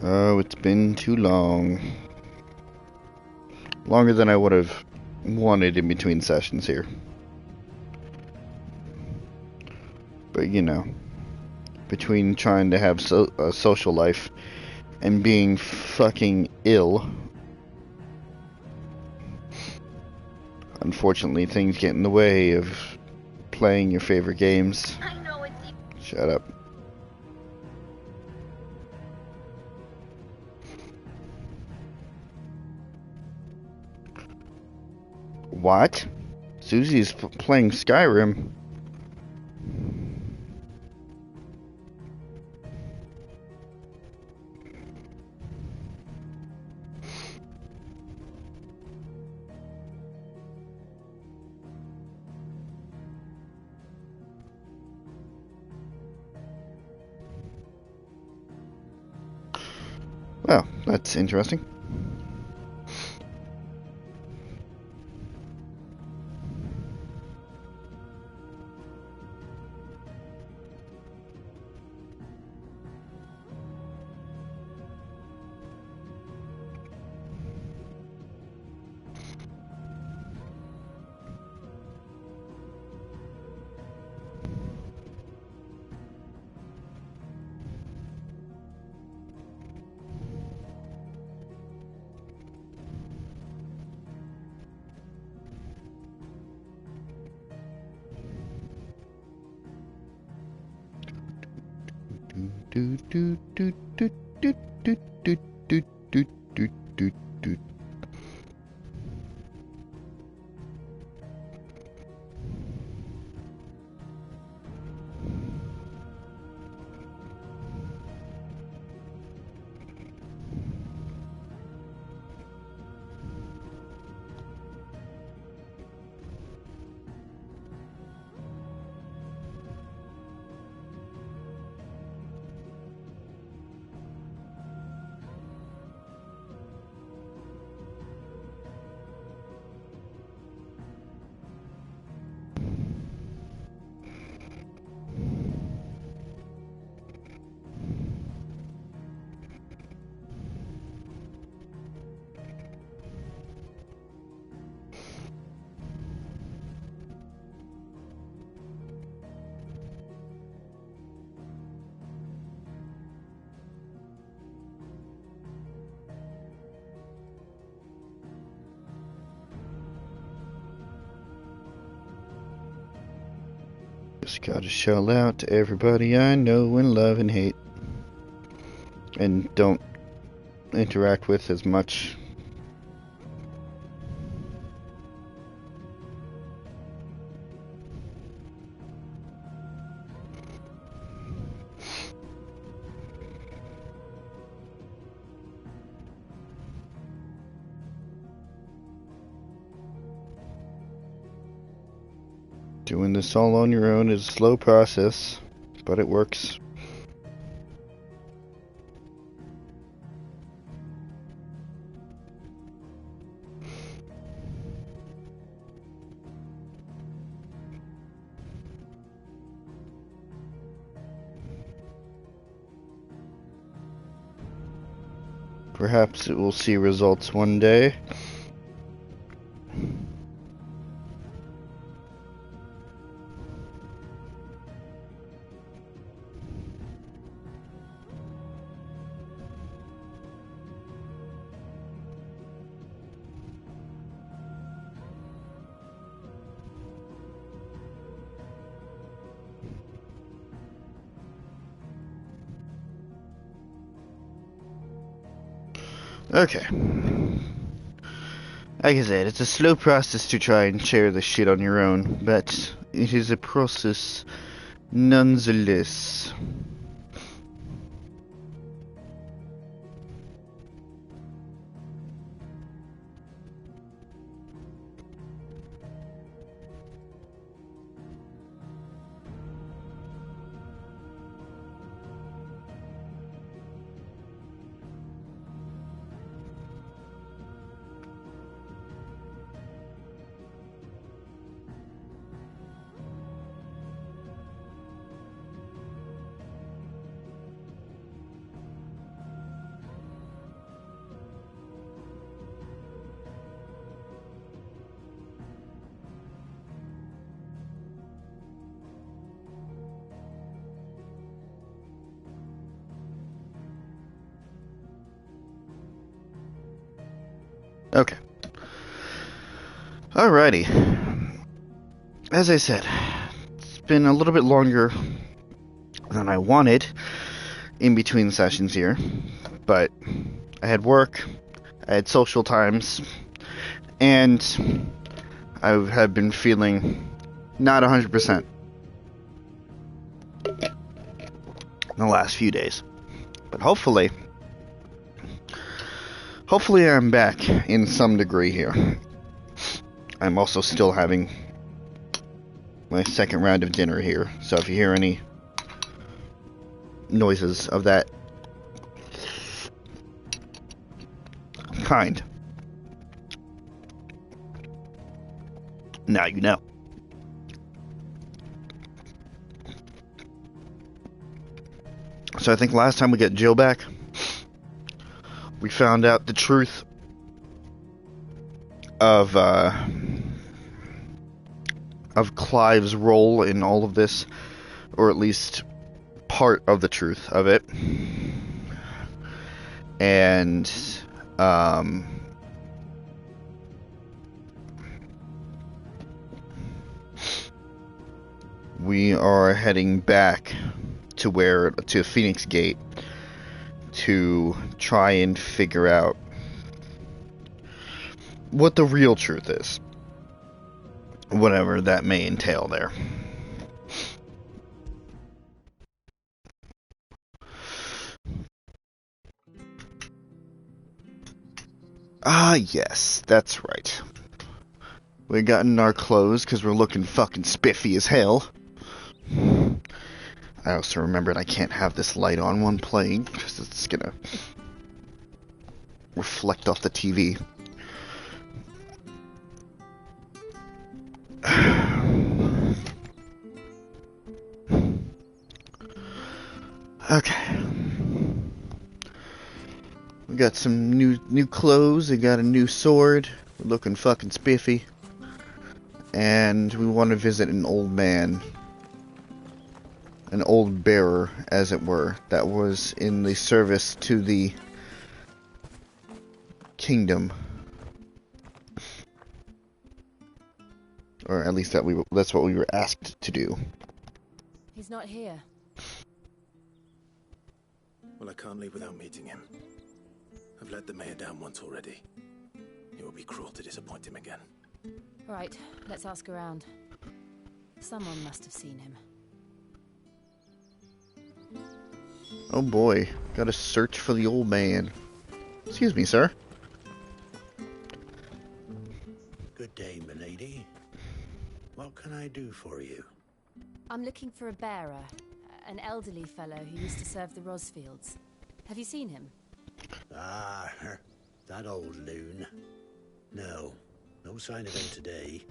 Oh, it's been too long. Longer than I would have wanted in between sessions here. But you know, between trying to have a social life and being fucking ill, unfortunately things get in the way of playing your favorite games. I know it's Shut up. What? Susie's playing Skyrim. Well, that's interesting. Do do do do do do do do do do do do. Just gotta shout out to everybody I know and love and hate, and don't interact with as much. Doing this all on your own is a slow process, but it works. Perhaps it will see results one day. Okay. Like I said, it's a slow process to try and share this shit on your own, but it is a process nonetheless. Okay. Alrighty. As I said, it's been a little bit longer than I wanted in between sessions here, but I had work, I had social times, and I have been feeling not 100% in the last few days. But hopefully I'm back in some degree here. I'm also still having my second round of dinner here, so if you hear any noises of that kind, now you know. So I think last time we got Jill back, we found out the truth of Clive's role in all of this, or at least part of the truth of it. And we are heading back to Phoenix Gate to try and figure out what the real truth is, whatever that may entail there. Ah, yes, that's right. We got in our clothes because we're looking fucking spiffy as hell. I also remembered I can't have this light on when playing because it's gonna reflect off the TV. Okay. We got some new clothes, we got a new sword, we're looking fucking spiffy. And we want to visit an old man. An old bearer, as it were, that was in the service to the kingdom. Or at least that's what we were asked to do. He's not here. Well, I can't leave without meeting him. I've let the mayor down once already. It would be cruel to disappoint him again. Right, let's ask around. Someone must have seen him. Oh boy, gotta search for the old man. Excuse me, sir. Good day, milady. What can I do for you? I'm looking for a bearer, an elderly fellow who used to serve the Rosfields. Have you seen him? Ah, that old loon. No sign of him today.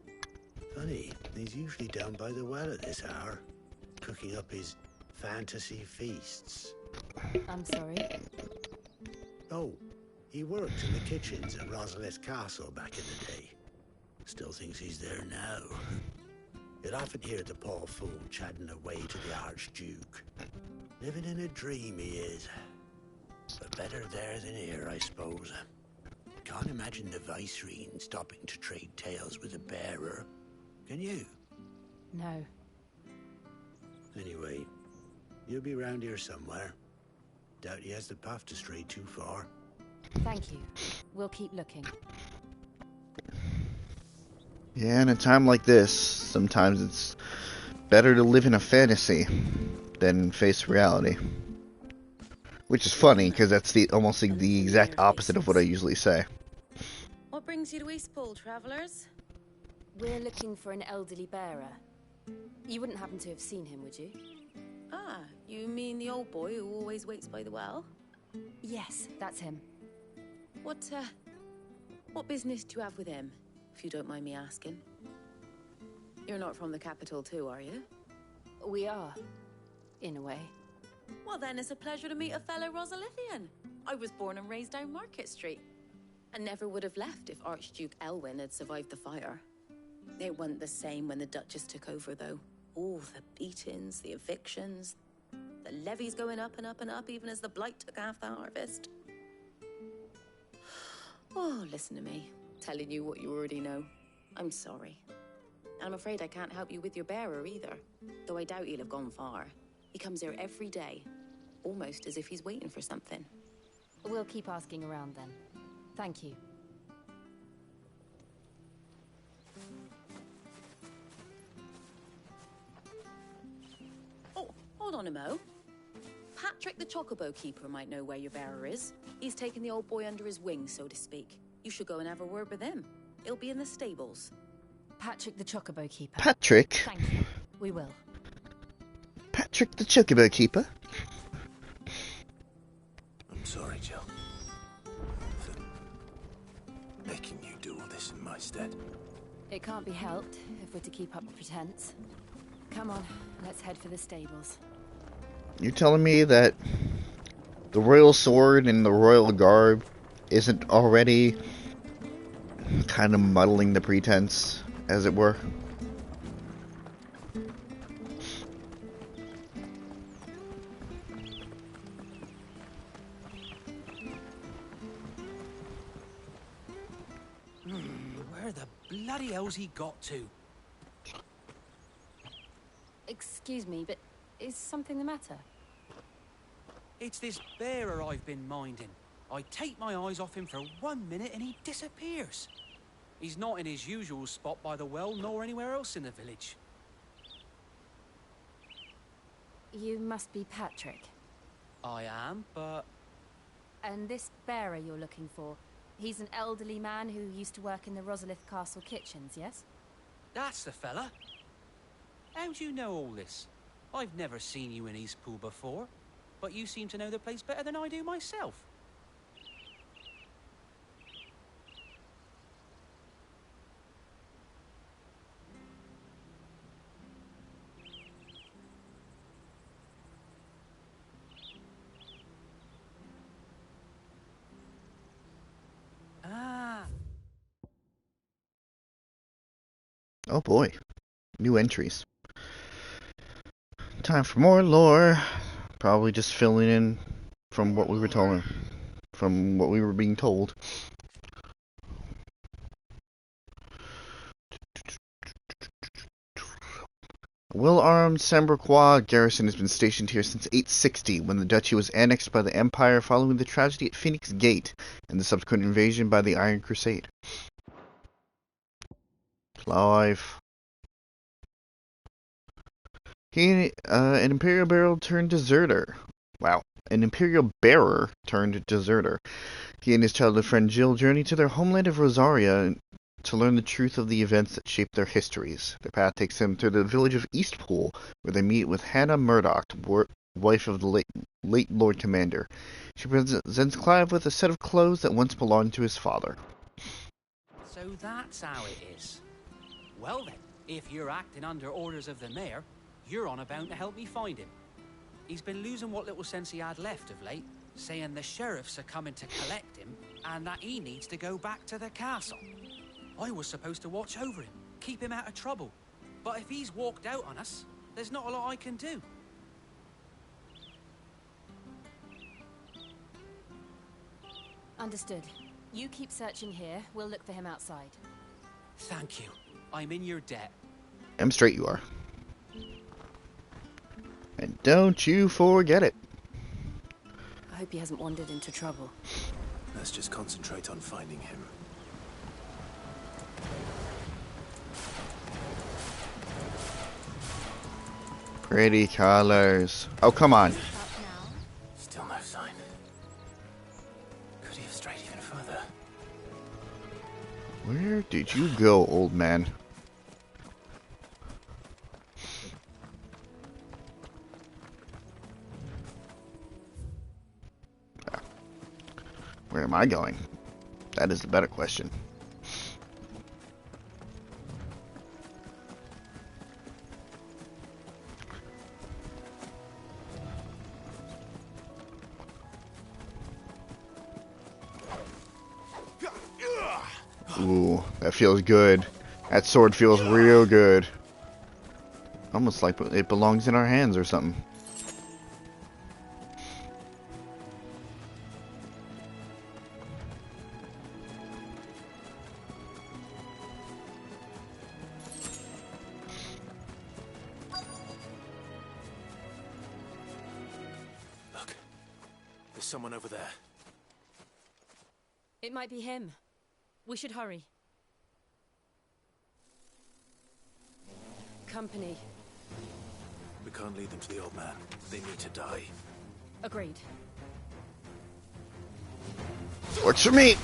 Funny, he's usually down by the well at this hour, cooking up his fantasy feasts. I'm sorry? Oh, he worked in the kitchens at Rosalith Castle back in the day. Still thinks he's there now. You'd often hear the poor fool chatting away to the Archduke. Living in a dream he is. But better there than here, I suppose. Can't imagine the Vicereine stopping to trade tales with a bearer. Can you? No. Anyway, you'll be round here somewhere. Doubt he has the path to stray too far. Thank you. We'll keep looking. Yeah, in a time like this, sometimes it's better to live in a fantasy than face reality. Which is funny, because that's almost the exact opposite of what I usually say. What brings you to Eastpool, travellers? We're looking for an elderly bearer. You wouldn't happen to have seen him, would you? Ah, you mean the old boy who always waits by the well? Yes, that's him. What business do you have with him, if you don't mind me asking? You're not from the capital too, are you? We are, in a way. Well then, it's a pleasure to meet a fellow Rosalithian. I was born and raised down Market Street. And never would have left if Archduke Elwyn had survived the fire. It wasn't the same when the Duchess took over, though. All the beatings, the evictions, the levies going up and up and up, even as the blight took half the harvest. Oh, listen to me. Telling you what you already know. I'm sorry. And I'm afraid I can't help you with your bearer either. Though I doubt he'll have gone far. He comes here every day. Almost as if he's waiting for something. We'll keep asking around then. Thank you. Oh, hold on a mo. Patrick the Chocobo Keeper might know where your bearer is. He's taken the old boy under his wing, so to speak. You should go and have a word with him. He'll be in the stables. Patrick the Chocobo Keeper. Patrick? Thank you. We will. Patrick the Chocobo Keeper? I'm sorry, Jill. For making you do all this in my stead. It can't be helped if we're to keep up the pretense. Come on, let's head for the stables. You're telling me that the royal sword and the royal garb isn't already kind of muddling the pretense, as it were? Where the bloody hell's he got to? Excuse me, but is something the matter? It's this bearer I've been minding. I take my eyes off him for 1 minute and he disappears. He's not in his usual spot by the well, nor anywhere else in the village. You must be Patrick. I am, but... And this bearer you're looking for, he's an elderly man who used to work in the Rosalith Castle kitchens, yes? That's the fella. How do you know all this? I've never seen you in Eastpool before, but you seem to know the place better than I do myself. Ah. Oh boy. New entries. Time for more lore. Probably just filling in from what we were told. From what we were being told. A well-armed Samberquois garrison has been stationed here since 860, when the duchy was annexed by the Empire following the tragedy at Phoenix Gate and the subsequent invasion by the Iron Crusade. Clive. He, an Imperial Bearer turned deserter. Wow. An Imperial Bearer turned deserter. He and his childhood friend Jill journey to their homeland of Rosaria to learn the truth of the events that shaped their histories. Their path takes them to the village of Eastpool, where they meet with Hannah Murdoch, wife of the late Lord Commander. She presents Clive with a set of clothes that once belonged to his father. So that's how it is. Well then, if you're acting under orders of the mayor, you're on about to help me find him. He's been losing what little sense he had left of late, saying the sheriffs are coming to collect him, and that he needs to go back to the castle. I was supposed to watch over him, keep him out of trouble. But if he's walked out on us, there's not a lot I can do. Understood. You keep searching here, we'll look for him outside. Thank you. I'm in your debt. Damn straight you are. And don't you forget it. I hope he hasn't wandered into trouble. Let's just concentrate on finding him. Pretty colors. Oh, come on. Still no sign. Could he have strayed even further? Where did you go, old man? Where am I going? That is the better question. Ooh, that feels good. That sword feels real good. Almost like it belongs in our hands or something. There's someone over there. It might be him. We should hurry. Company. We can't lead them to the old man. They need to die. Agreed. Works for me.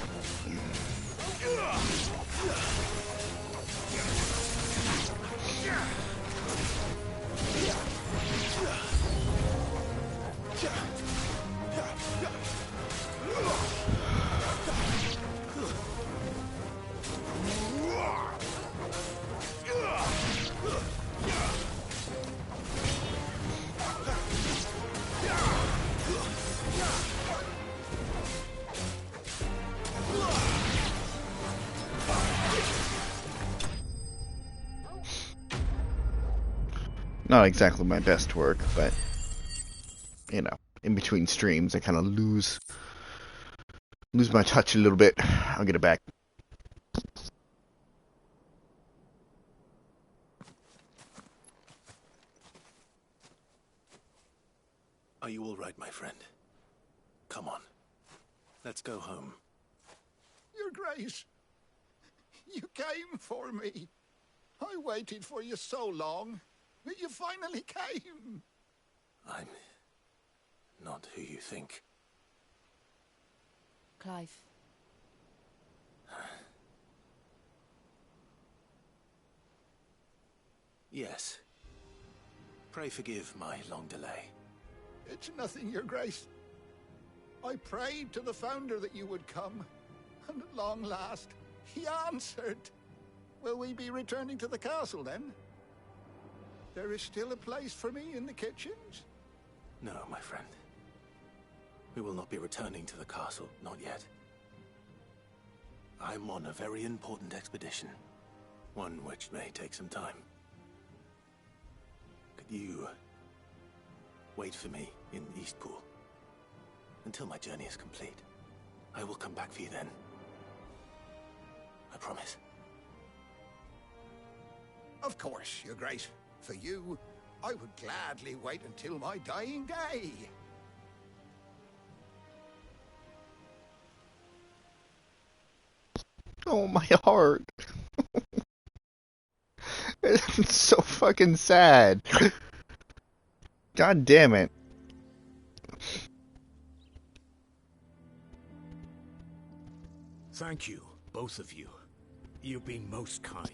Not exactly my best work, but, you know, in between streams I kind of lose my touch a little bit. I'll get it back. Are you all right, my friend? Come on. Let's go home. Your Grace, you came for me. I waited for you so long. You finally came. I'm not who you think. Clive. Yes. Pray forgive my long delay. It's nothing, Your Grace. I prayed to the Founder that you would come, and at long last, he answered. Will we be returning to the castle, then? There is still a place for me in the kitchens? No, my friend. We will not be returning to the castle, not yet. I'm on a very important expedition. One which may take some time. Could you wait for me in Eastpool until my journey is complete? I will come back for you then. I promise. Of course, Your Grace. For you, I would gladly wait until my dying day. Oh, my heart. It's so fucking sad. God damn it. Thank you, both of you. You've been most kind.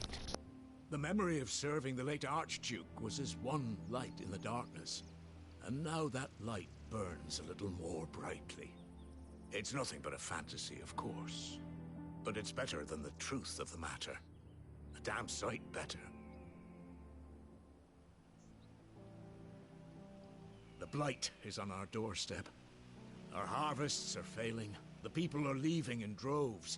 The memory of serving the late Archduke was as one light in the darkness, and now that light burns a little more brightly. It's nothing but a fantasy, of course, but it's better than the truth of the matter. A damn sight better. The blight is on our doorstep. Our harvests are failing. The people are leaving in droves.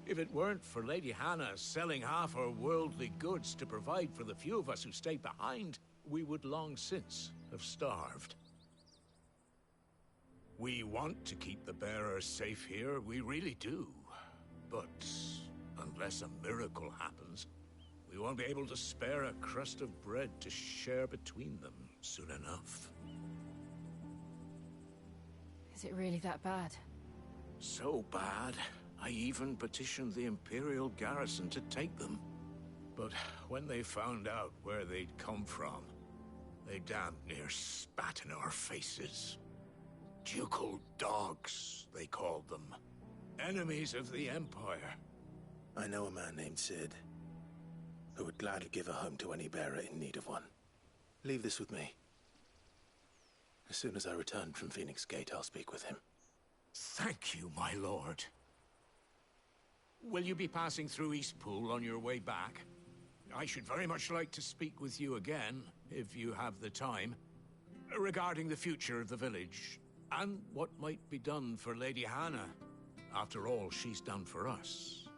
If it weren't for Lady Hannah selling half her worldly goods to provide for the few of us who stayed behind, we would long since have starved. We want to keep the bearers safe here, we really do. But unless a miracle happens, we won't be able to spare a crust of bread to share between them soon enough. Is it really that bad? So bad, I even petitioned the Imperial garrison to take them. But when they found out where they'd come from, they damn near spat in our faces. Ducal dogs, they called them. Enemies of the Empire. I know a man named Sid, who would gladly give a home to any bearer in need of one. Leave this with me. As soon as I return from Phoenix Gate, I'll speak with him. Thank you, my lord. Will you be passing through Eastpool on your way back? I should very much like to speak with you again, if you have the time, regarding the future of the village, and what might be done for Lady Hannah. After all she's done for us.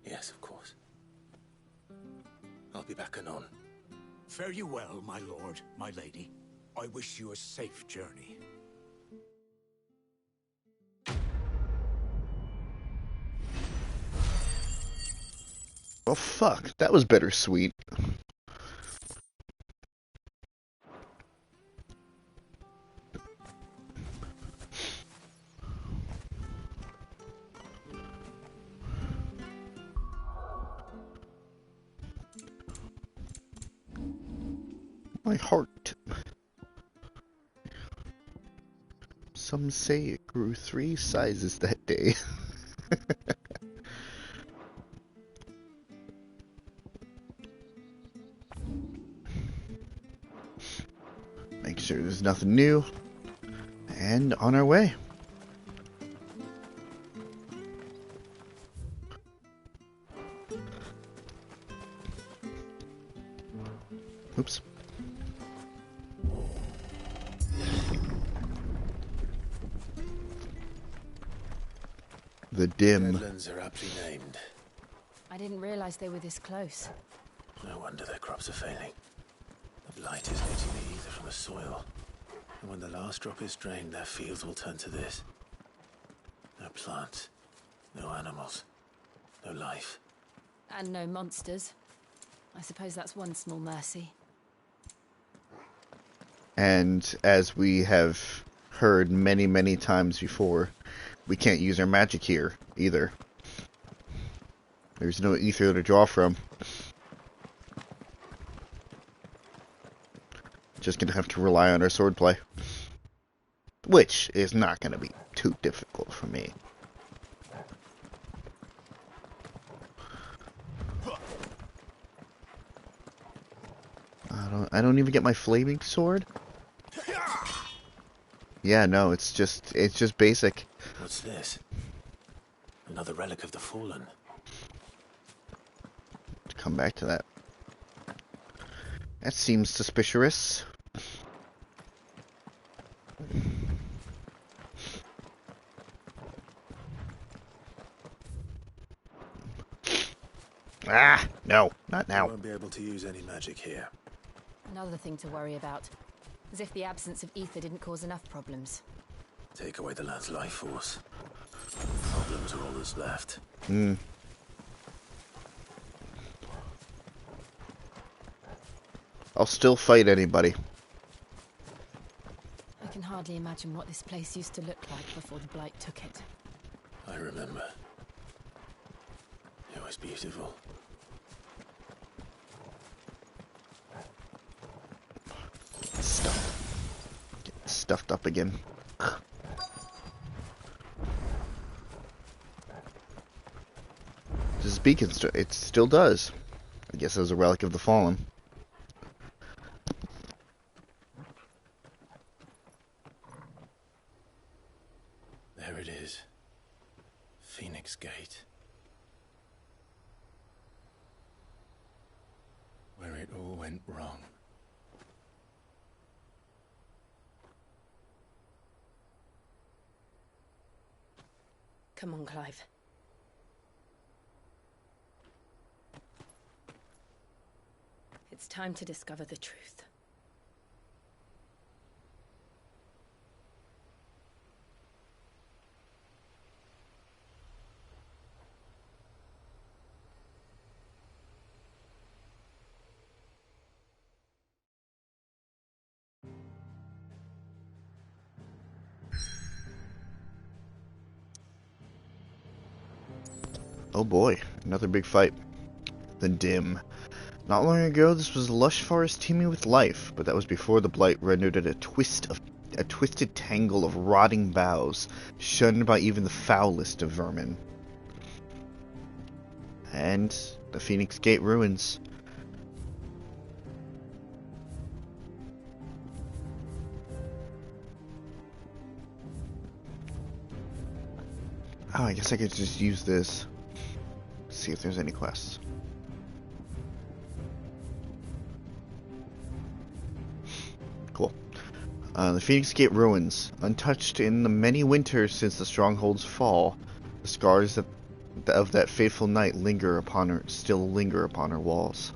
Yes, of course. I'll be back anon. Fare you well, my lord, my lady. I wish you a safe journey. Oh fuck, that was bittersweet. My heart. Some say it grew 3 sizes that day. Make sure there's nothing new. And on our way. Oops. The dim. Redlands are aptly named. I didn't realize they were this close. No wonder their crops are failing. The blight is getting the ether from the soil. And when the last drop is drained, their fields will turn to this. No plants, no animals, no life. And no monsters. I suppose that's one small mercy. And as we have heard many, many times before, we can't use our magic here either. There's no ether to draw from. Just gonna have to rely on our swordplay. Which is not gonna be too difficult for me. I don't even get my flaming sword? Yeah, no, it's just basic. What's this? Another relic of the fallen. Come back to that. That seems suspicious. Ah, no, not You now. won't be able to use any magic here. Another thing to worry about. As if the absence of ether didn't cause enough problems. Take away the land's life force. Problems are all that's left. I'll still fight anybody. I can hardly imagine what this place used to look like before the blight took it. I remember. It was beautiful. Get stuffed up again. Does this beacon it still does. I guess it was a relic of the fallen. There it is. Phoenix Gate. Where it all went wrong. Come on, Clive. It's time to discover the truth. Oh boy, another big fight. The Dim. Not long ago, this was a lush forest teeming with life, but that was before the blight rendered it a twisted tangle of rotting boughs, shunned by even the foulest of vermin. And the Phoenix Gate ruins. Oh, I guess I could just use this. See if there's any quests. Cool. The Phoenix Gate ruins. Untouched in the many winters since the stronghold's fall, the scars of that fateful night still linger upon her walls.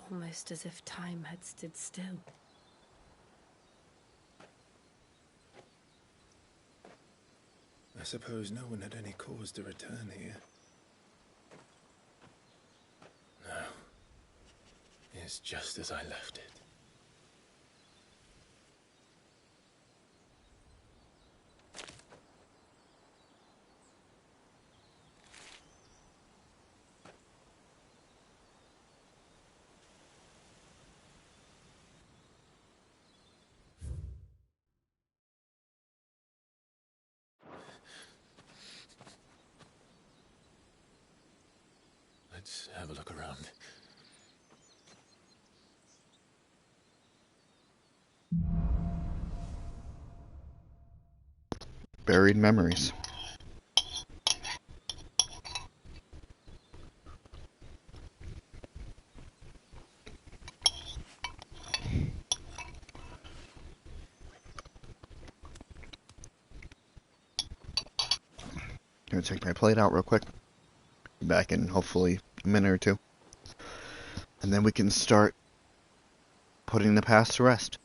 Almost as if time had stood still. I suppose no one had any cause to return here. No. It's just as I left it. Let's have a look around. Buried memories. Gonna take my plate out real quick. Be back in hopefully a minute or two. And then we can start putting the past to rest.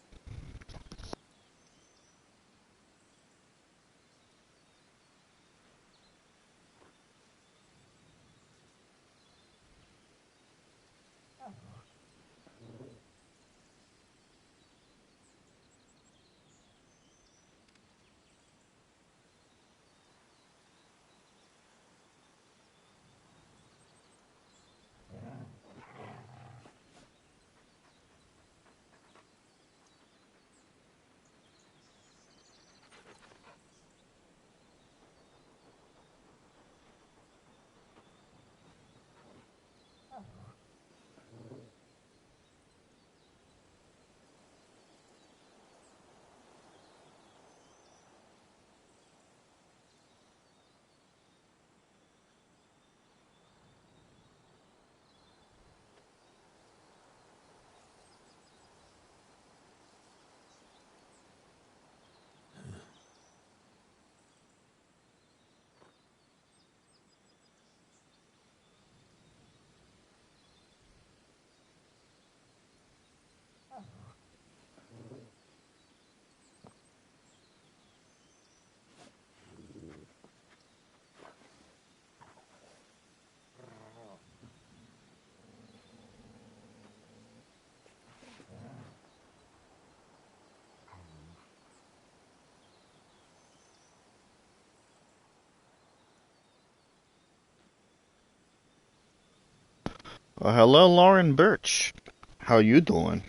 Well, hello, Lauren Birch. How you doing?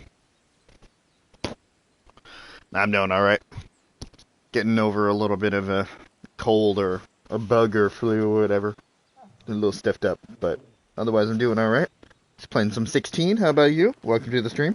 I'm doing alright. Getting over a little bit of a cold or a bug or flu or whatever. A little stiffed up, but otherwise I'm doing alright. Just playing some 16. How about you? Welcome to the stream.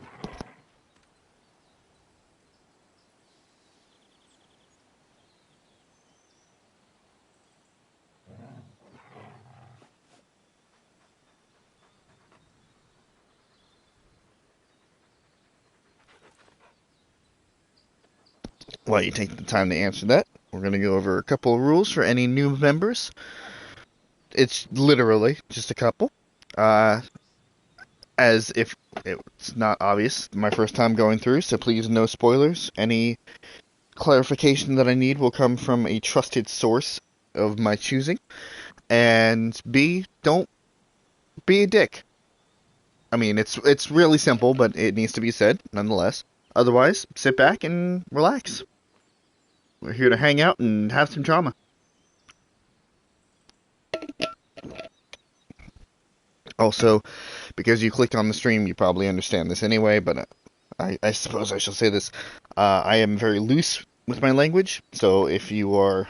While you take the time to answer that, we're going to go over a couple of rules for any new members. It's literally just a couple. As if it's not obvious, my first time going through, so please no spoilers. Any clarification that I need will come from a trusted source of my choosing. And B, don't be a dick. I mean, it's really simple, but it needs to be said nonetheless. Otherwise, sit back and relax. We're here to hang out and have some drama. Also, because you clicked on the stream, you probably understand this anyway, but I suppose I shall say this. I am very loose with my language, so if you are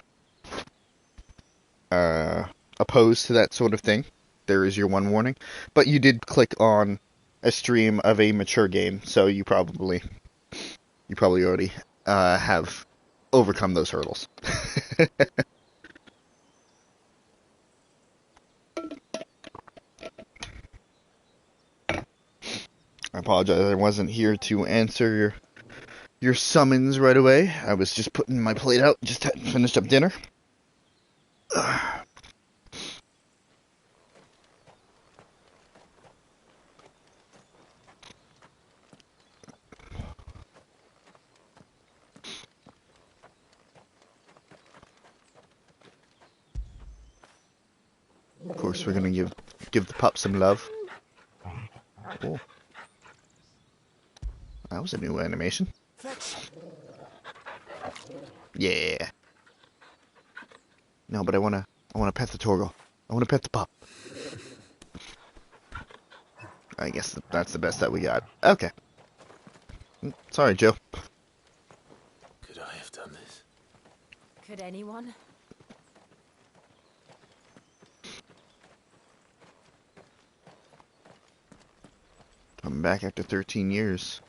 opposed to that sort of thing, there is your one warning. But you did click on a stream of a mature game, so you probably already have overcome those hurdles. I apologize, I wasn't here to answer your summons right away. I was just putting my plate out, just hadn't finished up dinner. Of course, we're gonna give the pup some love. Oh, that was a new animation. Yeah. No, but I wanna pet the Torgal. I wanna pet the pup. I guess that's the best that we got. Okay. Sorry, Joe. Could I have done this? Could anyone? I'm back after 13 years.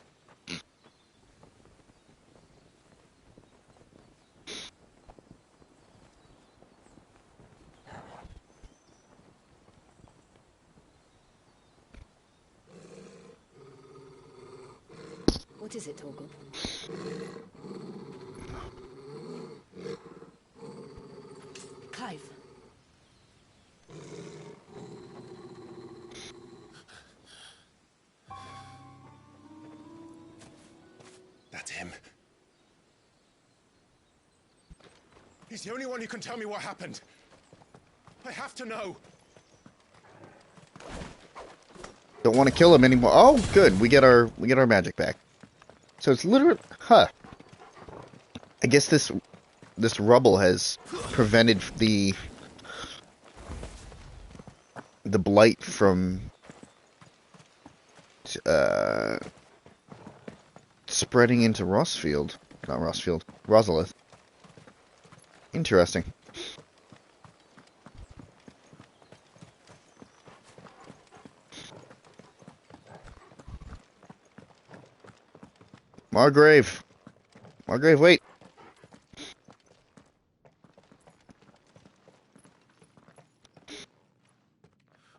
What is it, Torgal? Clive. That's him. He's the only one who can tell me what happened. I have to know. Don't want to kill him anymore. Oh, good. We get our magic back. So it's literally, I guess this rubble has prevented the blight from spreading into Rossfield. Not Rossfield. Rosalith. Interesting. Margrave. Margrave, wait.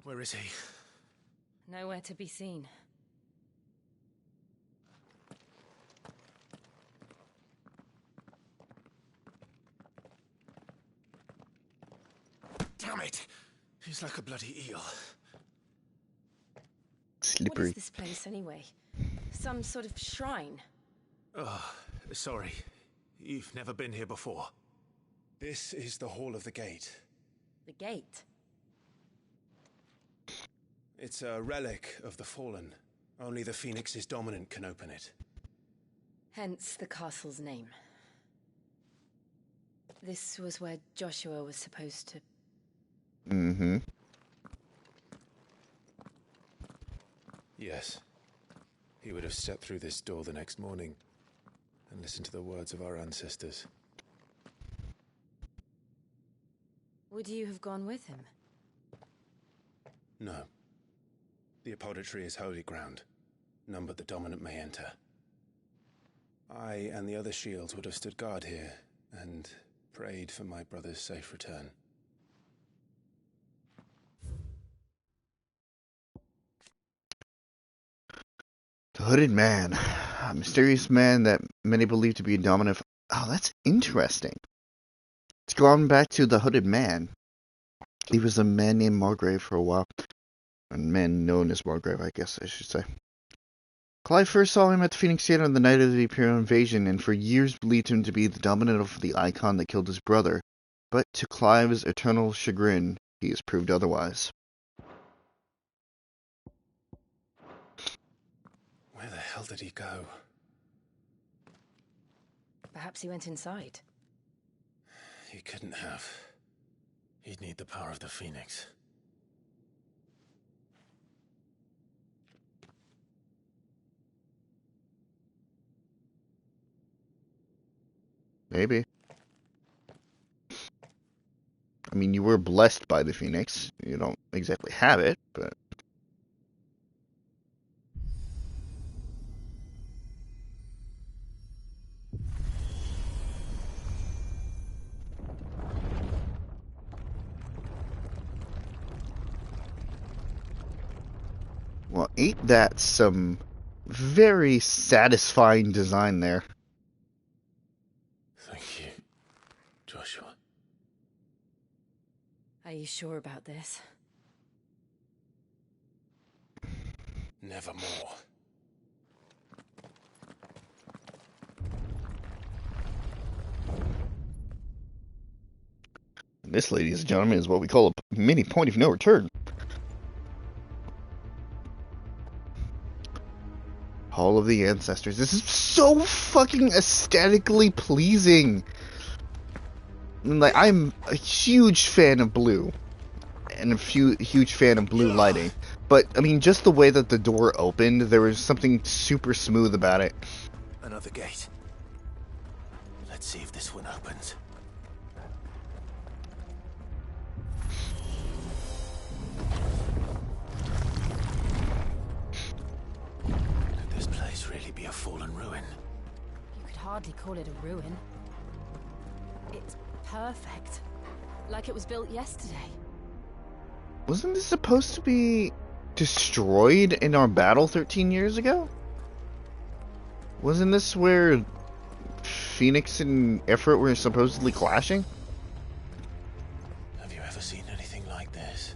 Where is he? Nowhere to be seen. Damn it! He's like a bloody eel. Slippery. What is this place, anyway? Some sort of shrine? Oh, sorry. You've never been here before. This is the Hall of the Gate. The gate? It's a relic of the Fallen. Only the Phoenix's dominant can open it. Hence the castle's name. This was where Joshua was supposed to... Mm-hmm. Yes. He would have stepped through this door the next morning and listened to the words of our ancestors. Would you have gone with him? No. The apodatory is holy ground. None but the dominant may enter. I and the other shields would have stood guard here and prayed for my brother's safe return. The Hooded Man. A mysterious man that many believe to be dominant. Oh, that's interesting. It's gone back to the Hooded Man. He was a man named Margrave for a while. A man known as Margrave, I guess I should say. Clive first saw him at the Phoenix Gate on the night of the Imperial invasion, and for years believed him to be the dominant of the icon that killed his brother. But to Clive's eternal chagrin, he has proved otherwise. Where the hell did he go? Perhaps he went inside. He couldn't have. He'd need the power of the Phoenix. Maybe. I mean, you were blessed by the Phoenix. You don't exactly have it, but... Well, ain't that some very satisfying design there? Thank you, Joshua. Are you sure about this? Nevermore. This, ladies and gentlemen, is what we call mini point of no return. Hall of the Ancestors. This is so fucking aesthetically pleasing. Like, I'm a huge fan of blue. And a huge fan of blue lighting. But, I mean, just the way that the door opened, there was something super smooth about it. Another gate. Let's see if this one opens. Could this place really be a fallen ruin? You could hardly call it a ruin. It's perfect. Like it was built yesterday. Wasn't this supposed to be destroyed in our battle 13 years ago? Wasn't this where Phoenix and Ifrit were supposedly clashing? Have you ever seen anything like this?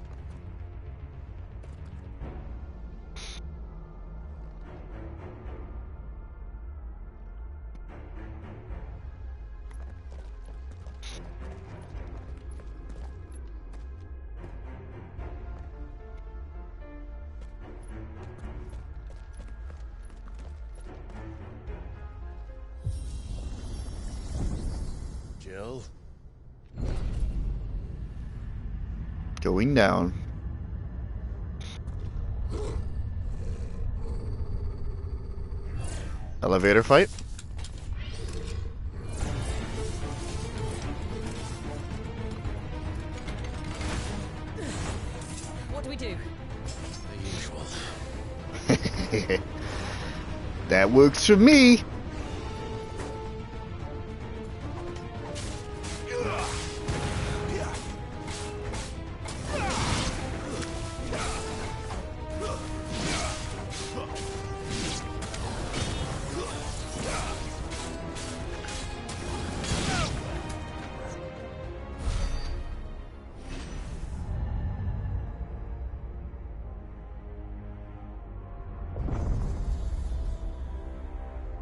Jill? Going down. Elevator fight. What do we do? The usual. That works for me.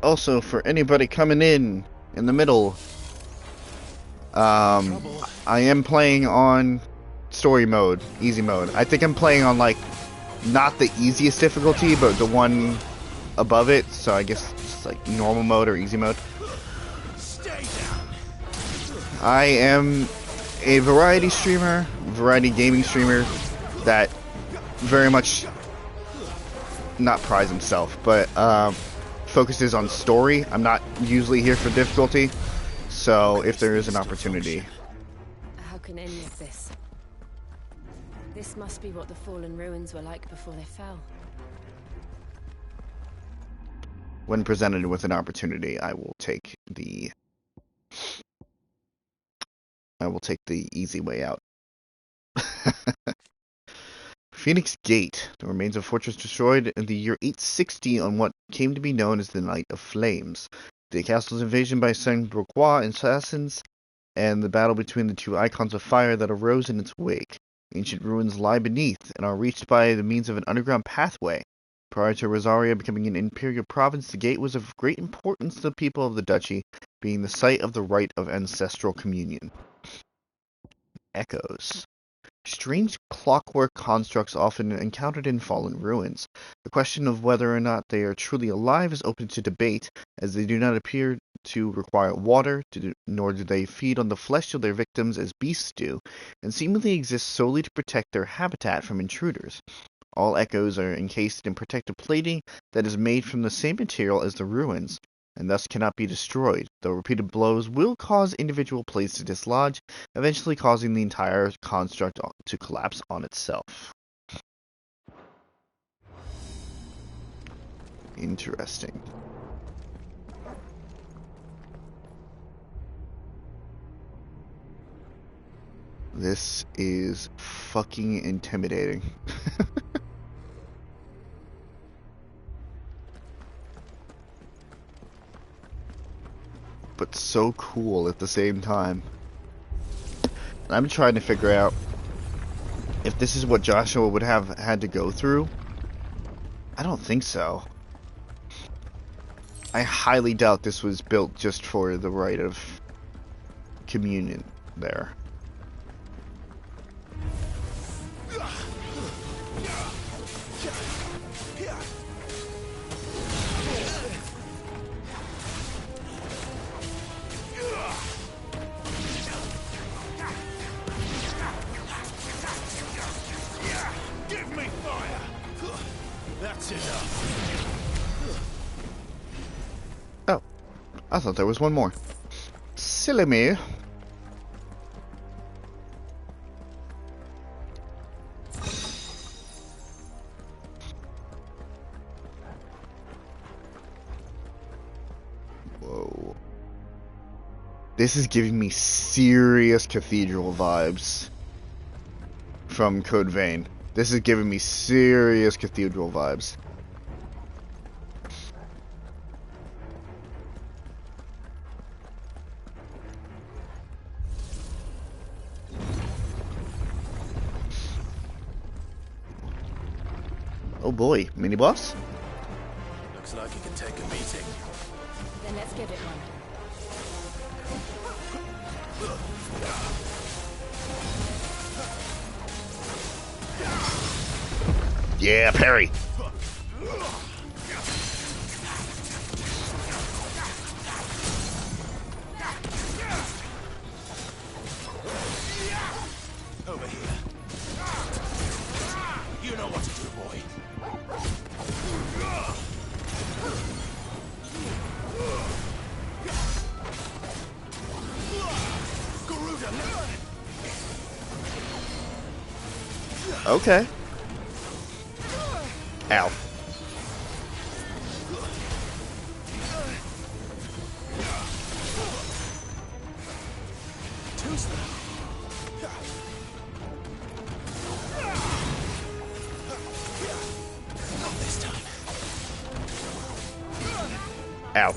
Also, for anybody coming in the middle, I am playing on story mode, easy mode. I think I'm playing on, like, not the easiest difficulty, but the one above it, so I guess it's like normal mode or easy mode. I am a variety streamer, variety gaming streamer that very much not prides himself, but focuses on story. I'm not usually here for difficulty, so if there is an opportunity. How can any of this? This must be what the fallen ruins were like before they fell. When presented with an opportunity, I will take the easy way out. Phoenix Gate. The remains of fortress destroyed in the year 860 on what came to be known as the Night of Flames. The castle's invasion by Saint-Broquois assassins and the battle between the two icons of fire that arose in its wake. Ancient ruins lie beneath and are reached by the means of an underground pathway. Prior to Rosaria becoming an imperial province, the gate was of great importance to the people of the duchy, being the site of the rite of ancestral communion. Echoes. Strange clockwork constructs often encountered in fallen ruins. The question of whether or not they are truly alive is open to debate, as they do not appear to require water, nor do they feed on the flesh of their victims as beasts do, and seemingly exist solely to protect their habitat from intruders. All echoes are encased in protective plating that is made from the same material as the ruins, and thus cannot be destroyed, though repeated blows will cause individual plates to dislodge, eventually causing the entire construct to collapse on itself. Interesting. This is fucking intimidating. But so cool at the same time. I'm trying to figure out if this is what Joshua would have had to go through. I don't think so. I highly doubt this was built just for the rite of communion there. That's enough. Oh, I thought there was one more. Silly me. Whoa. This is giving me serious cathedral vibes from Code Vein. This is giving me serious cathedral vibes. Oh boy, mini boss? Looks like you can take a beating. Then let's give it one. Yeah, parry. Over here. You know what to do, boy. Okay. Ow. Not this time. Ow.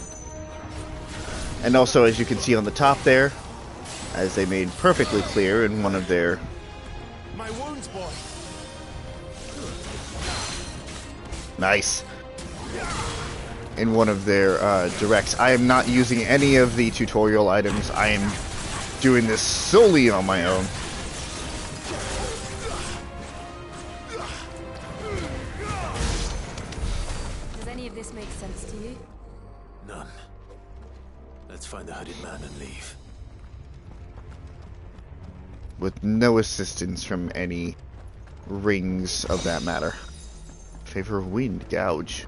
And also, as you can see on the top there, as they made perfectly clear in one of their... My wounds, boy. Nice. In one of their directs. I am not using any of the tutorial items. I am doing this solely on my own. Does any of this make sense to you? None. Let's find the hooded man and leave. With no assistance from any rings of that matter. Favor of wind, gouge.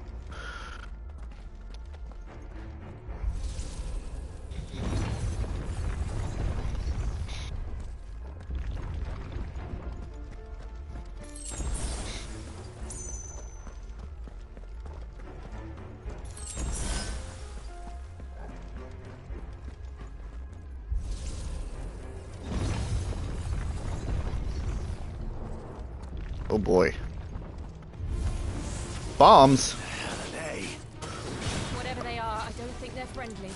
Oh boy. Bombs? Whatever they are, I don't think they're friendly.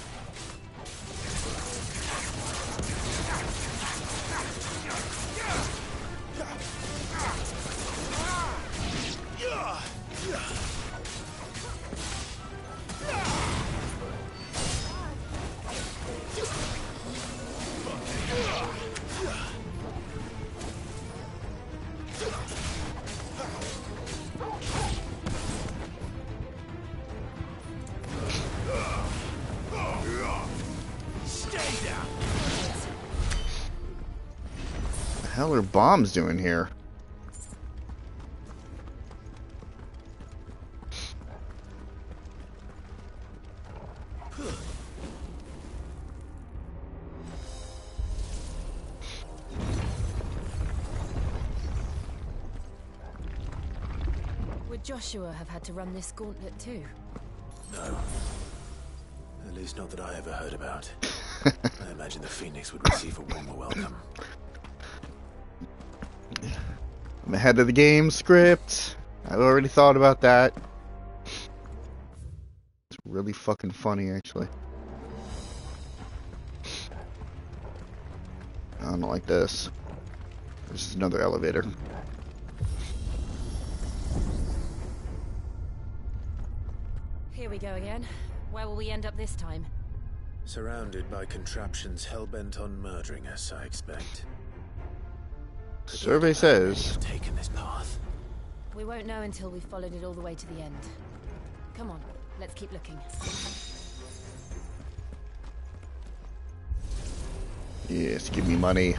What the hell are bombs doing here? Would Joshua have had to run this gauntlet too? No. At least not that I ever heard about. I imagine the Phoenix would receive a warmer welcome. I'm ahead of the game script. I've already thought about that. It's really fucking funny, actually. I don't like this. This is another elevator. Here we go again. Where will we end up this time? Surrounded by contraptions hell-bent on murdering us, I expect. Survey says... Taken this path. We won't know until we've followed it all the way to the end. Come on, let's keep looking. Yes, give me money.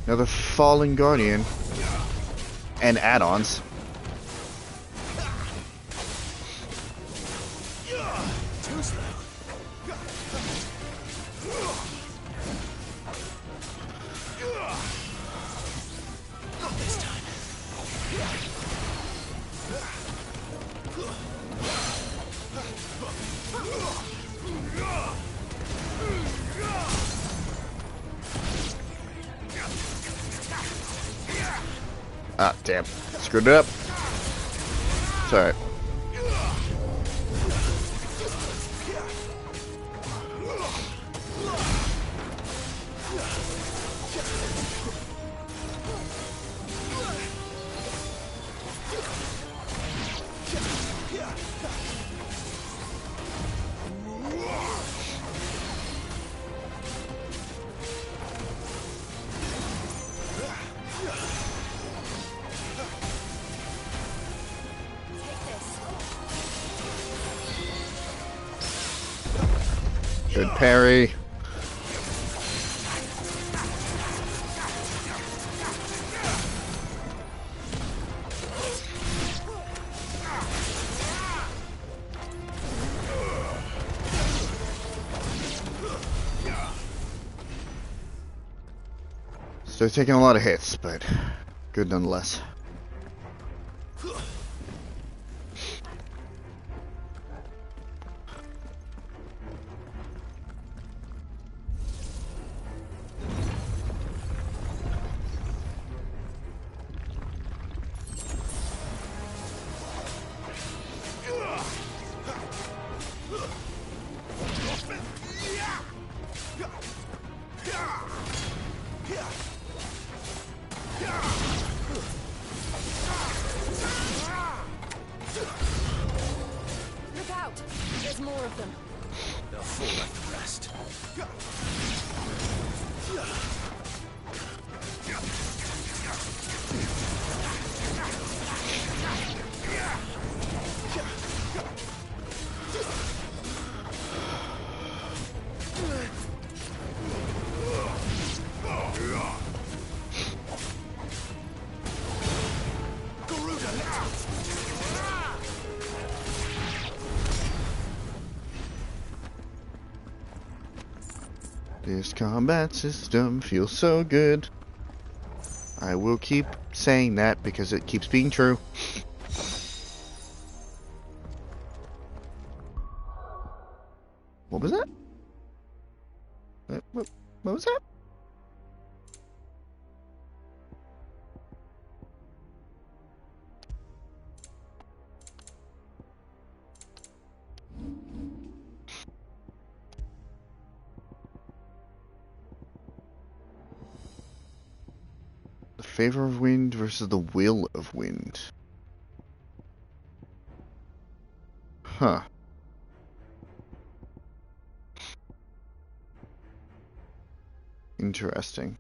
Another Fallen Guardian. And add-ons. Too slow. Not this time. Ah, damn. Screwed it up. It's alright. Good parry. So they're taking a lot of hits, but good nonetheless. Look out! There's more of them. They'll fall like the rest. This combat system feels so good. I will keep saying that because it keeps being true. What was that? What was that? The favor of wind versus the will of wind. Huh. Interesting.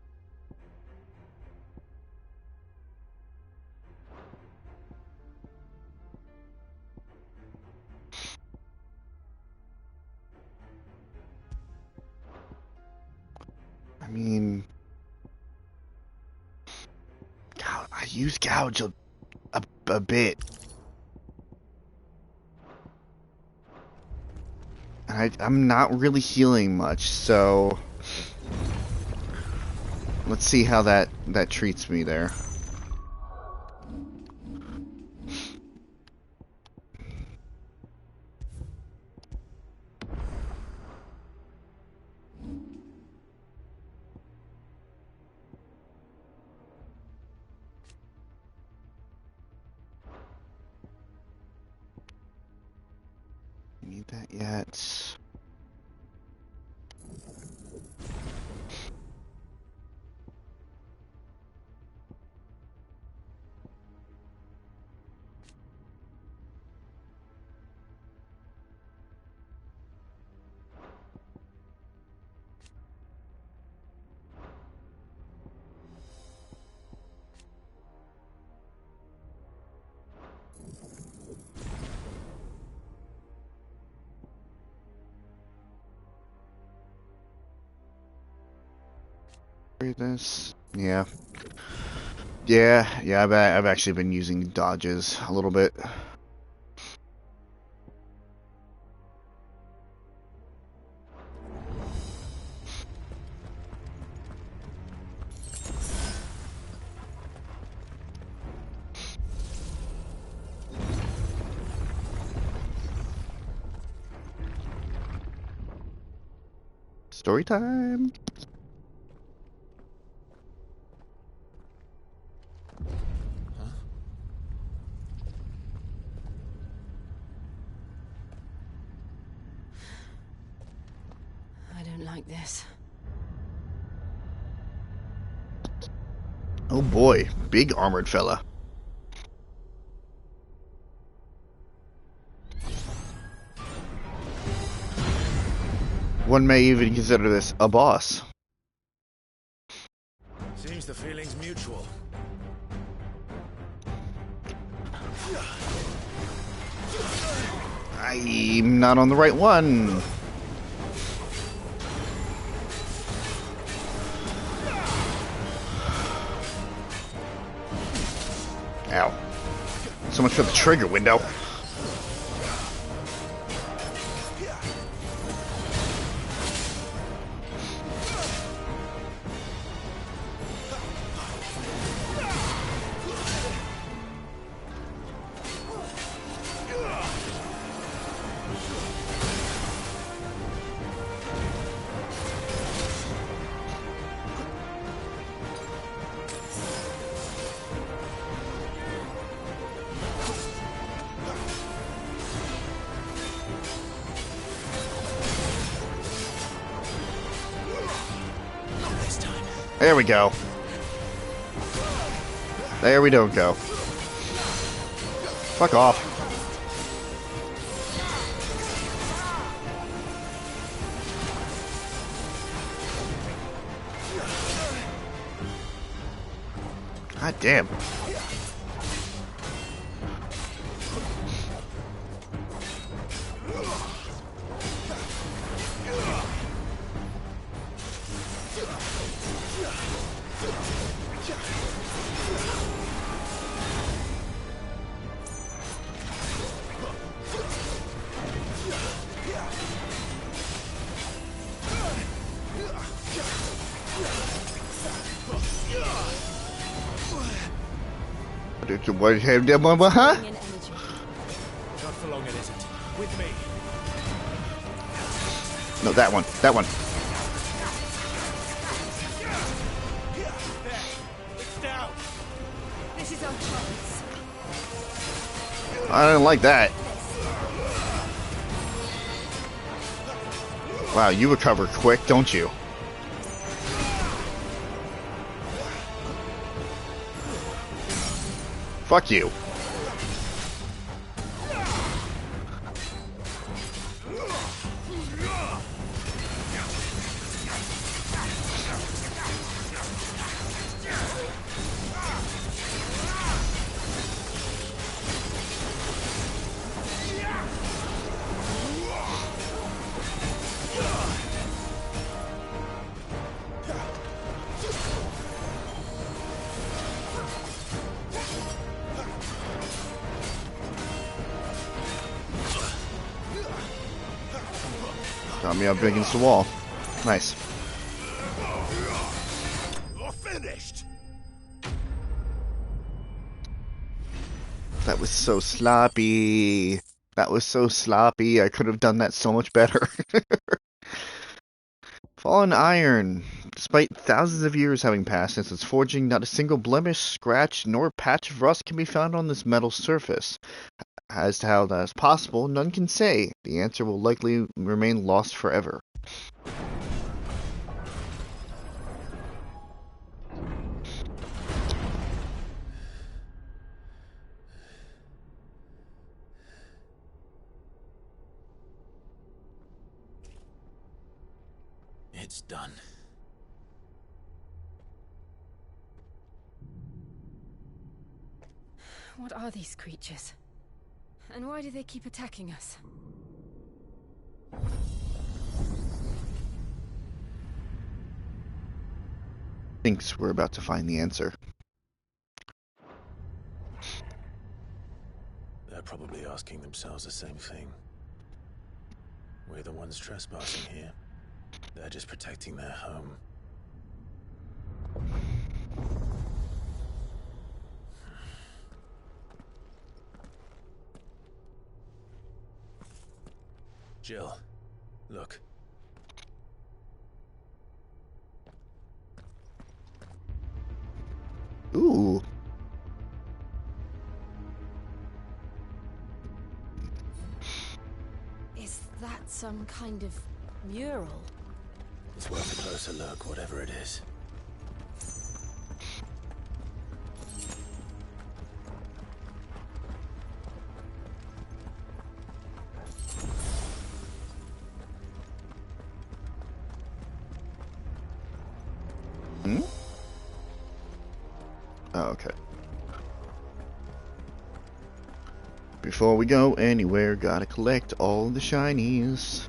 I mean, I use gouge a bit. And I'm not really healing much, so let's see how that treats me there. Need that yet? This. Yeah. Yeah, I've actually been using dodges a little bit. Story time. I don't like this. Oh boy, big armored fella. One may even consider this a boss. Seems the feeling's mutual. I'm not on the right one. Ow. So much for the trigger window. There we go. There we don't go. Fuck off. God damn. What? Huh? Bring in energy. Not for long it isn't. With me. No, that one. That one. It's down. This is our chance. I didn't like that. Wow, you recover quick, don't you? Fuck you. Got me up against the wall. Nice. You're finished. That was so sloppy. That was so sloppy. I could have done that so much better. Fallen iron. Despite thousands of years having passed since its forging, not a single blemish, scratch, nor patch of rust can be found on this metal surface. As to how that is possible, none can say. The answer will likely remain lost forever. It's done. What are these creatures? And why do they keep attacking us? thinks we're about to find the answer. They're probably asking themselves the same thing. We're the ones trespassing here. They're just protecting their home. Jill, look. Ooh. Is that some kind of mural? It's worth a closer look, whatever it is. Hmm? Oh, okay. Before we go anywhere, gotta collect all the shinies.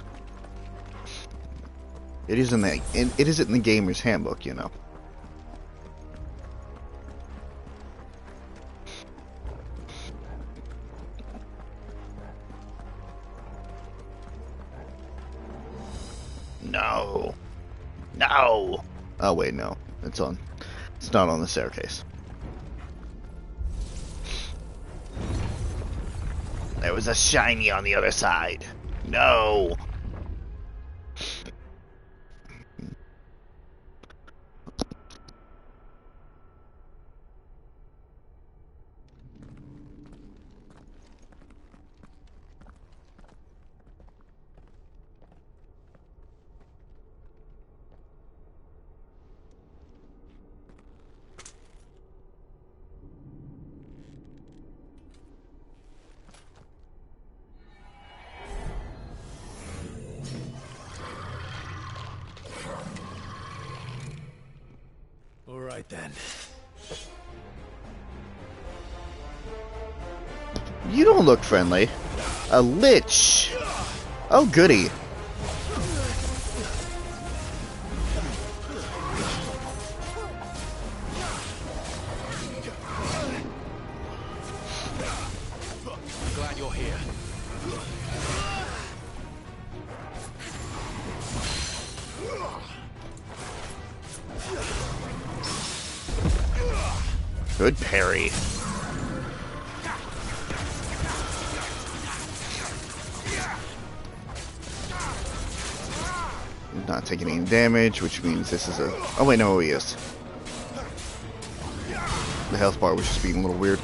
It isn't in the gamer's handbook, you know. No. No. Oh wait, no. It's not on the staircase. There was a shiny on the other side. No. All right then. You don't look friendly. A lich. Oh, goody. I'm glad you're here. Good parry. Not taking any damage, which means this is a... Oh wait, no, he is. The health bar was just being a little weird.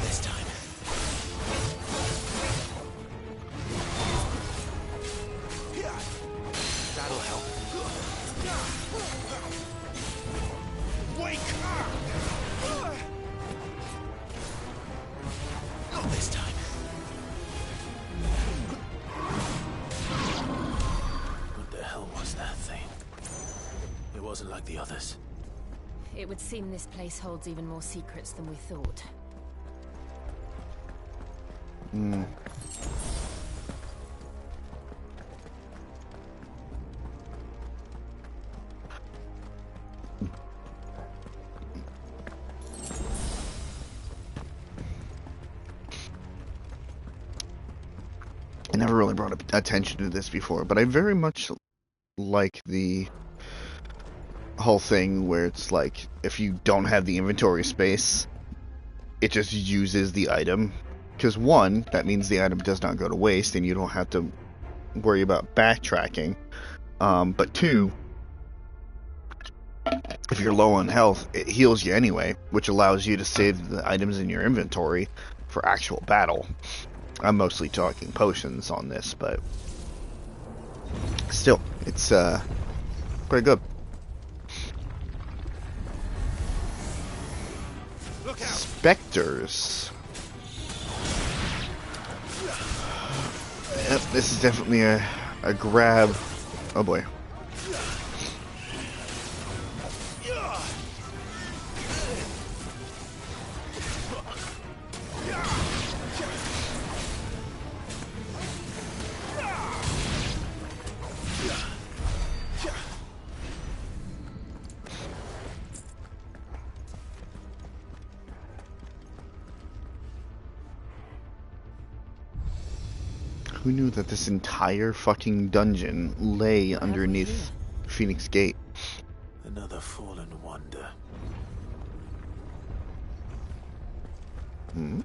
This time. That'll help. Wake up! Not this time. What the hell was that thing? It wasn't like the others. It would seem this place holds even more secrets than we thought. Hmm. I never really brought attention to this before, but I very much like the whole thing where it's like, if you don't have the inventory space, it just uses the item. Because one, that means the item does not go to waste and you don't have to worry about backtracking. But two, if you're low on health, it heals you anyway, which allows you to save the items in your inventory for actual battle. I'm mostly talking potions on this, but still, it's pretty good. Look out! Spectres. Yep, this is definitely a grab. Oh boy. Who knew that this entire fucking dungeon lay What have we underneath Phoenix Gate? Another fallen wonder. Hmm?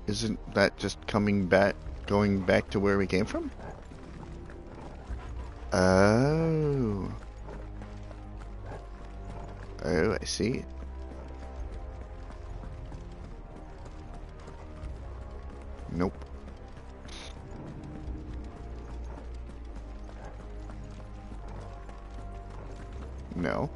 Isn't that just going back to where we came from? Oh. Oh, I see. Nope. No.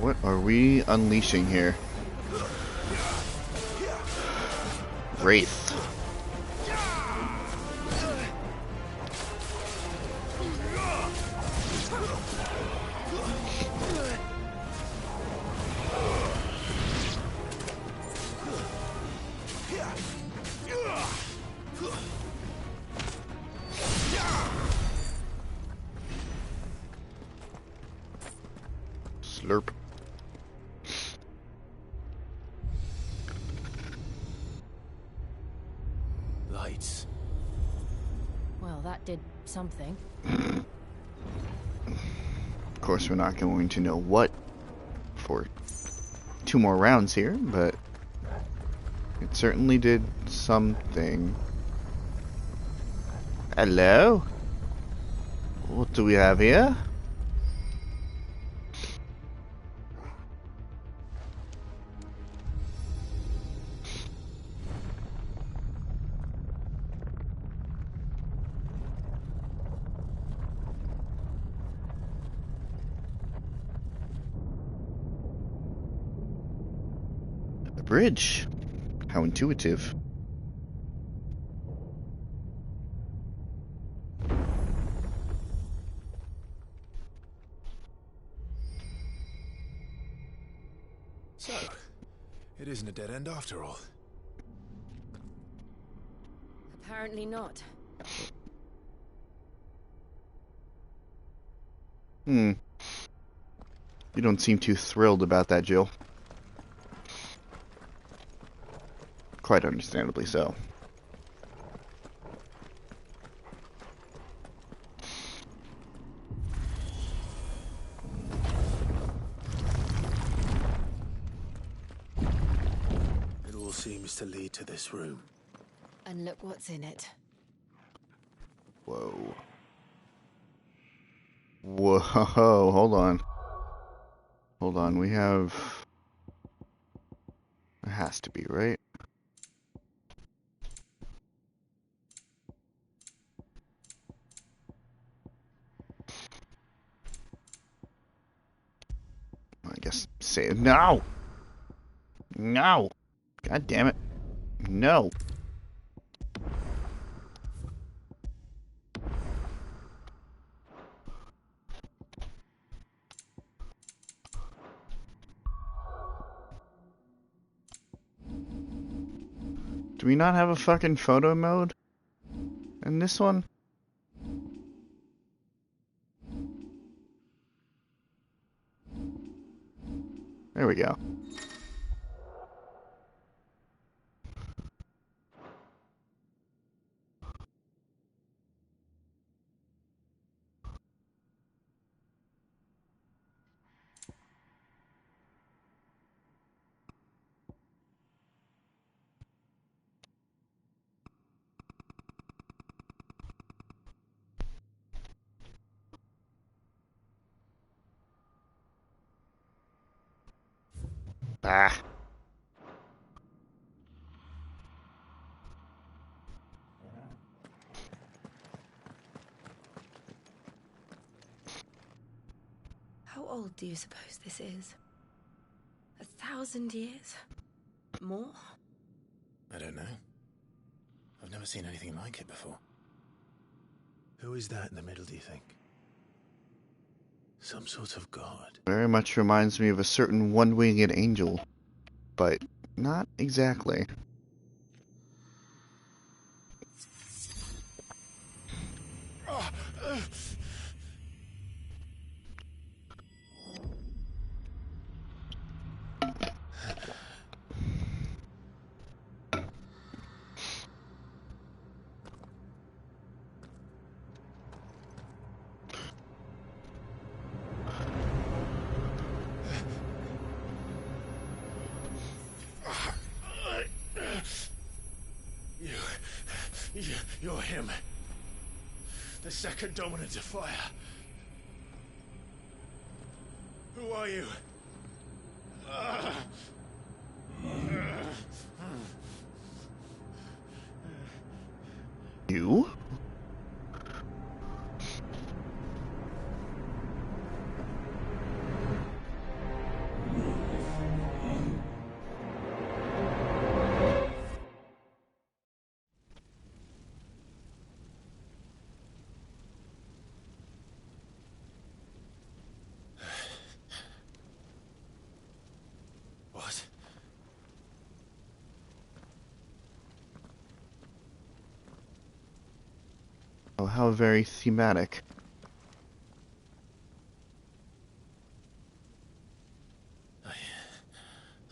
What are we unleashing here? Wraith. Slurp. Lights. Well, that did something. Of course, we're not going to know what for 2 more rounds here, but it certainly did something. Hello? What do we have here? A bridge. How intuitive. So, it isn't a dead end after all. Apparently not. Hmm. You don't seem too thrilled about that, Jill. Quite understandably so. It all seems to lead to this room. And look what's in it. Whoa. Whoa, hold on. Hold on, we have... It has to be, right? I guess say it. No! No! God damn it. No! Do we not have a fucking photo mode in this one? There we go. Ah. How old do you suppose this is? 1,000 years? More? I don't know. I've never seen anything like it before. Who is that in the middle, do you think? Some sort of god. Very much reminds me of a certain one-winged angel, but not exactly. You're him. The second dominant of fire. Who are you? You? What? Oh, how very thematic.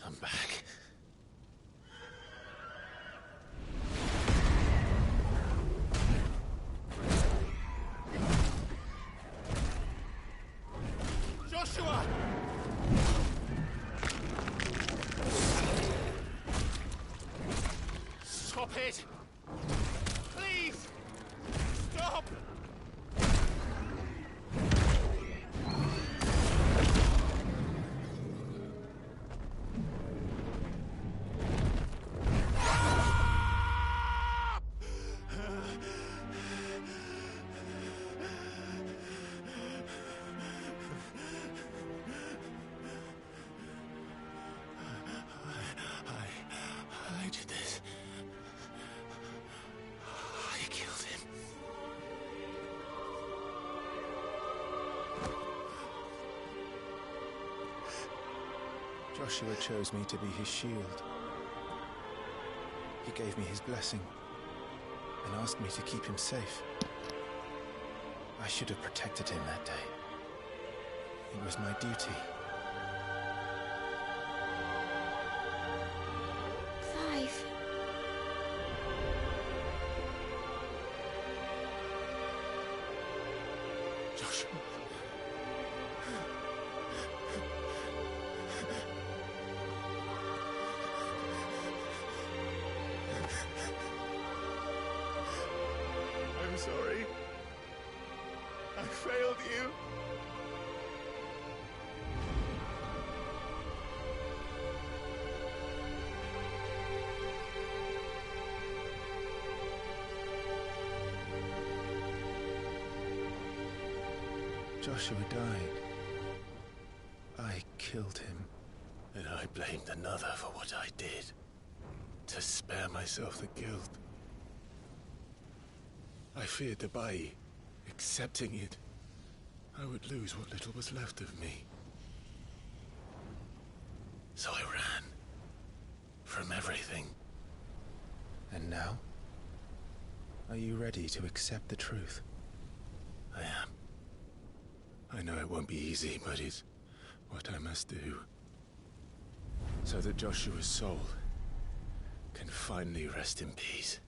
I'm back. Joshua! Stop it! Please! Stop! I did this. I killed him. Joshua chose me to be his shield. He gave me his blessing and asked me to keep him safe. I should have protected him that day. It was my duty. Clive. Joshua. I'm sorry. I failed you. Joshua died. I killed him. And I blamed another for what I did. To spare myself the guilt. I feared that by accepting it, I would lose what little was left of me. So I ran. From everything. And now? Are you ready to accept the truth? I am. I know it won't be easy, but it's what I must do. So that Joshua's soul can finally rest in peace.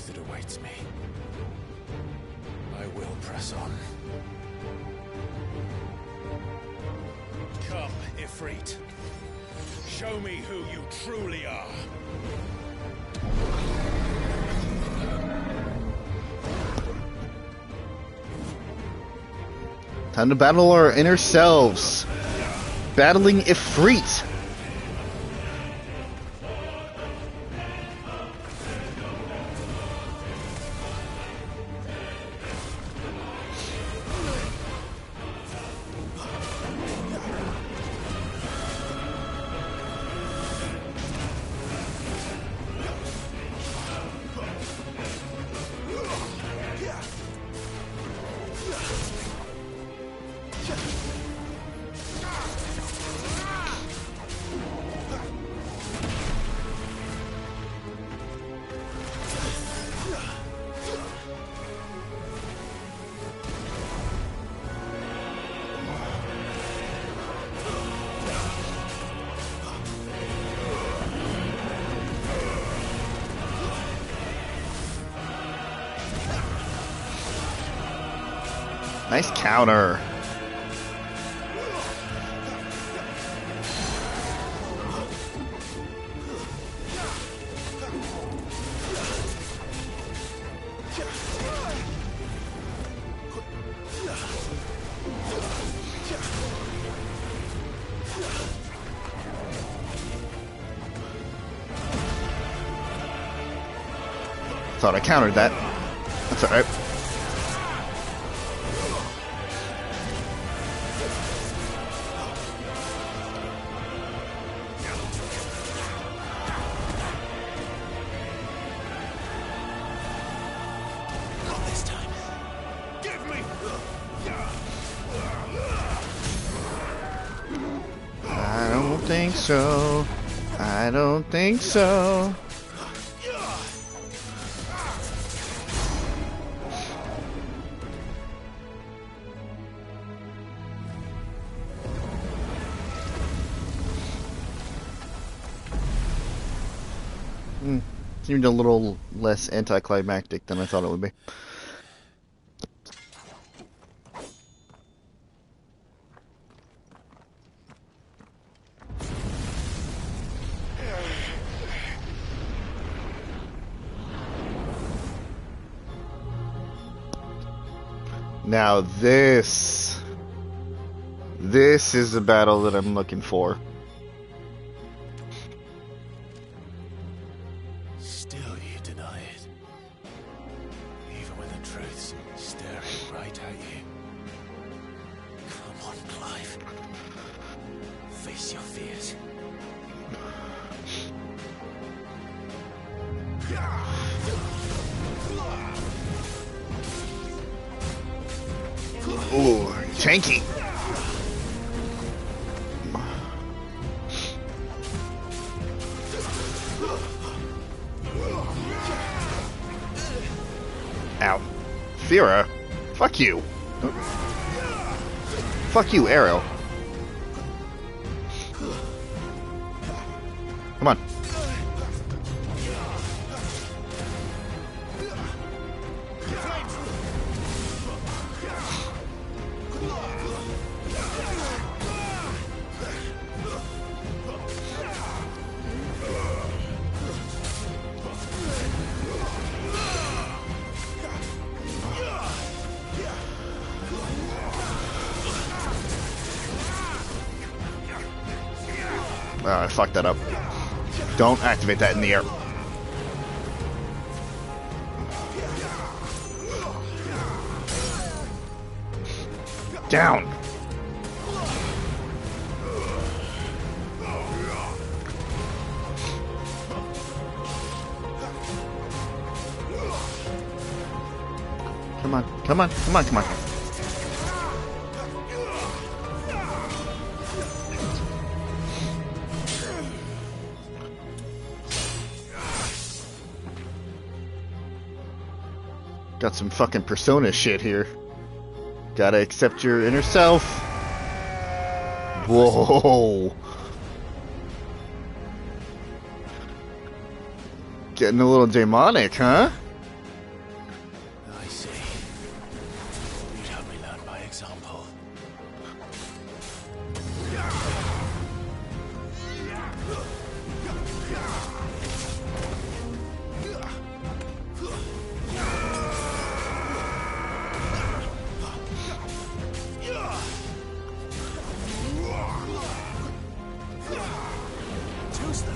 That awaits me. I will press on. Come, Ifrit. Show me who you truly are. Time to battle our inner selves. Battling Ifrit. Nice counter. Thought I countered that. That's alright. Not this time. Give me! I don't think so. I don't think so. Seemed a little less anticlimactic than I thought it would be. Now this is the battle that I'm looking for. Still you deny it. Even when the truth's staring right at you. Come on, Clive. Face your fears. Ooh, tanky. Ow. Thera? Fuck you. Fuck you, Arrow. Come on. I fucked that up. Don't activate that in the air. Down. Come on, come on, come on, come on. Got some fucking Persona shit here. Gotta accept your inner self. Whoa. Getting a little demonic, huh? I see. You'd have me learn by example. Too slow.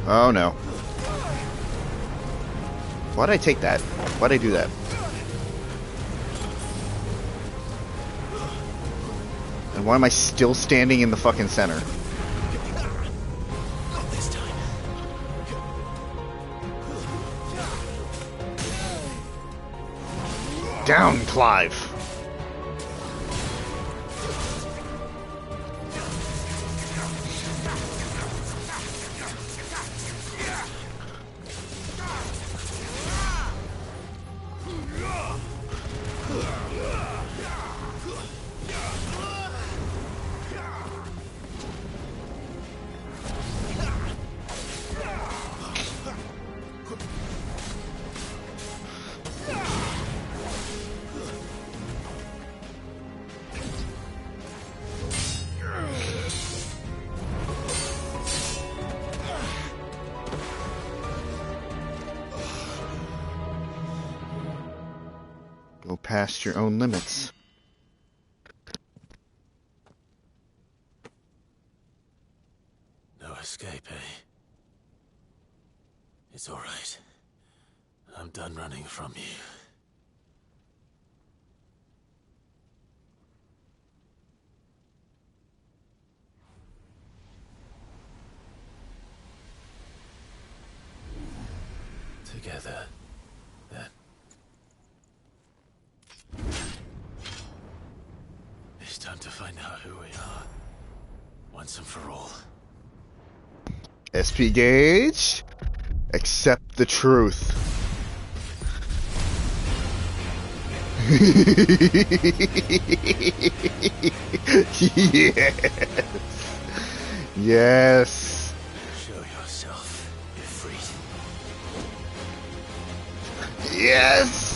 Oh no. Why'd I take that? Why'd I do that? And why am I still standing in the fucking center? Down, Clive! Go past your own limits. No escape, eh? It's all right. I'm done running from you. Together, then. It's time to find out who we are, once and for all. SP Gage, accept the truth. Yes. Yes. Show yourself, Ifrit. Yes.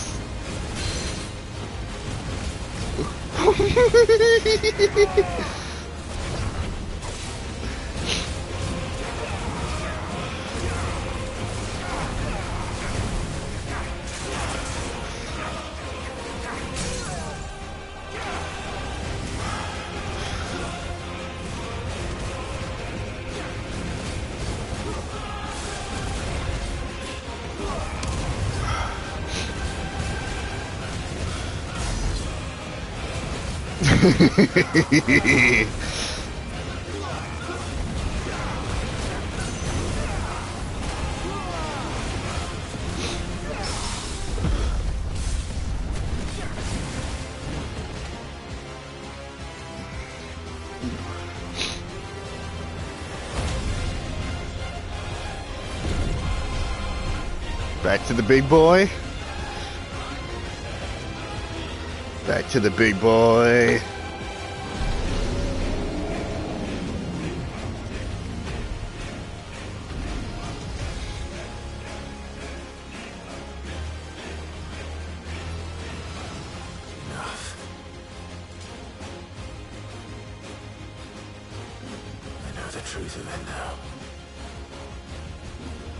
Back to the big boy. Back to the big boy. Enough. I know the truth of it now.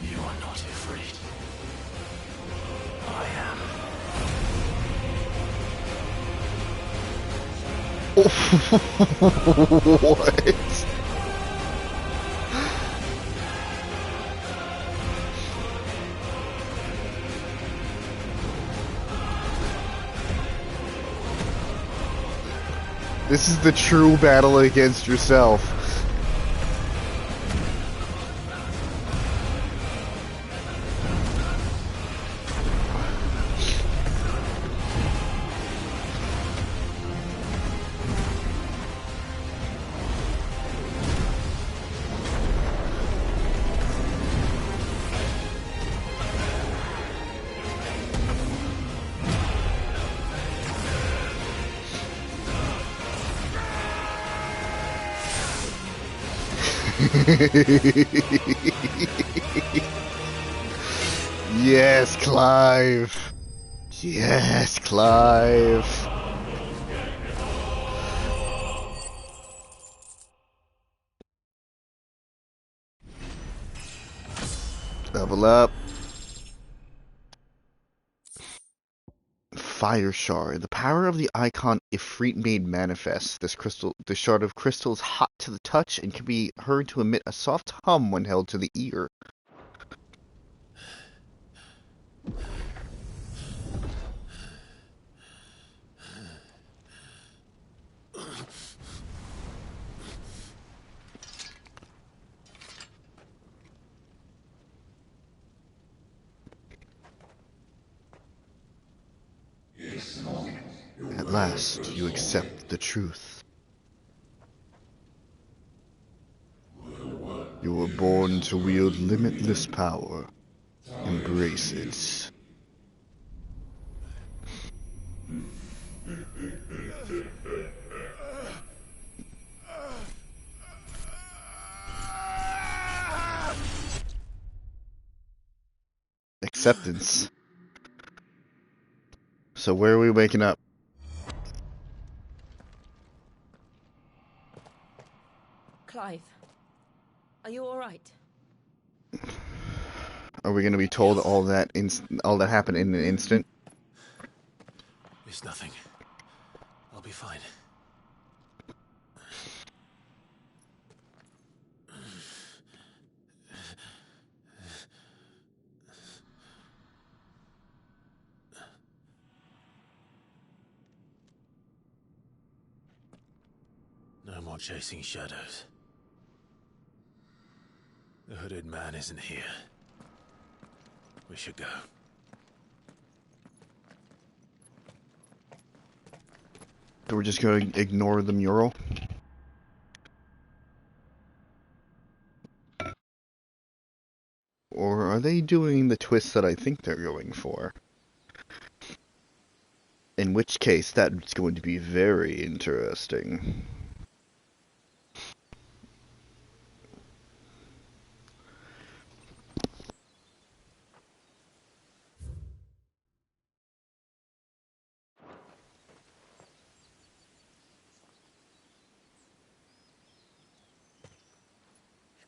You are not afraid. I am. What? This is the true battle against yourself. Yes, Clive. Yes, Clive. Level up. Fire shard. The power of the icon Ifrit made manifest. This shard of crystal is hot to the touch and can be heard to emit a soft hum when held to the ear. Yes. last you accept the truth. You were born to wield limitless power. Embrace it. Acceptance. So where are we waking up? Clive, are you all right? Are we going to be told all that happened in an instant? It's nothing. I'll be fine. No more chasing shadows. The hooded man isn't here. We should go. So we're just going to ignore the mural? Or are they doing the twist that I think they're going for? In which case, that's going to be very interesting.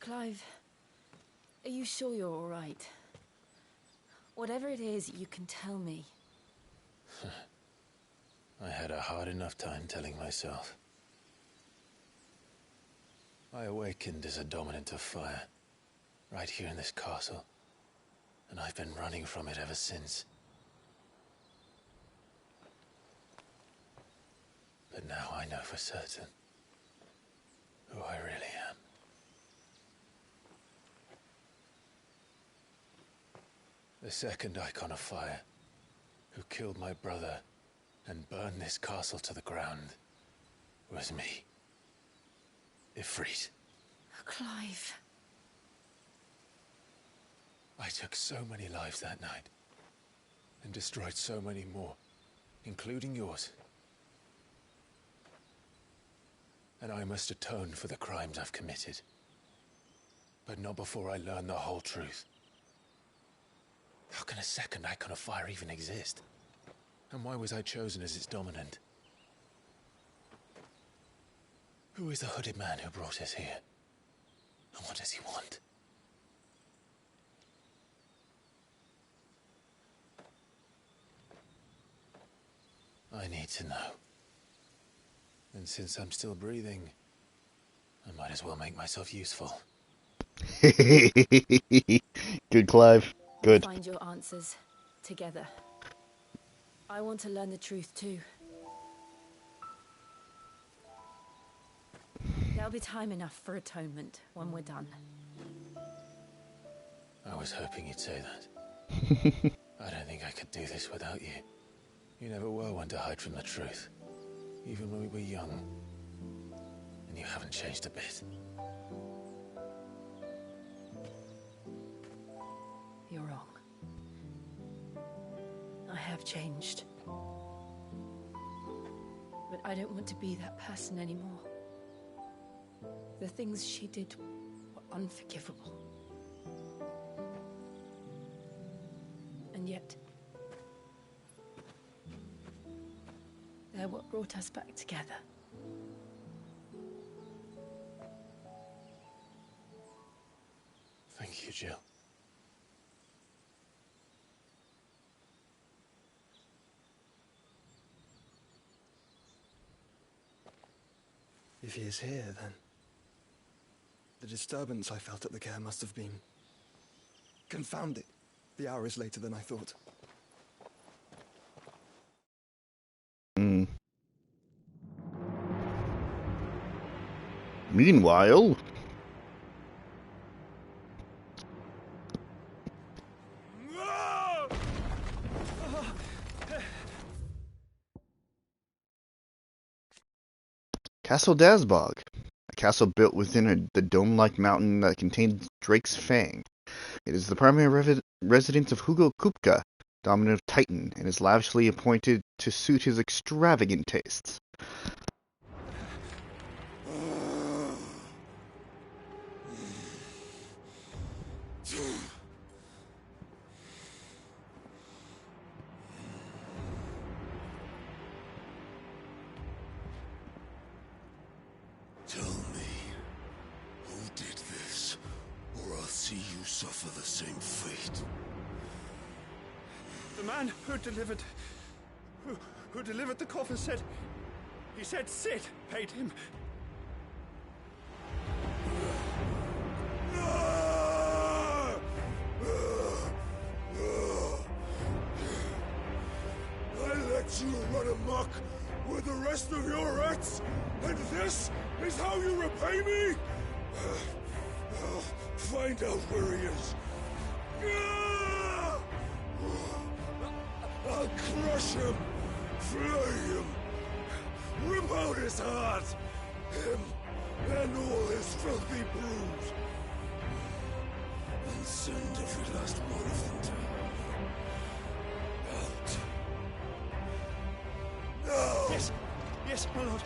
Clive, are you sure you're all right? Whatever it is, you can tell me. I had a hard enough time telling myself. I awakened as a dominant of fire, right here in this castle, and I've been running from it ever since. But now I know for certain who I really am. The second icon of fire, who killed my brother and burned this castle to the ground, was me. Ifrit. Clive. I took so many lives that night, and destroyed so many more, including yours. And I must atone for the crimes I've committed. But not before I learn the whole truth. How can a second icon of fire even exist? And why was I chosen as its dominant? Who is the hooded man who brought us here? And what does he want? I need to know. And since I'm still breathing, I might as well make myself useful. Good, Clive. Good. Find your answers together. I want to learn the truth too. There'll be time enough for atonement when we're done. I was hoping you'd say that. I don't think I could do this without you. You never were one to hide from the truth, even when we were young. And you haven't changed a bit. You're wrong. I have changed. But I don't want to be that person anymore. The things she did were unforgivable. And yet, they're what brought us back together. Thank you, Jill. If he is here, then the disturbance I felt at the care must have been confounded. The hour is later than I thought. Meanwhile... Castle Dazbog, a castle built within the dome-like mountain that contains Drake's Fang. It is the primary residence of Hugo Kupka, dominant Titan, and is lavishly appointed to suit his extravagant tastes. Tell me, who did this, or I'll see you suffer the same fate. The man who delivered the coffin said, he said Sid paid him. I let you run amok with the rest of your rats, and this is how you repay me? I'll find out where he is. I'll crush him, flay him, rip out his heart, him and all his filthy brood, and send every last one of them to out. No! Yes, my lord.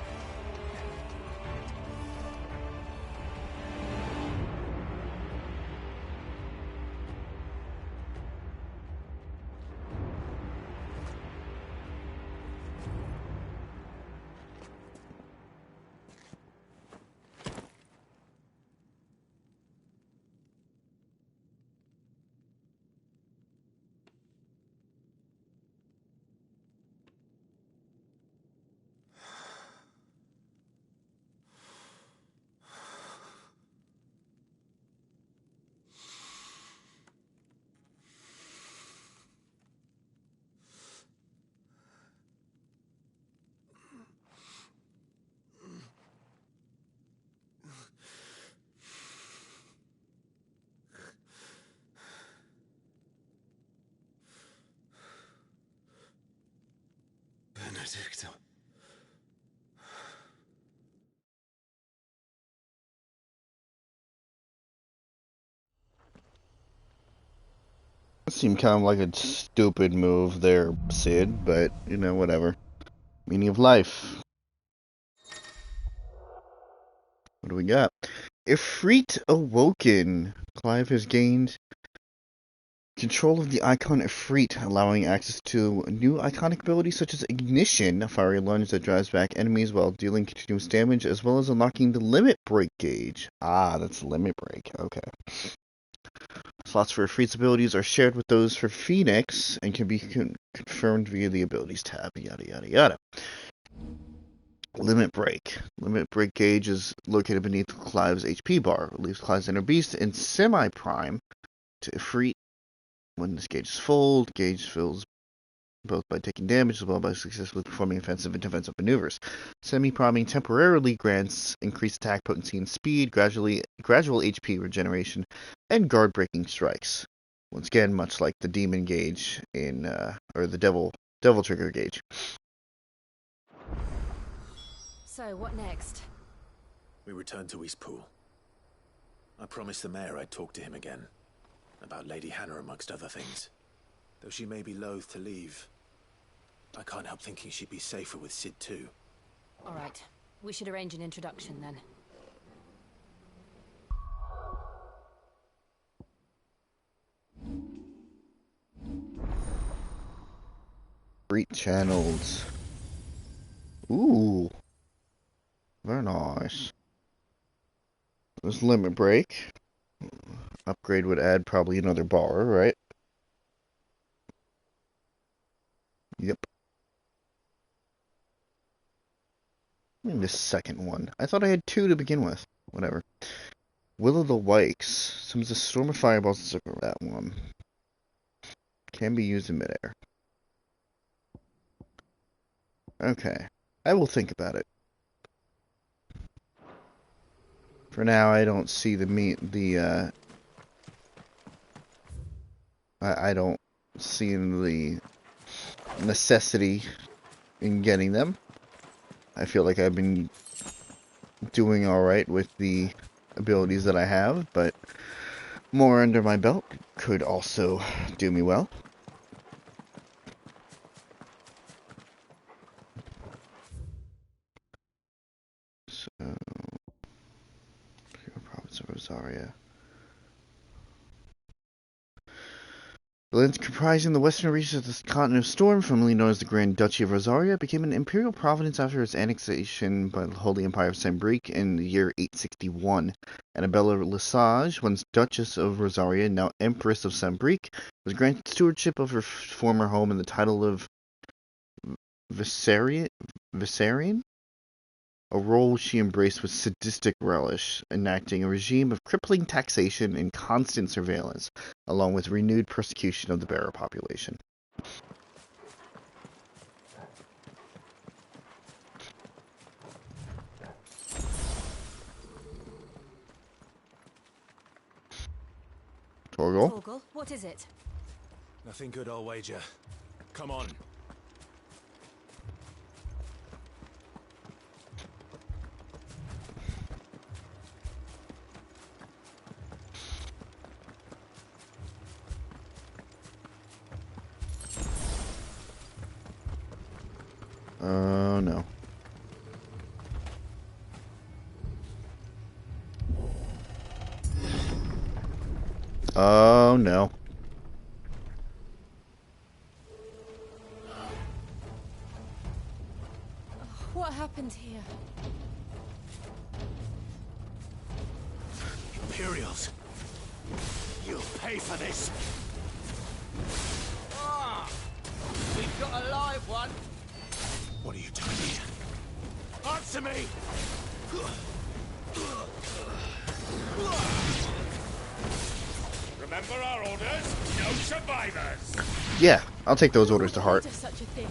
Benedicta. That seemed kind of like a stupid move there, Sid, but, you know, whatever. Meaning of life. What do we got? Ifrit Awoken. Clive has gained control of the icon Ifrit, allowing access to new iconic abilities such as Ignition, a fiery lunge that drives back enemies while dealing continuous damage, as well as unlocking the Limit Break gauge. Ah, that's Limit Break. Okay. Slots for Ifrit's abilities are shared with those for Phoenix and can be confirmed via the abilities tab. Yada yada yada. Limit Break. Limit Break gauge is located beneath Clive's HP bar. It leaves Clive's inner beast in semi-prime to Ifrit. When this gauge is full, the gauge fills both by taking damage as well as by successfully performing offensive and defensive maneuvers. Semi-priming temporarily grants increased attack potency and speed, gradual HP regeneration, and guard-breaking strikes. Once again, much like the demon gauge in, or the devil trigger gauge. So, what next? We return to Eastpool. I promised the mayor I'd talk to him again. About Lady Hannah, amongst other things. Though she may be loath to leave, I can't help thinking she'd be safer with Sid too. All right. We should arrange an introduction then. Great channels. Ooh. Very nice. There's Limit Break. Upgrade would add probably another bar, right? Yep. I mean, the second one. I thought I had two to begin with. Whatever. Will of the Wikes. Summons a storm of fireballs. That one. Can be used in midair. Okay. I will think about it. For now, I don't see I don't see the necessity in getting them. I feel like I've been doing alright with the abilities that I have, but more under my belt could also do me well. So, province of Rosaria. The lands comprising the western reaches of the continent of Storm, formerly known as the Grand Duchy of Rosaria, became an imperial province after its annexation by the Holy Empire of Sambrique in the year 861. Annabella Lesage, once Duchess of Rosaria, now Empress of Sambrique, was granted stewardship of her former home and the title of Viserion, a role she embraced with sadistic relish, enacting a regime of crippling taxation and constant surveillance, along with renewed persecution of the bearer population. Torgal? Torgal, what is it? Nothing good, I'll wager. Come on. Oh, no. Oh, no. What happened here? Imperials! You'll pay for this! Ah! We've got a live one! What are you doing here? Answer me! Remember our orders? No survivors! Yeah, I'll take those orders to heart. Such a thing.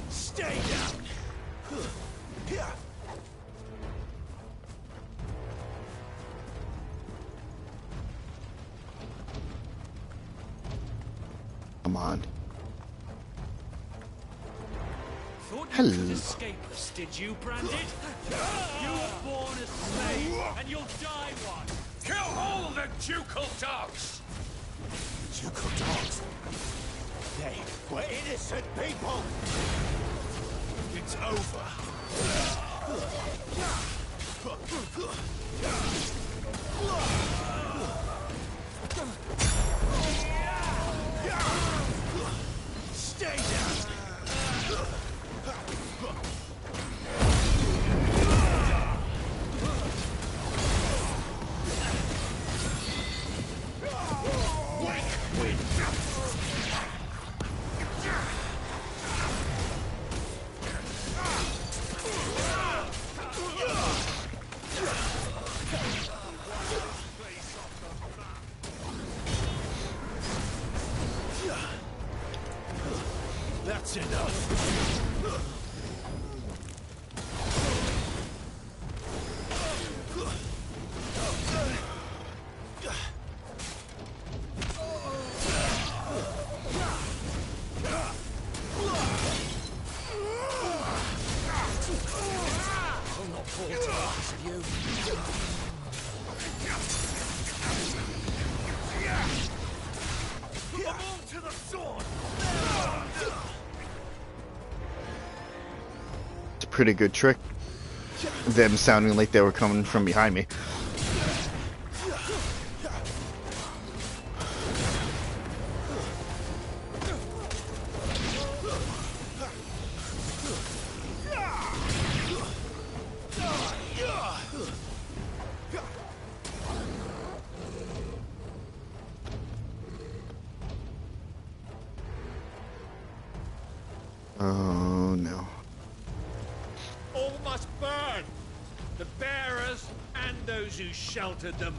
Stay down! Come on. Thought you Hello. could escape us, did you, Branded? You were born a slave, and you'll die one! Kill all the ducal dogs! Ducal dogs! They were innocent people! It's over. Stay down! That's enough. I'll not fall to this of you. Put them all to the sword! It's a pretty good trick. Them sounding like they were coming from behind me. All must burn! sheltered them.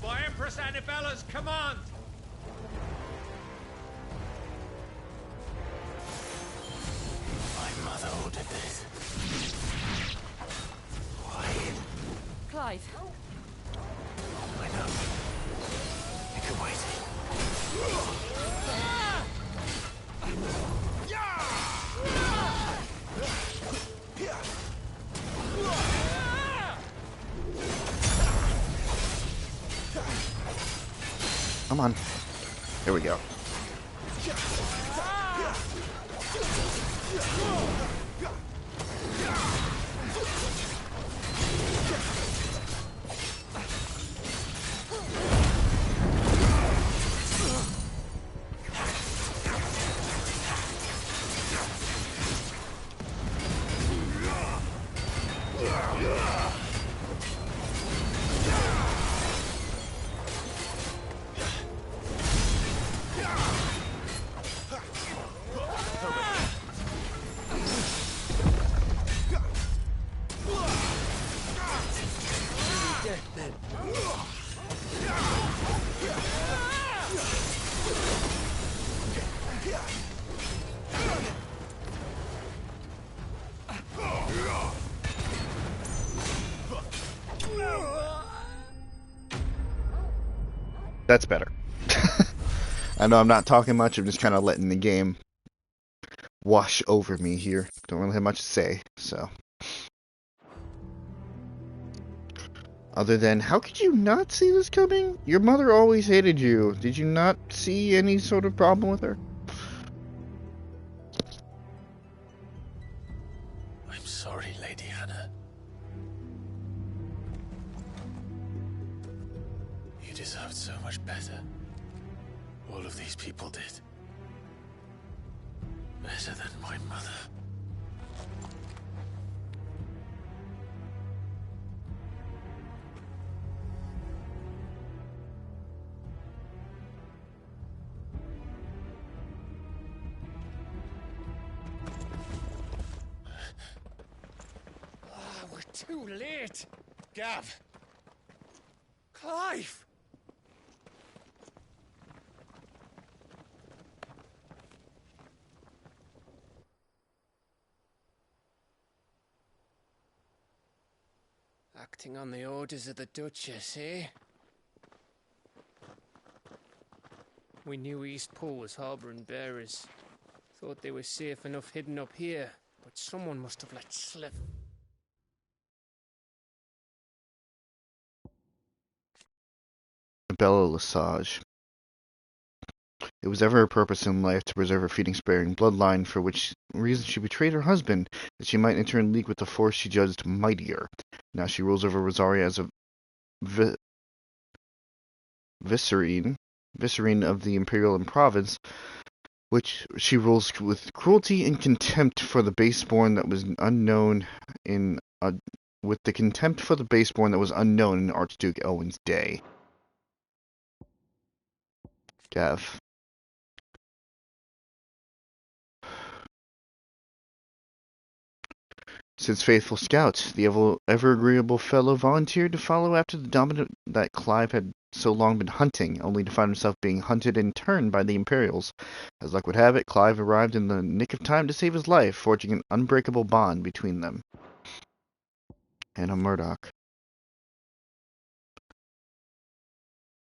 By Empress Annabella's command! My mother ordered this. Why? Clive. I know. It could wait. Come on. Here we go. That's better. I know I'm not talking much, I'm just kind of letting the game wash over me here. Don't really have much to say, so. Other than, how could you not see this coming? Your mother always hated you. Did you not see any sort of problem with her? I'm sorry, Lady Hannah. You deserved so much better. All of these people did. Better than my mother. We're too late. Gav. Clive. Acting on the orders of the Duchess, eh? We knew Eastpool was harbouring bearers. Thought they were safe enough hidden up here, but someone must have let slip. Bella Lesage. It was ever her purpose in life to preserve her feeding-sparing bloodline, for which reason she betrayed her husband, that she might in turn league with the force she judged mightier. Now she rules over Rosaria as a vicereine of the Imperial Province, which she rules with cruelty and contempt for the baseborn that was unknown in Archduke Elwin's day. Gav. Sid's faithful scout, the ever-agreeable fellow, volunteered to follow after the dominant that Clive had so long been hunting, only to find himself being hunted in turn by the Imperials. As luck would have it, Clive arrived in the nick of time to save his life, forging an unbreakable bond between them. Hannah Murdoch.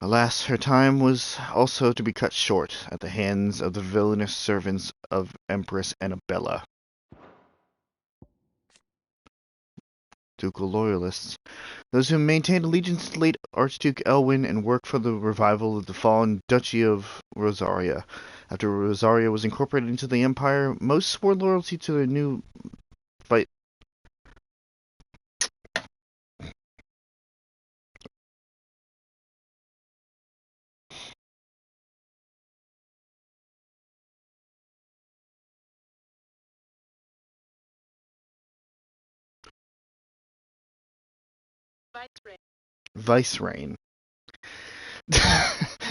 Alas, her time was also to be cut short at the hands of the villainous servants of Empress Annabella. Ducal loyalists, those who maintained allegiance to late Archduke Elwin and worked for the revival of the fallen Duchy of Rosaria. After Rosaria was incorporated into the Empire, most swore loyalty to their new Vicereign.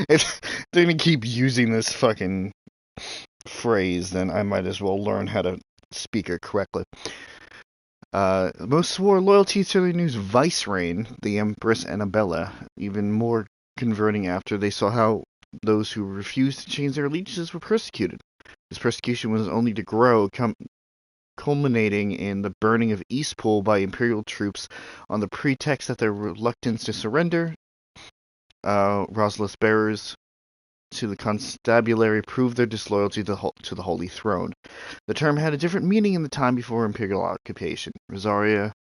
If they're gonna keep using this fucking phrase, then I might as well learn how to speak it correctly. Most swore loyalty to their new vicereign, the Empress Annabella, even more converting after they saw how those who refused to change their allegiances were persecuted. This persecution was only to grow, culminating in the burning of Eastpool by Imperial troops on the pretext that their reluctance to surrender Rosalith's bearers to the constabulary proved their disloyalty to the Holy Throne. The term had a different meaning in the time before Imperial occupation. Rosaria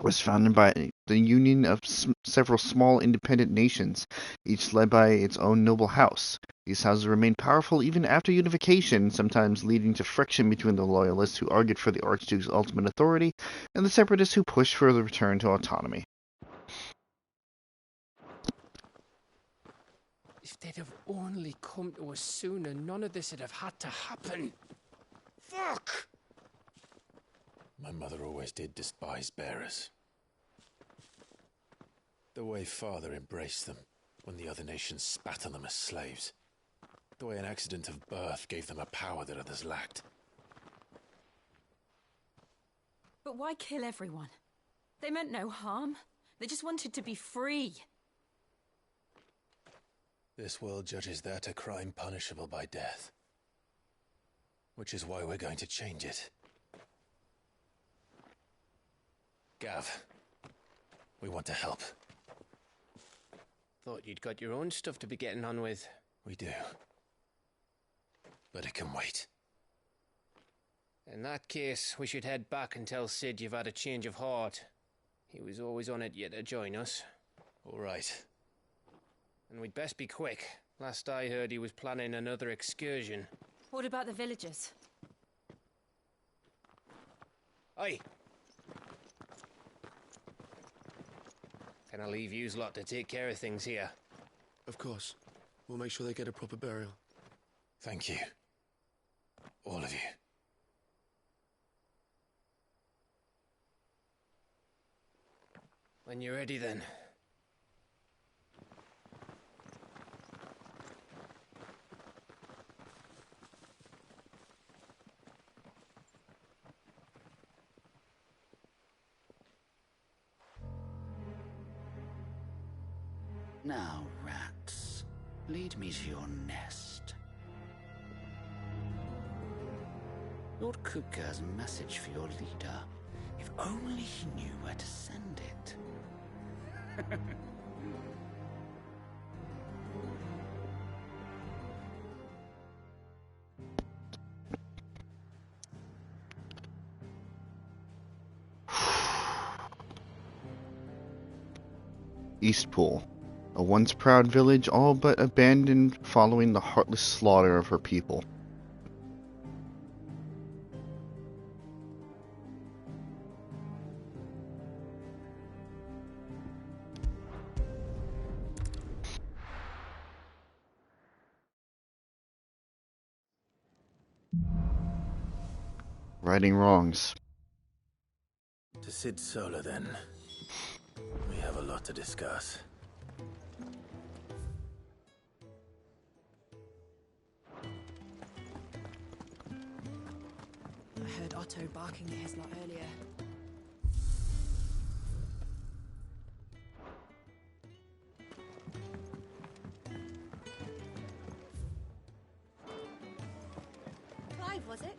was founded by the union of several small independent nations, each led by its own noble house. These houses remained powerful even after unification, sometimes leading to friction between the loyalists who argued for the Archduke's ultimate authority and the separatists who pushed for the return to autonomy. If they'd have only come to us sooner, none of this would have had to happen. Fuck! My mother always did despise bearers. The way Father embraced them when the other nations spat on them as slaves. The way an accident of birth gave them a power that others lacked. But why kill everyone? They meant no harm. They just wanted to be free. This world judges that a crime punishable by death. Which is why we're going to change it. Gav, we want to help. Thought you'd got your own stuff to be getting on with. We do. But it can wait. In that case, we should head back and tell Sid you've had a change of heart. He was always on it yet to join us. All right. And we'd best be quick. Last I heard, he was planning another excursion. What about the villagers? Aye. Can I leave yous lot to take care of things here? Of course. We'll make sure they get a proper burial. Thank you. All of you. When you're ready, then. Now, rats, lead me to your nest. Lord Kupka has a message for your leader. If only he knew where to send it. Eastpool, a once proud village all but abandoned following the heartless slaughter of her people. Righting wrongs. To Sid Solar, then. We have a lot to discuss. I heard Otto barking at his lot earlier. Clive, was it?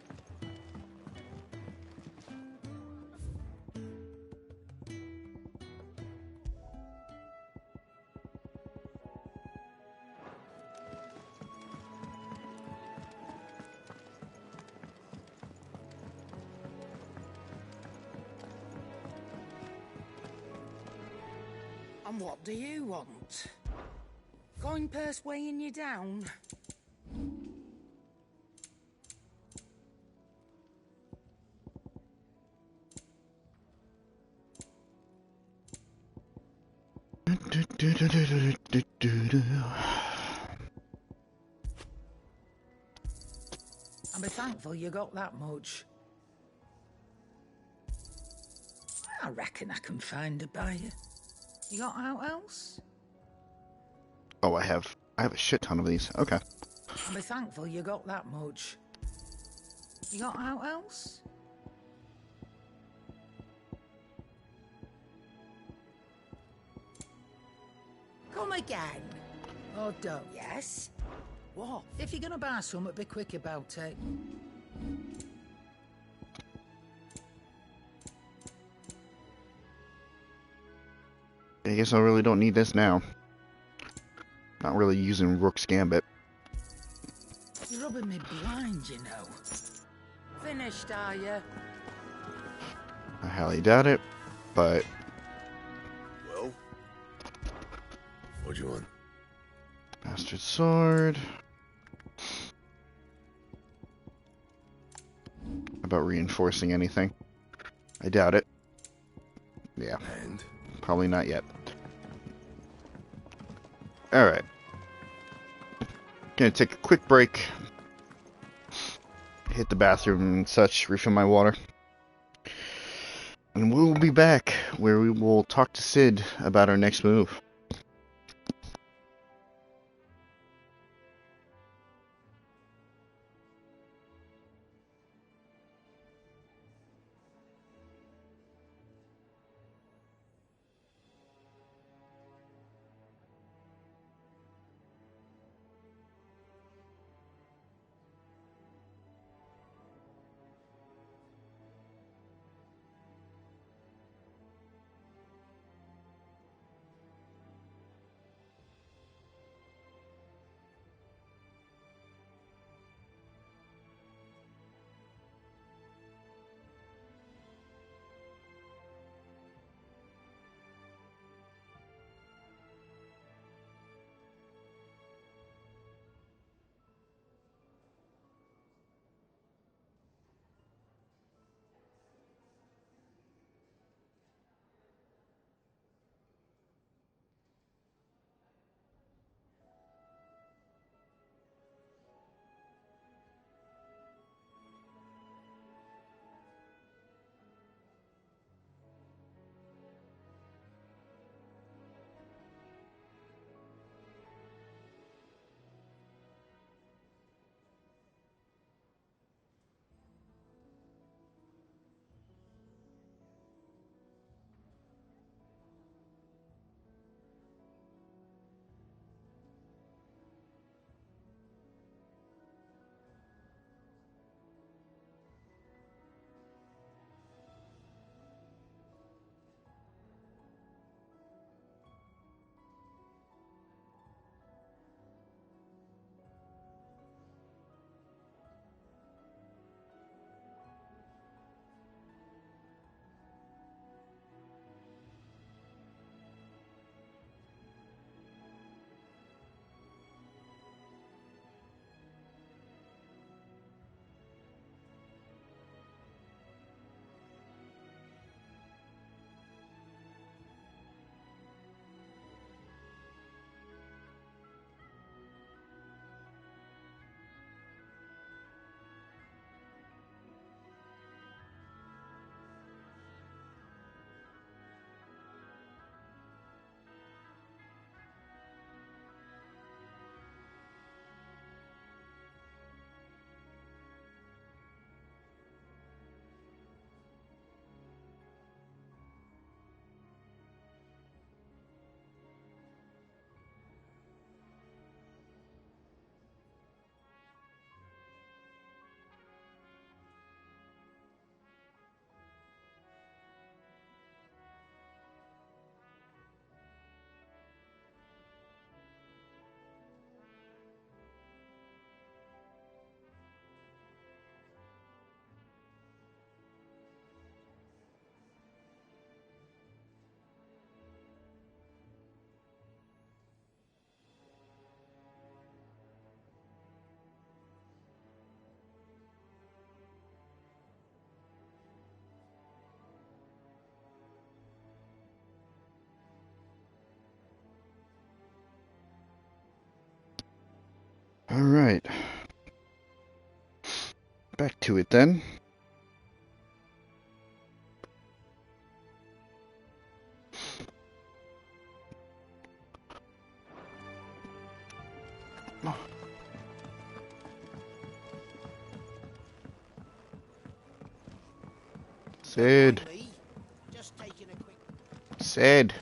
And what do you want? Going purse weighing you down? And be thankful you got that much. I reckon I can find a buyer. You got out else? Oh, I have a shit ton of these. Okay. And be thankful you got that much. You got out else? Come again. Oh, don't, yes? What? If you're gonna buy something, be quick about it. I guess I really don't need this now. Not really using Rook's Gambit. You're rubbing me blind, you know. Finished, are you? I highly doubt it, but... Well? What do you want? Bastard sword. About reinforcing anything? I doubt it. Yeah. And? Probably not yet. Alright. Gonna take a quick break. Hit the bathroom and such, refill my water. And we'll be back, where we will talk to Sid about our next move. Alright. Back to it then. Sid. Sid.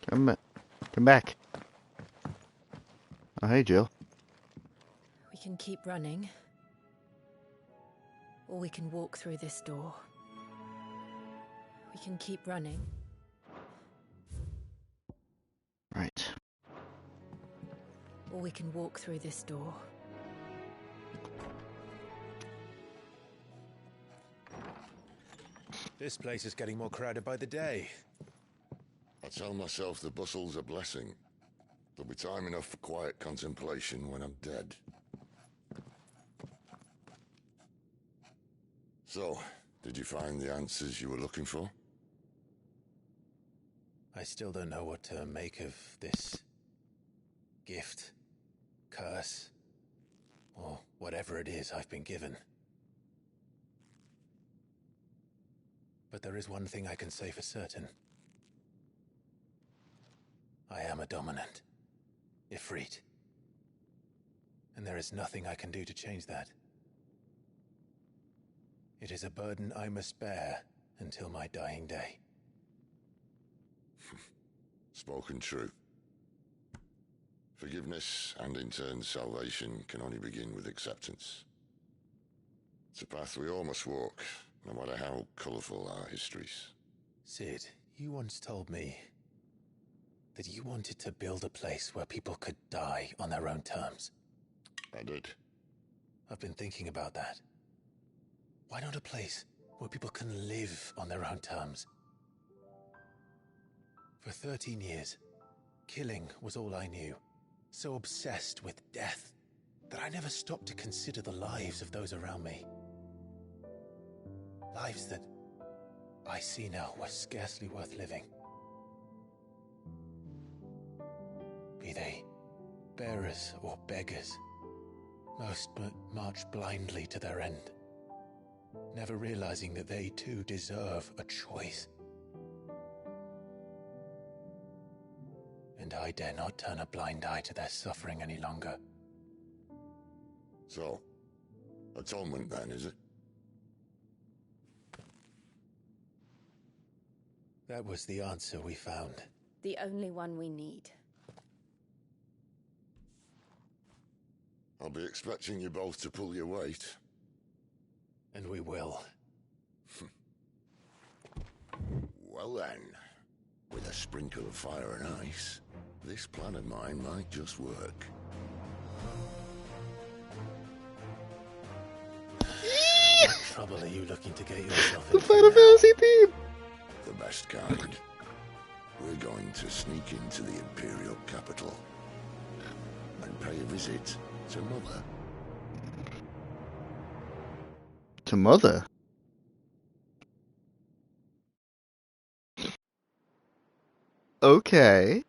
Come on. I'm back. Oh, hey, Jill. We can keep running. Or we can walk through this door. We can keep running. Right. Or we can walk through this door. This place is getting more crowded by the day. I tell myself the bustle's a blessing. There'll be time enough for quiet contemplation when I'm dead. So, did you find the answers you were looking for? I still don't know what to make of this gift, curse, or whatever it is I've been given. But there is one thing I can say for certain. I am a dominant, Ifrit. And there is nothing I can do to change that. It is a burden I must bear until my dying day. Spoken true. Forgiveness and in turn salvation can only begin with acceptance. It's a path we all must walk, no matter how colourful our histories. Sid, you once told me that you wanted to build a place where people could die on their own terms. I did. I've been thinking about that. Why not a place where people can live on their own terms? For 13 years, killing was all I knew. So obsessed with death that I never stopped to consider the lives of those around me. Lives that I see now were scarcely worth living. Be they bearers or beggars, most march blindly to their end, never realizing that they too deserve a choice. And I dare not turn a blind eye to their suffering any longer. So, atonement then, is it? That was the answer we found. The only one we need. I'll be expecting you both to pull your weight. And we will. Well then, with a sprinkle of fire and ice, this plan of mine might just work. What trouble are you looking to get yourself The into Final now? Fantasy theme! The best kind. We're going to sneak into the Imperial capital and pay a visit to Mother. To Mother? Okay.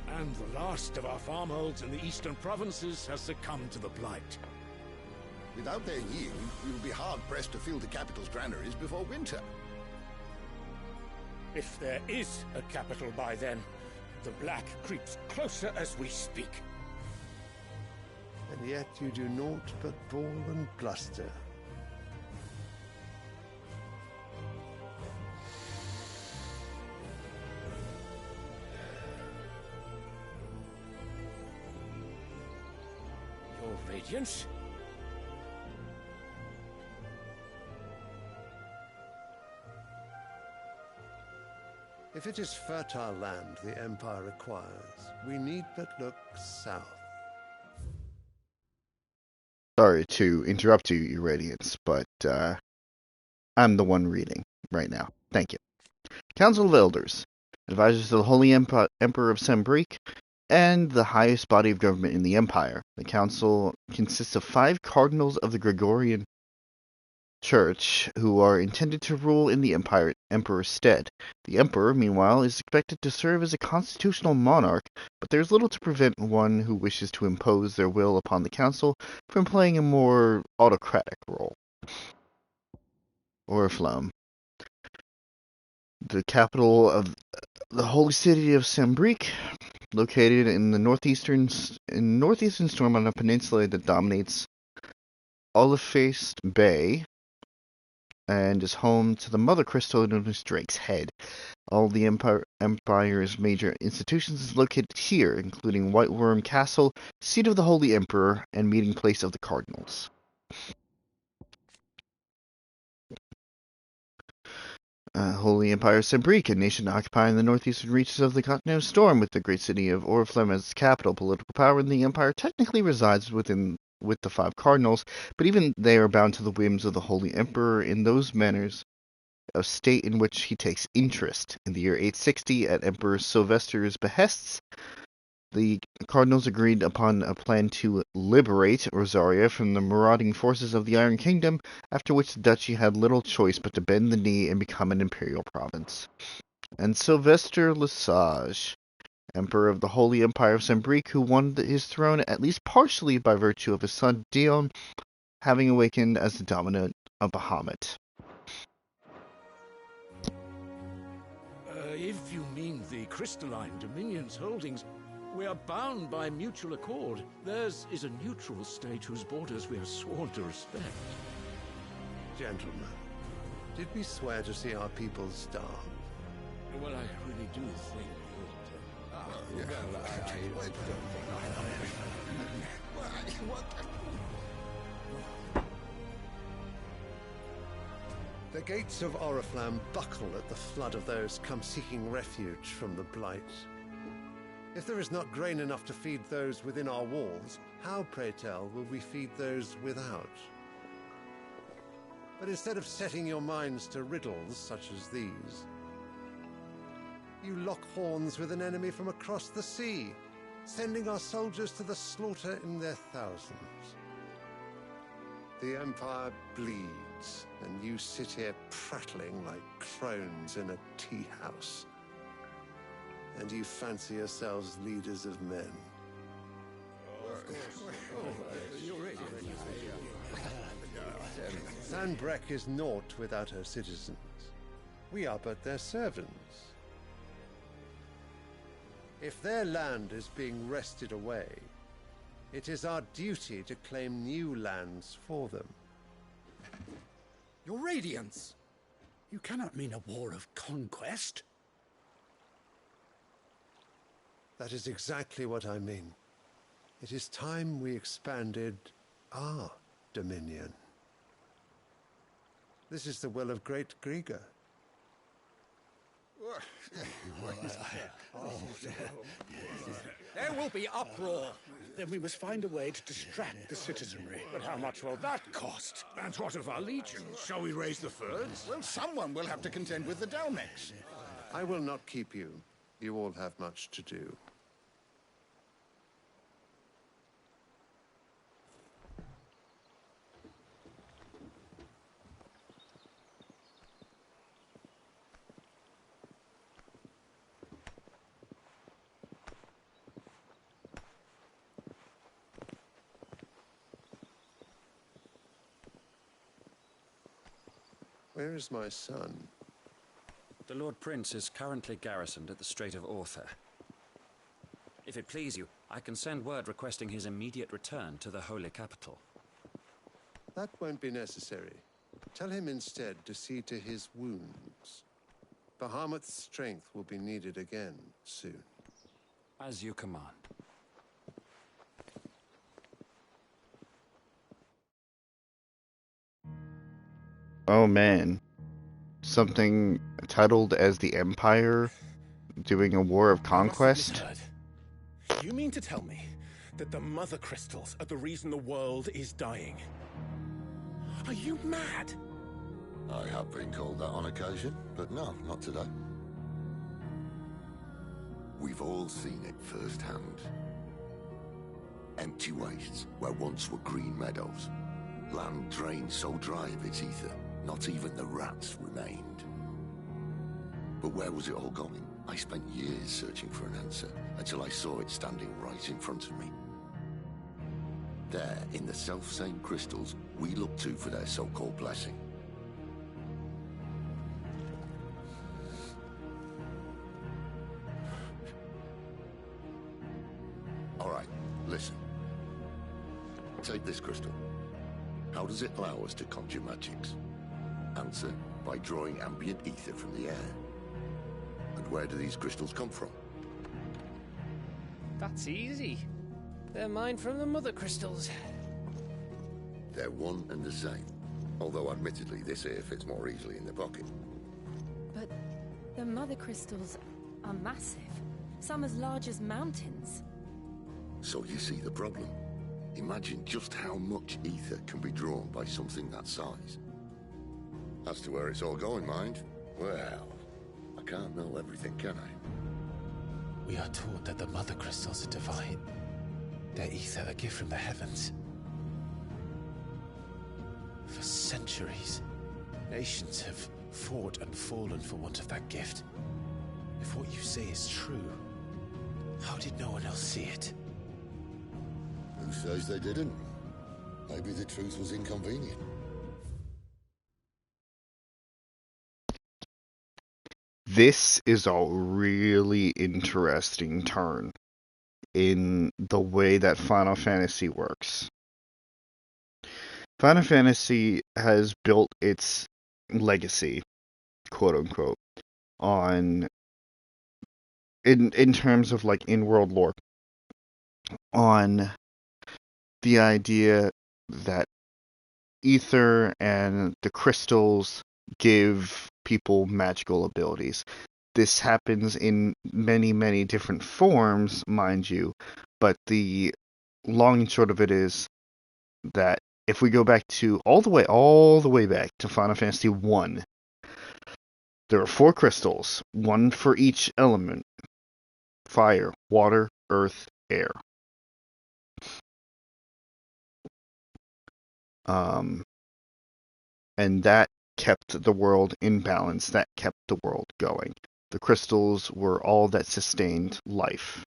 And the last of our farmholds in the eastern provinces has succumbed to the blight. Without their yield, we will be hard-pressed to fill the capital's granaries before winter. If there is a capital by then, the black creeps closer as we speak. And yet you do naught but bawl and bluster. Your Radiance? If it is fertile land the Empire acquires, we need but look south. Sorry to interrupt you, Your Radiance, but I'm the one reading right now. Thank you. Council of Elders, advisors to the Holy Emperor of Sembrique, and the highest body of government in the Empire. The council consists of 5 cardinals of the Gregorian Church who are intended to rule in the Emperor's stead. The Emperor, meanwhile, is expected to serve as a constitutional monarch, but there's little to prevent one who wishes to impose their will upon the council from playing a more autocratic role. Oriflamme. The capital of the holy city of Sembrique located in the northeastern storm on a peninsula that dominates Oliphant Bay and is home to the mother crystal known as Drake's Head. All the Empire's major institutions is located here, including White Worm Castle, seat of the Holy Emperor, and meeting place of the Cardinals. Holy Empire Sembrique, a nation occupying the northeastern reaches of the Continental Storm, with the great city of Oriflame as its capital. Political power in the Empire technically resides with the 5 cardinals, but even they are bound to the whims of the Holy Emperor in those manners of state in which he takes interest. In the year 860, at Emperor Sylvester's behests, the cardinals agreed upon a plan to liberate Rosaria from the marauding forces of the Iron Kingdom, after which the duchy had little choice but to bend the knee and become an imperial province. And Sylvester Lesage, Emperor of the Holy Empire of Sembrique, who won his throne at least partially by virtue of his son Dion having awakened as the dominant of Bahamut. If you mean the Crystalline Dominion's holdings, we are bound by mutual accord. Theirs is a neutral state whose borders we are sworn to respect. Gentlemen, did we swear to see our people starve? Well, I really do think The gates of Oriflamme buckle at the flood of those come seeking refuge from the Blight. If there is not grain enough to feed those within our walls, how, pray tell, will we feed those without? But instead of setting your minds to riddles such as these, you lock horns with an enemy from across the sea, sending our soldiers to the slaughter in their thousands. The Empire bleeds, and you sit here prattling like crones in a tea house. And you fancy yourselves leaders of men. Sanbreque is naught without her citizens. We are but their servants. If their land is being wrested away, it is our duty to claim new lands for them. Your Radiance! You cannot mean a war of conquest. That is exactly what I mean. It is time we expanded our dominion. This is the will of great Grieger. There will be uproar. Then we must find a way to distract the citizenry. But how much will that cost? And what of our legions? Shall we raise the furs? Well, someone will have to contend with the Dalmex. I will not keep you. You all have much to do. Where is my son? The Lord Prince is currently garrisoned at the Strait of Arthur. If it please you, I can send word requesting his immediate return to the Holy Capital. That won't be necessary. Tell him instead to see to his wounds. Bahamut's strength will be needed again soon. As you command. Oh man. Something titled as the Empire doing a war of conquest? You mean to tell me that the Mother Crystals are the reason the world is dying? Are you mad? I have been called that on occasion, but no, not today. We've all seen it firsthand. Empty wastes where once were green meadows. Land drained so dry of its ether, not even the rats remained. But where was it all going? I spent years searching for an answer, until I saw it standing right in front of me. There, in the self-same crystals we look to for their so-called blessing. Take this crystal. How does it allow us to conjure magics? Answer, by drawing ambient ether from the air. And where do these crystals come from? That's easy. They're mine from the mother crystals. They're one and the same. Although admittedly this here fits more easily in the pocket. But the mother crystals are massive. Some as large as mountains. So you see the problem. Imagine just how much ether can be drawn by something that size. As to where it's all going, mind, well, I can't know everything, can I? We are taught that the mother crystals are divine. Their ether a gift from the heavens. For centuries, nations have fought and fallen for want of that gift. If what you say is true, how did no one else see it? Who says they didn't? Maybe the truth was inconvenient. This is a really interesting turn in the way that Final Fantasy works. Final Fantasy has built its legacy, quote unquote, on in terms of like in-world lore, on the idea that ether and the crystals give people magical abilities. This happens in many, many different forms, mind you, but the long and short of it is that if we go back to all the way back to Final Fantasy 1, there are 4 crystals, one for each element: fire, water, earth, air. And that kept the world in balance, that kept the world going. The crystals were all that sustained life.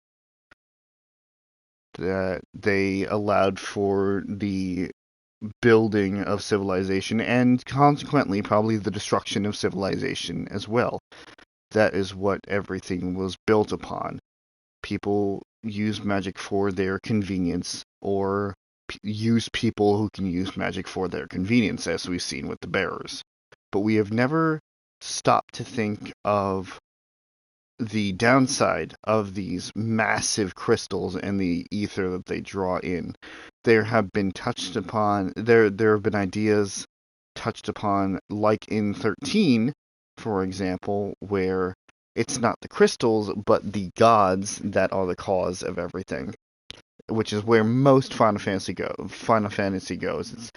They allowed for the building of civilization, and consequently probably the destruction of civilization as well. That is what everything was built upon. People use magic for their convenience, or use people who can use magic for their convenience, as we've seen with the bearers. But we have never stopped to think of the downside of these massive crystals and the ether that they draw in. There have been there have been ideas touched upon, like in 13, for example, where it's not the crystals, but the gods that are the cause of everything. Which is where most Final Fantasy goes. It's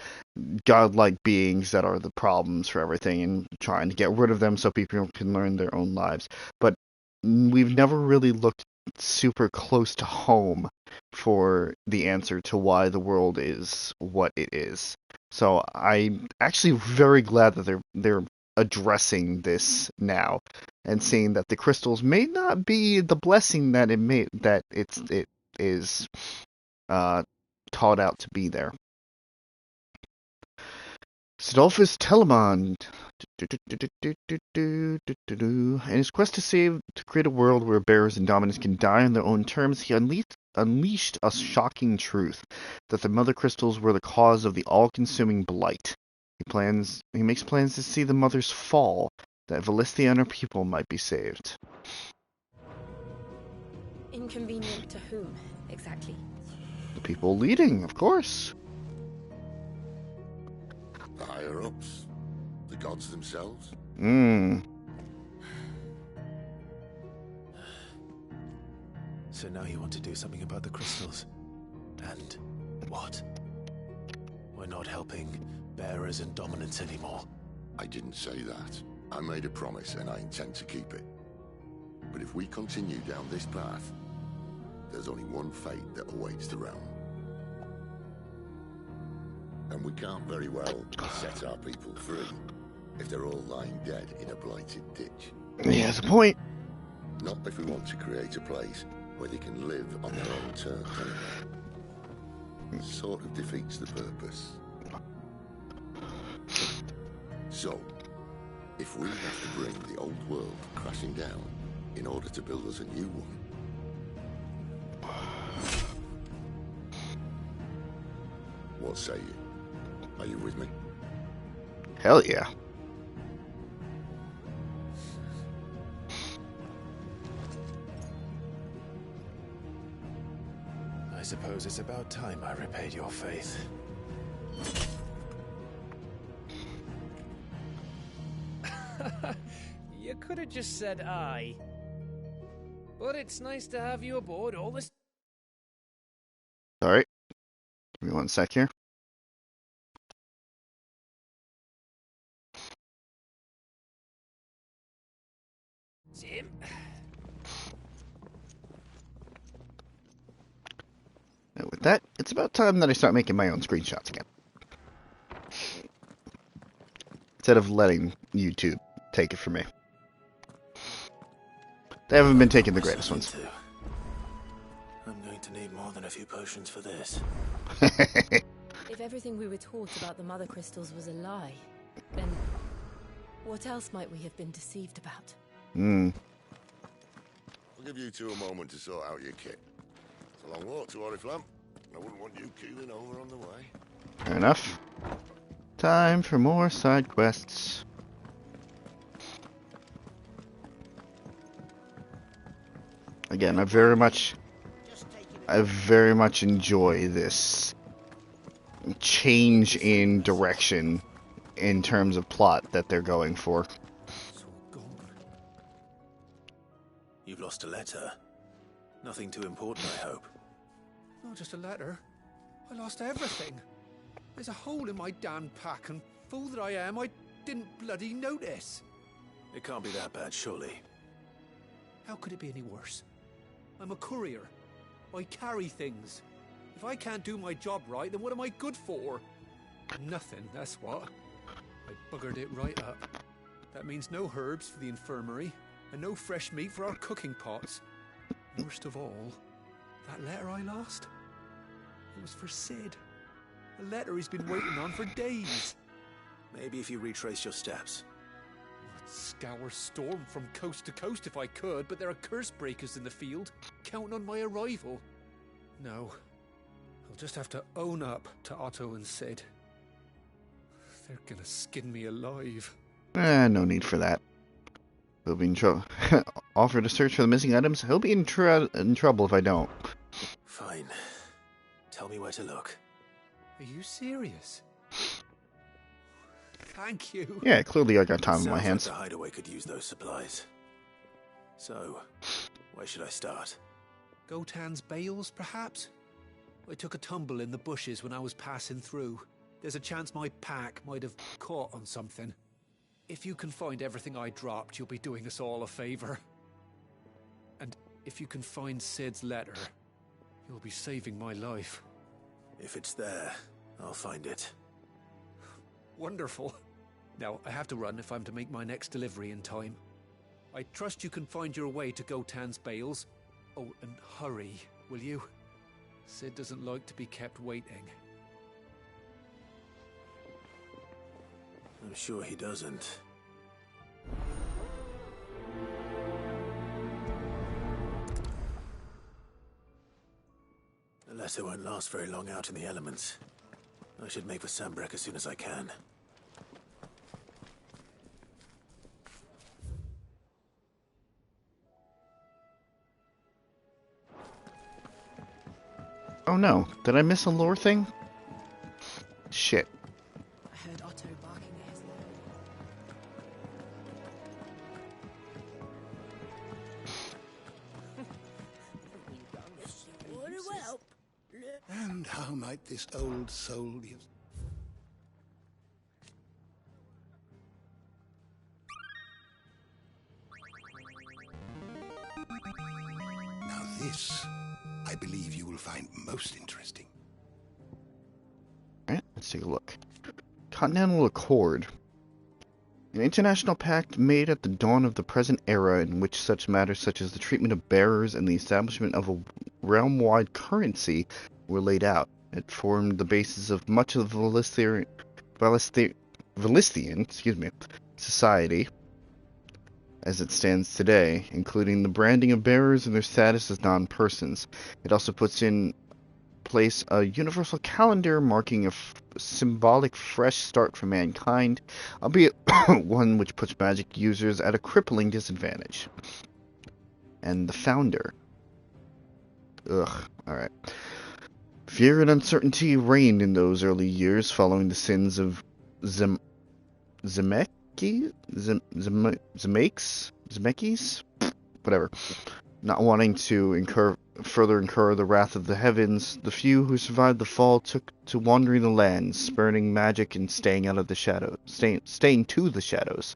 godlike beings that are the problems for everything, and trying to get rid of them so people can learn their own lives. But we've never really looked super close to home for the answer to why the world is what it is. So I'm actually very glad that they're addressing this now and saying that the crystals may not be the blessing that it is taught out to be there. Sidolphus Telemon, in his quest to create a world where bearers and dominants can die on their own terms, he unleashed a shocking truth that the mother crystals were the cause of the all-consuming blight. He makes plans to see the mothers fall, that Valisthea and her people might be saved. Inconvenient to whom, exactly? The people leading, of course. The higher-ups? The gods themselves? So now you want to do something about the crystals? And what? We're not helping bearers and dominants anymore. I didn't say that. I made a promise and I intend to keep it. But if we continue down this path, there's only one fate that awaits the realm. And we can't very well set our people free if they're all lying dead in a blighted ditch. He has a point. Not if we want to create a place where they can live on their own terms anyway. Sort of defeats the purpose. So, if we have to bring the old world crashing down in order to build us a new one, What say you? Are you with me? Hell yeah. I suppose it's about time I repaid your faith. You could have just said aye. But it's nice to have you aboard all this. Sorry. Give me one sec here. Jim. And with that, it's about time that I start making my own screenshots again. Instead of letting YouTube take it from me. They haven't been taking the greatest ones. I'm going to need more than a few potions for this. If everything we were taught about the Mother Crystals was a lie, then what else might we have been deceived about? I'll give you two a moment to sort out your kit. It's a long walk to Oriflamme. I wouldn't want you keeling over on the way. Fair enough. Time for more side quests. Again, I very much enjoy this change in direction in terms of plot that they're going for. You've lost a letter. Nothing too important, I hope. Not just a letter. I lost everything. There's a hole in my damn pack, and fool that I am, I didn't bloody notice. It can't be that bad, surely. How could it be any worse? I'm a courier. I carry things. If I can't do my job right, then what am I good for? Nothing, that's what. I buggered it right up. That means no herbs for the infirmary, and no fresh meat for our cooking pots. Worst of all, that letter I lost, it was for Sid. A letter he's been waiting on for days. Maybe if you retrace your steps. I'd scour Storm from coast to coast if I could, but there are curse breakers in the field, counting on my arrival. No, I'll just have to own up to Otto and Sid. They're gonna skin me alive. No need for that. He'll be in trouble. Offer to search for the missing items. He'll be in trouble if I don't. Fine. Tell me where to look. Are you serious? Thank you. Yeah, clearly I got time on my Sounds hands. like the hideaway could use those supplies. So, where should I start? Gotan's bales, perhaps? I took a tumble in the bushes when I was passing through. There's a chance my pack might have caught on something. If you can find everything I dropped, you'll be doing us all a favor. And if you can find Sid's letter, you'll be saving my life. If it's there, I'll find it. Wonderful. Now, I have to run if I'm to make my next delivery in time. I trust you can find your way to Gotan's bales. Oh, and hurry, will you? Sid doesn't like to be kept waiting. I'm sure he doesn't. The letter won't last very long out in the elements. I should make for Sambrek as soon as I can. Oh no, did I miss a lore thing? Shit. I heard Otto barking at his And how might this old soul use? Now this, I believe you will find most interesting. Alright, let's take a look. Continental Accord. An international pact made at the dawn of the present era in which such matters such as the treatment of bearers and the establishment of a realm-wide currency were laid out. It formed the basis of much of the Valisthian society as it stands today, including the branding of bearers and their status as non-persons. It also puts in place a universal calendar marking a symbolic fresh start for mankind, albeit one which puts magic users at a crippling disadvantage. And the founder. Ugh, alright. Fear and uncertainty reigned in those early years following the sins of Zemeckis? Whatever. Not wanting to further incur the wrath of the heavens, the few who survived the fall took to wandering the lands, spurning magic and staying to the shadows,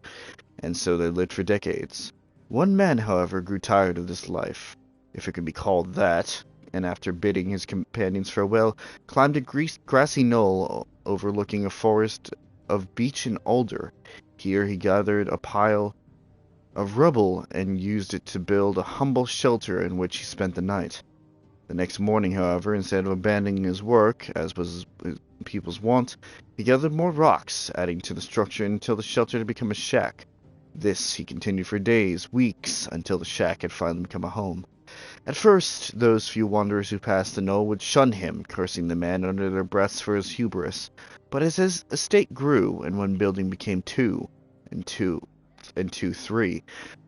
and so they lived for decades. One man, however, grew tired of this life, if it could be called that, and after bidding his companions farewell, climbed a grassy knoll overlooking a forest of beech and alder. Here he gathered a pile of rubble and used it to build a humble shelter in which he spent the night. The next morning, however, instead of abandoning his work, as was his people's wont, he gathered more rocks, adding to the structure until the shelter had become a shack. This he continued for days, weeks, until the shack had finally become a home. At first, those few wanderers who passed the knoll would shun him, cursing the man under their breaths for his hubris. But as his estate grew, and one building became two, and two, 3,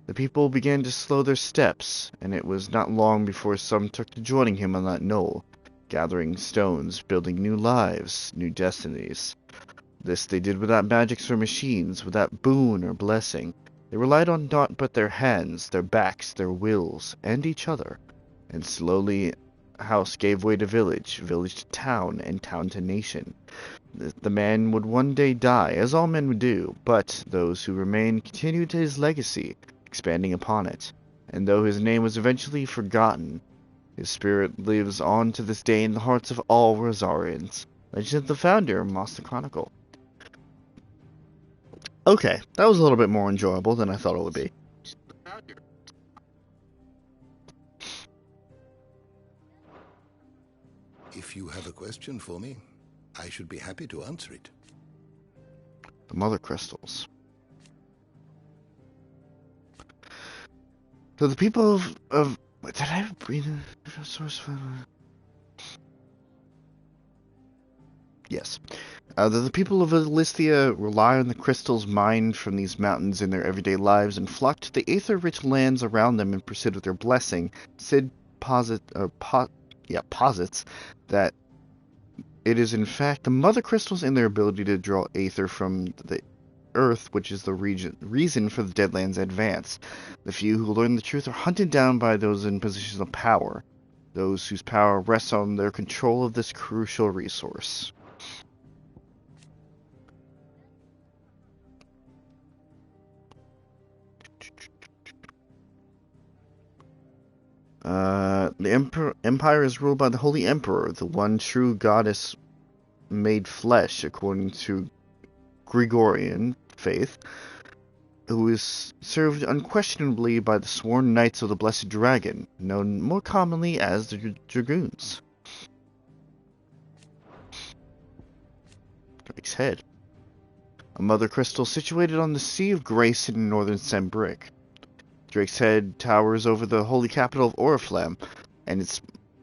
the people began to slow their steps, and it was not long before some took to joining him on that knoll, gathering stones, building new lives, new destinies. This they did without magics or machines, without boon or blessing. They relied on naught but their hands, their backs, their wills, and each other. And slowly, house gave way to village, village to town, and town to nation. The man would one day die, as all men would do, but those who remained continued his legacy, expanding upon it. And though his name was eventually forgotten, his spirit lives on to this day in the hearts of all Rosarians. Legend of the Founder, Moss the Chronicle. Okay, that was a little bit more enjoyable than I thought it would be. If you have a question for me, I should be happy to answer it. The Mother Crystals. So the people of did I read the source? Yes. The people of Alistia rely on the crystals mined from these mountains in their everyday lives and flock to the aether-rich lands around them in pursuit of their blessing. Sid posits that it is in fact the mother crystals and their ability to draw aether from the earth which is the reason for the Deadlands' advance. The few who learn the truth are hunted down by those in positions of power, those whose power rests on their control of this crucial resource. The Empire is ruled by the Holy Emperor, the one true goddess made flesh, according to Gregorian faith, who is served unquestionably by the sworn Knights of the Blessed Dragon, known more commonly as the Dragoons. Drake's Head. A mother crystal situated on the Sea of Grace in northern Sembrick. Drake's Head towers over the holy capital of Oriflamme, and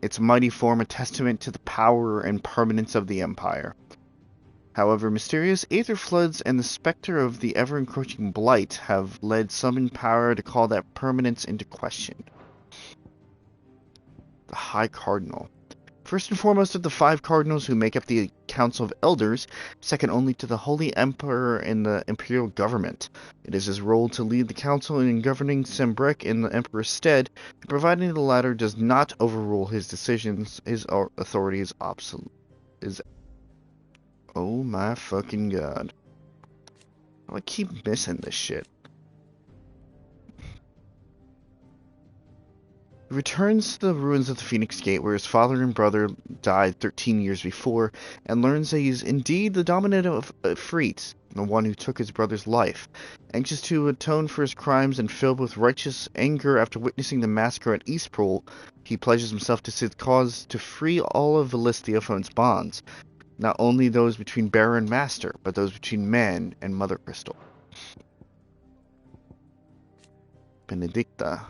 its mighty form a testament to the power and permanence of the Empire. However, mysterious aether floods and the specter of the ever-encroaching blight have led some in power to call that permanence into question. The High Cardinal. First and foremost of the 5 cardinals who make up the Council of Elders, second only to the Holy Emperor in the Imperial Government. It is his role to lead the Council in governing Sembrick in the Emperor's stead, providing the latter does not overrule his decisions. His authority is absolute. Oh my fucking god. I keep missing this shit. He returns to the ruins of the Phoenix Gate where his father and brother died 13 years before, and learns that he is indeed the dominant of Freet, the one who took his brother's life. Anxious to atone for his crimes and filled with righteous anger after witnessing the massacre at Eastpool, he pledges himself to Sid's cause to free all of Alistia from its bonds, not only those between bearer and master, but those between man and mother crystal. Benedicta.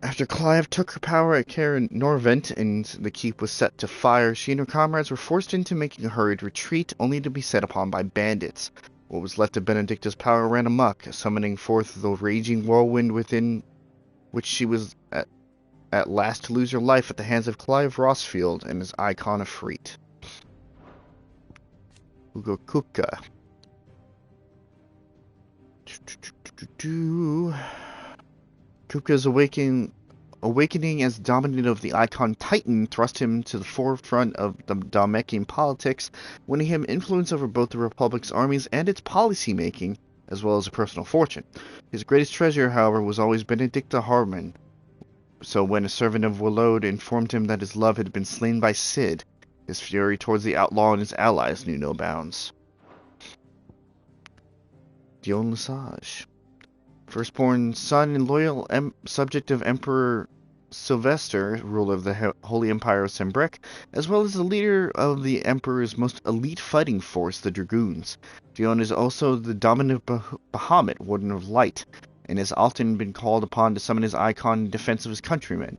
After Clive took her power at Caer Norvent and the keep was set to fire, she and her comrades were forced into making a hurried retreat, only to be set upon by bandits. What was left of Benedicta's power ran amok, summoning forth the raging whirlwind within which she was at last to lose her life at the hands of Clive Rossfield and his icon of Freet. Ugo Kupka. Kupka's awakening as dominant of the Icon Titan thrust him to the forefront of the Dhalmekian politics, winning him influence over both the Republic's armies and its policy-making, as well as a personal fortune. His greatest treasure, however, was always Benedicta Harman. So when a servant of Willode informed him that his love had been slain by Cid, his fury towards the outlaw and his allies knew no bounds. Dion Lesage. Firstborn son and loyal subject of Emperor Sylvester, ruler of the Holy Empire of Sembrec, as well as the leader of the Emperor's most elite fighting force, the Dragoons. Dion is also the dominant Bahamut, Warden of Light, and has often been called upon to summon his icon in defense of his countrymen.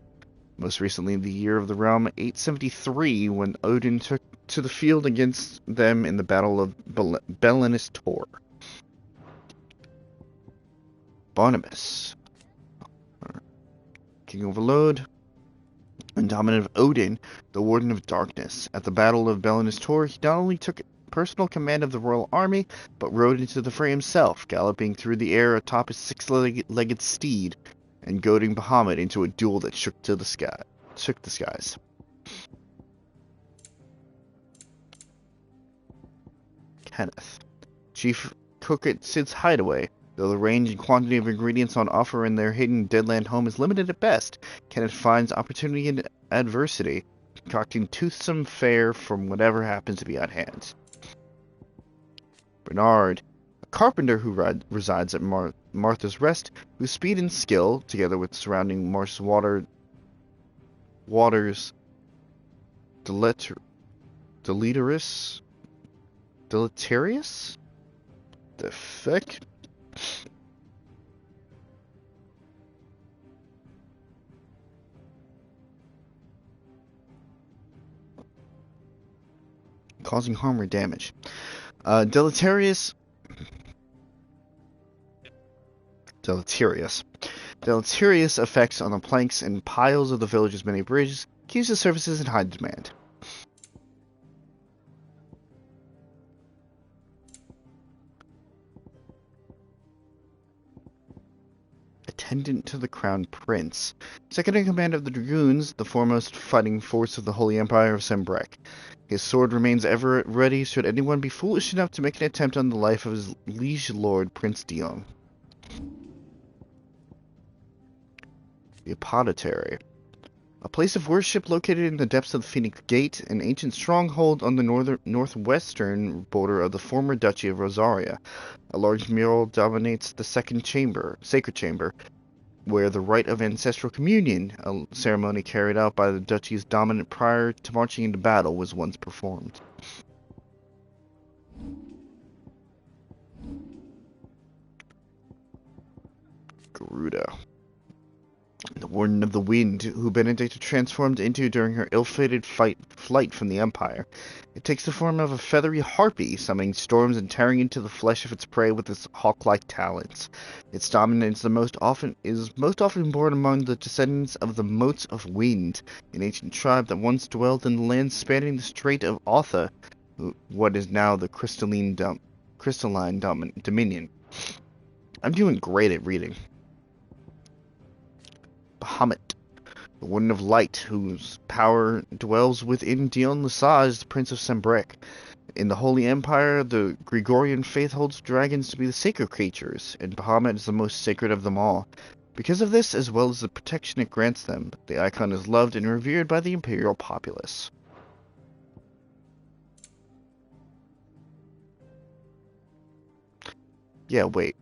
Most recently in the year of the realm 873, when Odin took to the field against them in the Battle of Belenus Tor. Barnabas, King of Willode, and dominant of Odin, the Warden of Darkness. At the Battle of Belenus Tor, he not only took personal command of the royal army, but rode into the fray himself, galloping through the air atop his six-legged steed, and goading Bahamut into a duel that shook the skies. Kenneth, chief cook at Cid's Hideaway. Though the range and quantity of ingredients on offer in their hidden Deadland home is limited at best, Kenneth finds opportunity in adversity, concocting toothsome fare from whatever happens to be at hand. Bernard, a carpenter who resides at Martha's Rest, whose speed and skill, together with surrounding marsh waters, deleterious? The fuck? Causing harm or damage. Deleterious effects on the planks and piles of the village's many bridges keeps the services in high demand. Attendant to the Crown Prince. Second in command of the Dragoons, the foremost fighting force of the Holy Empire of Sembrec. His sword remains ever ready should anyone be foolish enough to make an attempt on the life of his liege lord, Prince Dion. The Apothecary. A place of worship located in the depths of the Phoenix Gate, an ancient stronghold on the northwestern border of the former Duchy of Rosaria. A large mural dominates the sacred chamber, where the rite of ancestral communion, a ceremony carried out by the duchy's dominant prior to marching into battle, was once performed. Garuda. The Warden of the Wind, who Benedicta transformed into during her ill-fated flight from the Empire. It takes the form of a feathery harpy, summoning storms and tearing into the flesh of its prey with its hawk-like talons. Its dominance is most often born among the descendants of the Motes of Wind, an ancient tribe that once dwelled in the lands spanning the Strait of Otha, what is now the Crystalline Dominion. I'm doing great at reading. Bahamut, the Warden of Light, whose power dwells within Dion Lesage, the Prince of Sembrec. In the Holy Empire, the Gregorian faith holds dragons to be the sacred creatures, and Bahamut is the most sacred of them all. Because of this, as well as the protection it grants them, the icon is loved and revered by the imperial populace. Yeah, wait.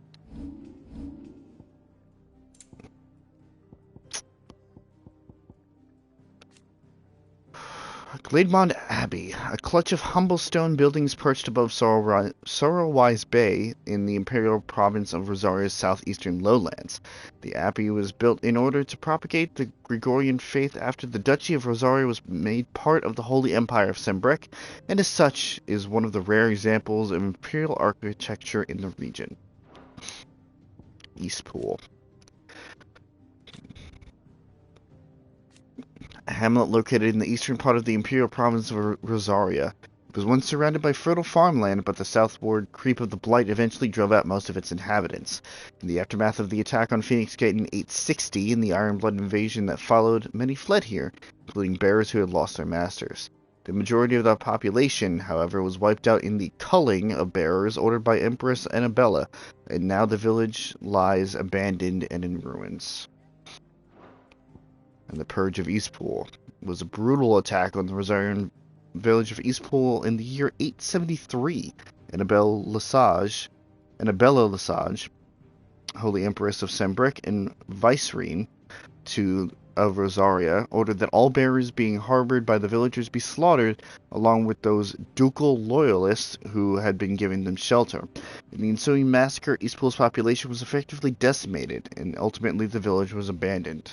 Glademond Abbey, a clutch of humble stone buildings perched above Sorrowwise Bay in the imperial province of Rosaria's southeastern lowlands. The abbey was built in order to propagate the Gregorian faith after the Duchy of Rosaria was made part of the Holy Empire of Sembrek, and as such is one of the rare examples of imperial architecture in the region. Eastpool. A hamlet located in the eastern part of the imperial province of Rosaria. It was once surrounded by fertile farmland, but the southward creep of the Blight eventually drove out most of its inhabitants. In the aftermath of the attack on Phoenix Gate in 860 and the Ironblood invasion that followed, many fled here, including bearers who had lost their masters. The majority of the population, however, was wiped out in the culling of bearers ordered by Empress Annabella, and now the village lies abandoned and in ruins. And the Purge of Eastpool was a brutal attack on the Rosarian village of Eastpool in the year 873. Annabella Lesage, Holy Empress of Sembrek and Vicereine of Rosaria, ordered that all bearers being harbored by the villagers be slaughtered, along with those ducal loyalists who had been giving them shelter. In the ensuing massacre, Eastpool's population was effectively decimated, and ultimately the village was abandoned.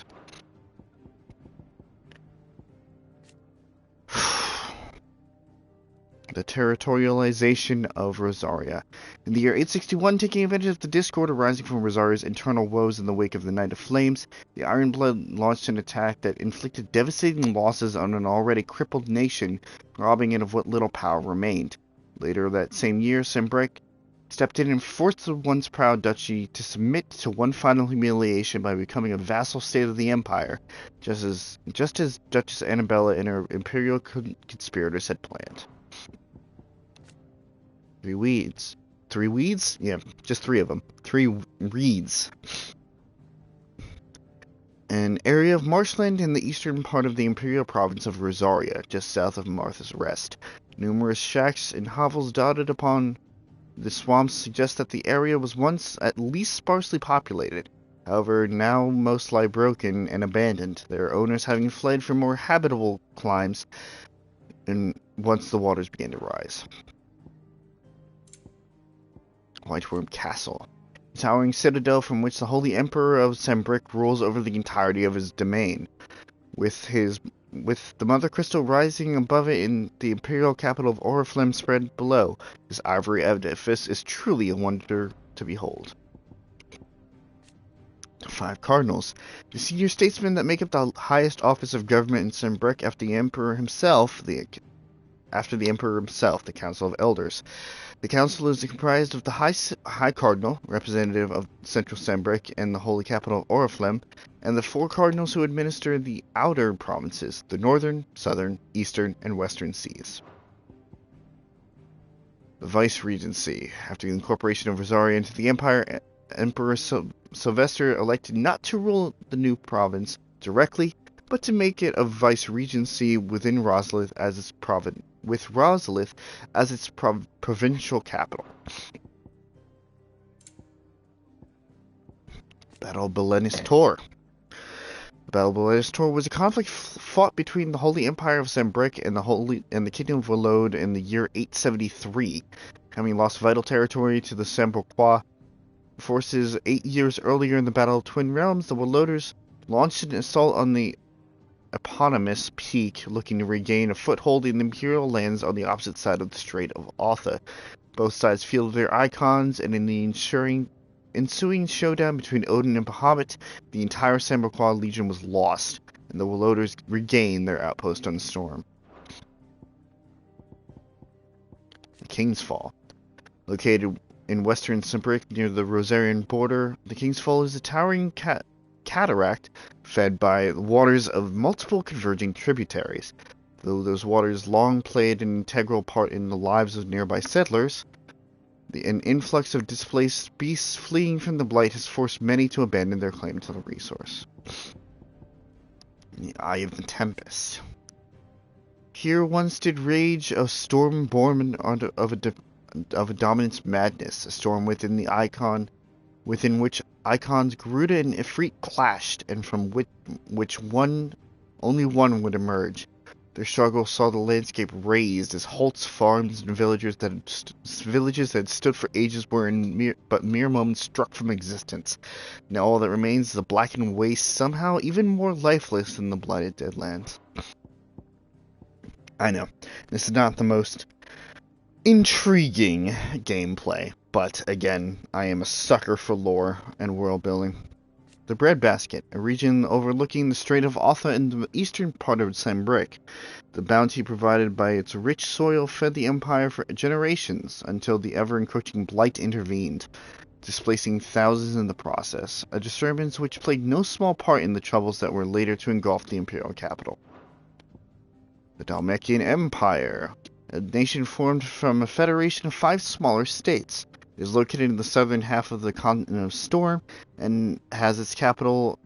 The territorialization of Rosaria. In the year 861, taking advantage of the discord arising from Rosaria's internal woes in the wake of the Night of Flames, the Ironblood launched an attack that inflicted devastating losses on an already crippled nation, robbing it of what little power remained. Later that same year, Sembrek stepped in and forced the once proud duchy to submit to one final humiliation by becoming a vassal state of the empire, just as Duchess Annabella and her imperial conspirators had planned. Three weeds? Yeah, just three of them. 3 reeds. An area of marshland in the eastern part of the imperial province of Rosaria, just south of Martha's Rest. Numerous shacks and hovels dotted upon the swamps suggest that the area was once at least sparsely populated. However, now most lie broken and abandoned, their owners having fled for more habitable climes and once the waters began to rise. White Worm Castle. A towering citadel from which the Holy Emperor of Sembrek rules over the entirety of his domain. With the Mother Crystal rising above it in the imperial capital of Oriflame spread below, this ivory edifice is truly a wonder to behold. The 5 Cardinals. The senior statesmen that make up the highest office of government in Sembrek after the Emperor himself, the Council of Elders. The council is comprised of the High Cardinal, representative of Central Sembrek and the holy capital of Oriflame, and the 4 cardinals who administer the outer provinces, the northern, southern, eastern, and western seas. The Vice-Regency. After the incorporation of Rosaria into the Empire, Emperor Sylvester elected not to rule the new province directly, but to make it a Vice-Regency within Rosalith as its with Rosalith as its provincial capital. Battle of Belenis Tor. The Battle of Belenis Tor was a conflict fought between the Holy Empire of Sembrek and the Kingdom of Walode in the year 873. Having lost vital territory to the Sembroquois forces 8 years earlier in the Battle of Twin Realms, the Waloders launched an assault on the eponymous peak, looking to regain a foothold in the imperial lands on the opposite side of the Strait of Altha. Both sides fielded their icons, and in the ensuing showdown between Odin and Bahamut, the entire Sembroquois legion was lost, and the Waloders regained their outpost on the Storm. The King's Fall. Located in western Sembrek near the Rosarian border, the King's Fall is a towering cataract fed by the waters of multiple converging tributaries. Though those waters long played an integral part in the lives of nearby settlers, an influx of displaced beasts fleeing from the Blight has forced many to abandon their claim to the resource. The Eye of the Tempest. Here once did rage a storm born of a dominance madness, a storm within which icons Garuda and Ifrit clashed, and from which only one would emerge. Their struggle saw the landscape razed as Holt's farms and villages that had stood for ages were in mere moments struck from existence. Now all that remains is a blackened waste, somehow even more lifeless than the blighted Deadlands. I know, this is not the most intriguing gameplay, but again, I am a sucker for lore and world building. The Breadbasket, a region overlooking the Strait of Otha in the eastern part of Sembrick. The bounty provided by its rich soil fed the Empire for generations until the ever-encroaching Blight intervened, displacing thousands in the process, a disturbance which played no small part in the troubles that were later to engulf the Imperial capital. The Dalmekian Empire, a nation formed from a federation of 5 smaller states. It is located in the southern half of the continent of Storm and has its capital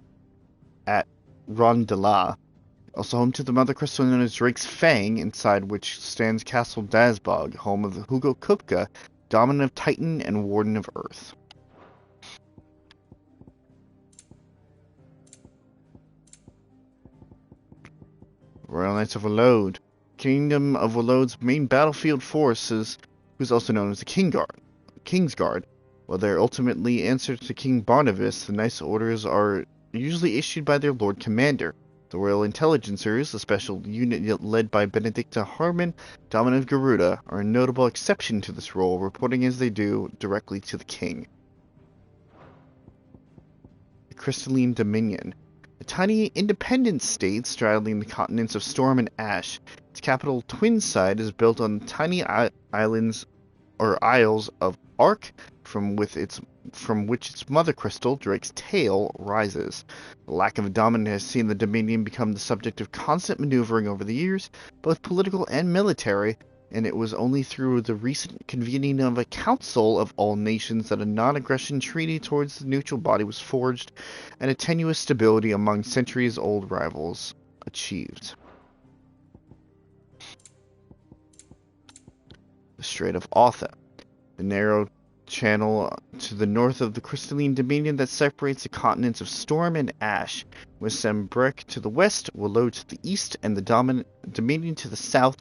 at Rondela. Also home to the mother crystal known as Drake's Fang, inside which stands Castle Dazbog, home of Hugo Kupka, dominant of Titan and warden of Earth. Royal Knights of Walode. Kingdom of Walode's main battlefield forces, who's also known as the Kingsguard. While they're ultimately answer to King Barnabas, the Knights orders are usually issued by their Lord Commander. The Royal Intelligencers, a special unit led by Benedicta Harmon, dominant of Garuda, are a notable exception to this role, reporting as they do directly to the King. The Crystalline Dominion. A tiny independent state straddling the continents of Storm and Ash. Its capital, Twinside, is built on tiny islands or isles of Ark, from which its mother crystal, Drake's Tail, rises. The lack of a dominant has seen the Dominion become the subject of constant maneuvering over the years, both political and military, and it was only through the recent convening of a Council of All Nations that a non-aggression treaty towards the neutral body was forged, and a tenuous stability among centuries-old rivals achieved. The Strait of Otha, the narrow channel to the north of the Crystalline Dominion that separates the continents of Storm and Ash, with Sembrick to the west, Walode to the east, and the Dominion to the south.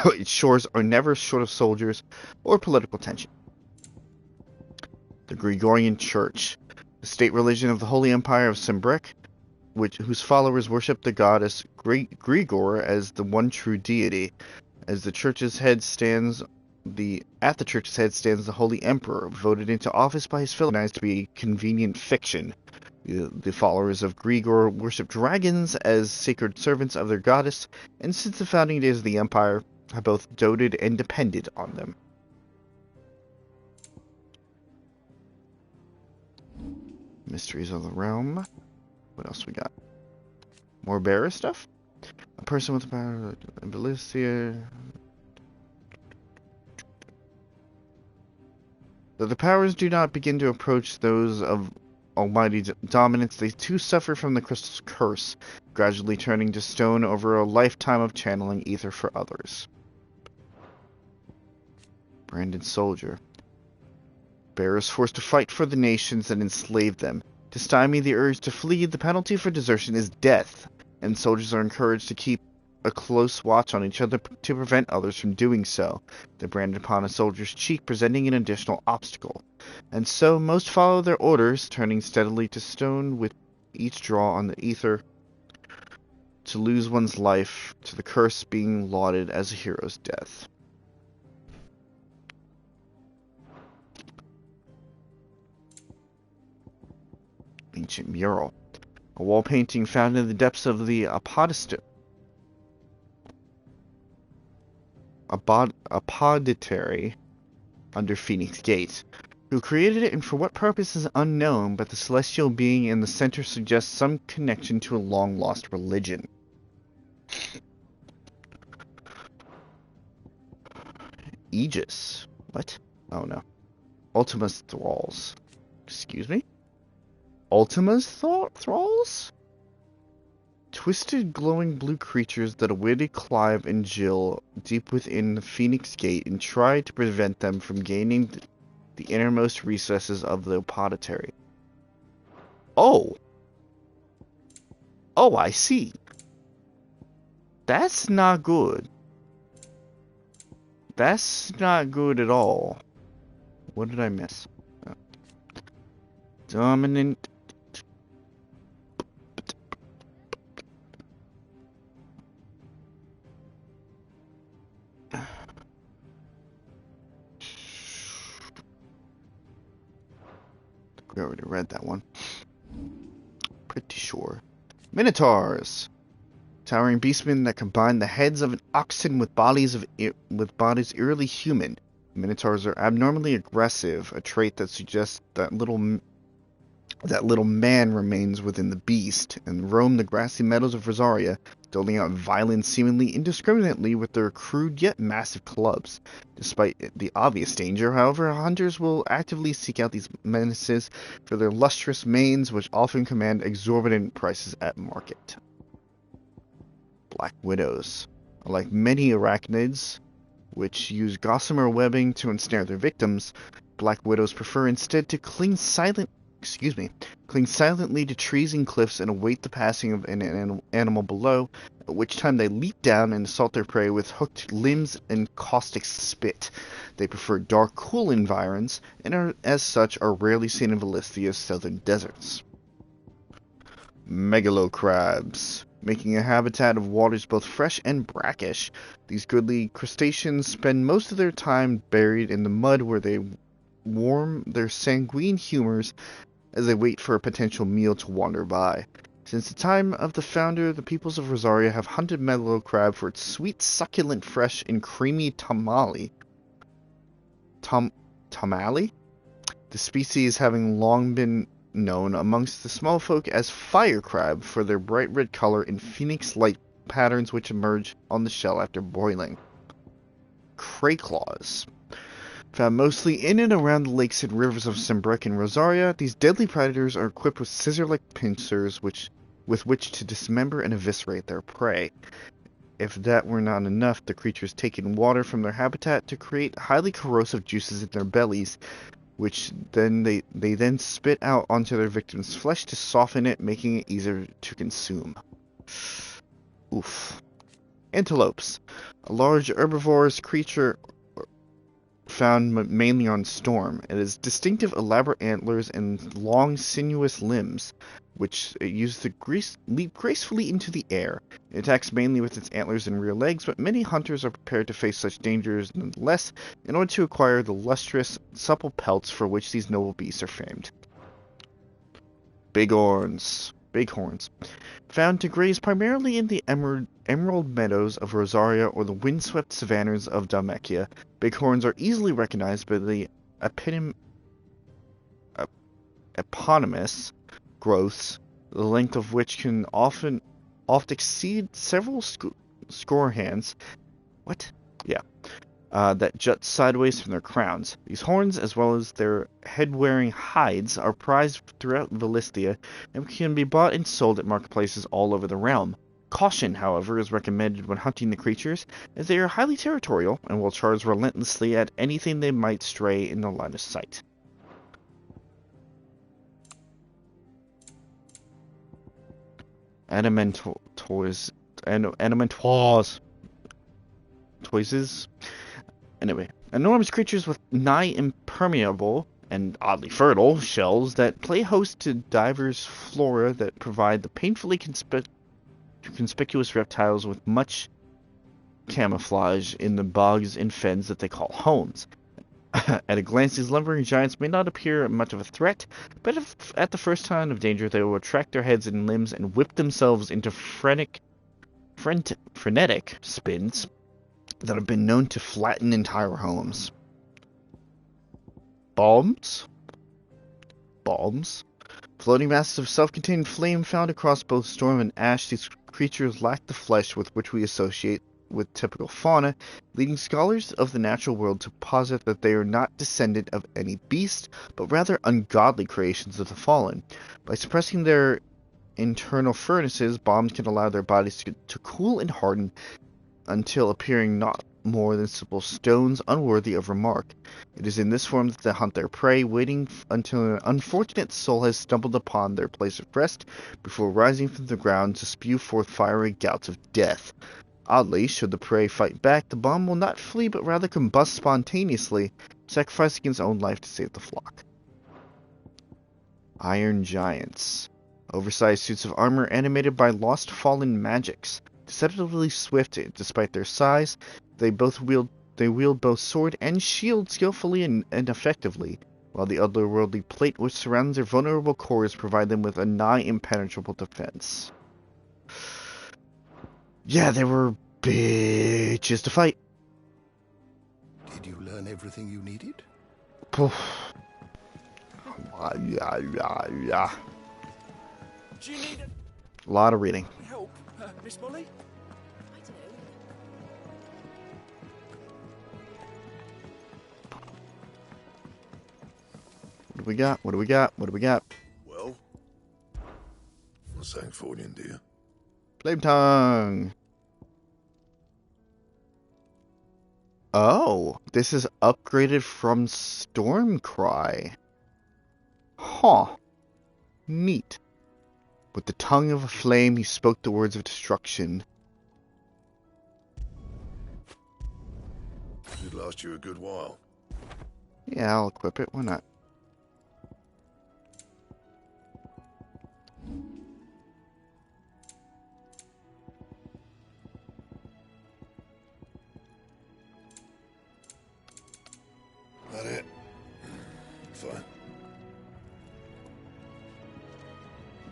Its shores are never short of soldiers or political tension. The Gregorian Church, the state religion of the Holy Empire of Sembrick, whose followers worship the goddess Grigor as the one true deity. At the church's head stands the Holy Emperor, voted into office by his fellow knights to be a convenient fiction. The followers of Grigor worship dragons as sacred servants of their goddess, and since the founding days of the Empire, have both doted and depended on them. Mysteries of the Realm. What else we got? More bearer stuff? A person with the power of Belicia. Though the powers do not begin to approach those of almighty dominance, they too suffer from the crystal's curse, gradually turning to stone over a lifetime of channeling ether for others. Branded soldier. Bearers forced to fight for the nations that enslaved them. To stymie the urge to flee, the penalty for desertion is death, and soldiers are encouraged to keep a close watch on each other to prevent others from doing so, the brand upon a soldier's cheek presenting an additional obstacle. And so most follow their orders, turning steadily to stone with each draw on the ether, to lose one's life, to the curse being lauded as a hero's death. Ancient mural. A wall painting found in the depths of the apoditary under Phoenix Gate. Who created it and for what purpose is unknown, but the celestial being in the center suggests some connection to a long-lost religion. Aegis. What? Oh no. Ultima's Thralls. Excuse me? Ultima's Thralls? Twisted, glowing blue creatures that awaited Clive and Jill deep within the Phoenix Gate and tried to prevent them from gaining the innermost recesses of the apoditary. Oh! Oh, I see. That's not good. That's not good at all. What did I miss? Dominant. We already read that one. Pretty sure. Minotaurs. Towering beastmen that combine the heads of an oxen with bodies eerily human. Minotaurs are abnormally aggressive, a trait that suggests that little man remains within the beast, and roam the grassy meadows of Rosaria, doling out violence seemingly indiscriminately with their crude yet massive clubs. Despite the obvious danger, however, hunters will actively seek out these menaces for their lustrous manes, which often command exorbitant prices at market. Black widows. Like many arachnids, which use gossamer webbing to ensnare their victims, black widows prefer instead to cling silently to trees and cliffs and await the passing of an animal below, at which time they leap down and assault their prey with hooked limbs and caustic spit. They prefer dark, cool environs, and as such are rarely seen in Valisthia's southern deserts. Megalocrabs. Making a habitat of waters both fresh and brackish, these goodly crustaceans spend most of their time buried in the mud where they warm their sanguine humors as they wait for a potential meal to wander by. Since the time of the founder, the peoples of Rosaria have hunted megalocrab for its sweet, succulent, fresh, and creamy tamale. Tamale? The species having long been known amongst the small folk as fire crab for their bright red color and phoenix light patterns which emerge on the shell after boiling. Crayclaws. Found mostly in and around the lakes and rivers of Sembrek and Rosaria, these deadly predators are equipped with scissor-like pincers with which to dismember and eviscerate their prey. If that were not enough, the creatures take in water from their habitat to create highly corrosive juices in their bellies, which then they then spit out onto their victim's flesh to soften it, making it easier to consume. Oof. Antelopes. A large herbivorous creature found mainly on Storm. It has distinctive elaborate antlers and long sinuous limbs, which it uses to leap gracefully into the air. It attacks mainly with its antlers and rear legs, but many hunters are prepared to face such dangers nonetheless in order to acquire the lustrous, supple pelts for which these noble beasts are famed. Bighorns. Found to graze primarily in the emerald meadows of Rosaria or the windswept savannas of Dalmatia, bighorns are easily recognized by the eponymous growths, the length of which can often exceed several score hands. What? Yeah. That jut sideways from their crowns. These horns, as well as their head-wearing hides, are prized throughout Valisthia and can be bought and sold at marketplaces all over the realm. Caution, however, is recommended when hunting the creatures, as they are highly territorial and will charge relentlessly at anything they might stray in the line of sight. Adamantores. Anyway, enormous creatures with nigh impermeable and oddly fertile shells that play host to diverse flora that provide the painfully conspicuous reptiles with much camouflage in the bogs and fens that they call homes. At a glance, these lumbering giants may not appear much of a threat, but if at the first sign of danger they will retract their heads and limbs and whip themselves into frenetic spins that have been known to flatten entire homes. Bombs? Floating masses of self-contained flame found across both storm and ash, these creatures lack the flesh with which we associate with typical fauna, leading scholars of the natural world to posit that they are not descendant of any beast, but rather ungodly creations of the fallen. By suppressing their internal furnaces, bombs can allow their bodies to cool and harden until appearing not more than simple stones unworthy of remark. It is in this form that they hunt their prey, waiting until an unfortunate soul has stumbled upon their place of rest before rising from the ground to spew forth fiery gouts of death. Oddly, should the prey fight back, the bomb will not flee but rather combust spontaneously, sacrificing its own life to save the flock. Iron Giants. Oversized suits of armor animated by lost fallen magics. Deceptively swift despite their size, they wield both sword and shield skillfully and effectively, while the otherworldly plate which surrounds their vulnerable cores provide them with a nigh impenetrable defense. Yeah, they were bitches to fight. Did you learn everything you needed? Yeah. Do you need A lot of reading. help, Miss Molly? What do we got? What do we got? What do we got? Well, what's Sanfordine, dear? Flame Tongue. Oh, this is upgraded from Stormcry. Huh. Neat. With the tongue of a flame, he spoke the words of destruction. Should last you a good while. Yeah, I'll equip it. Why not? That it? Fine.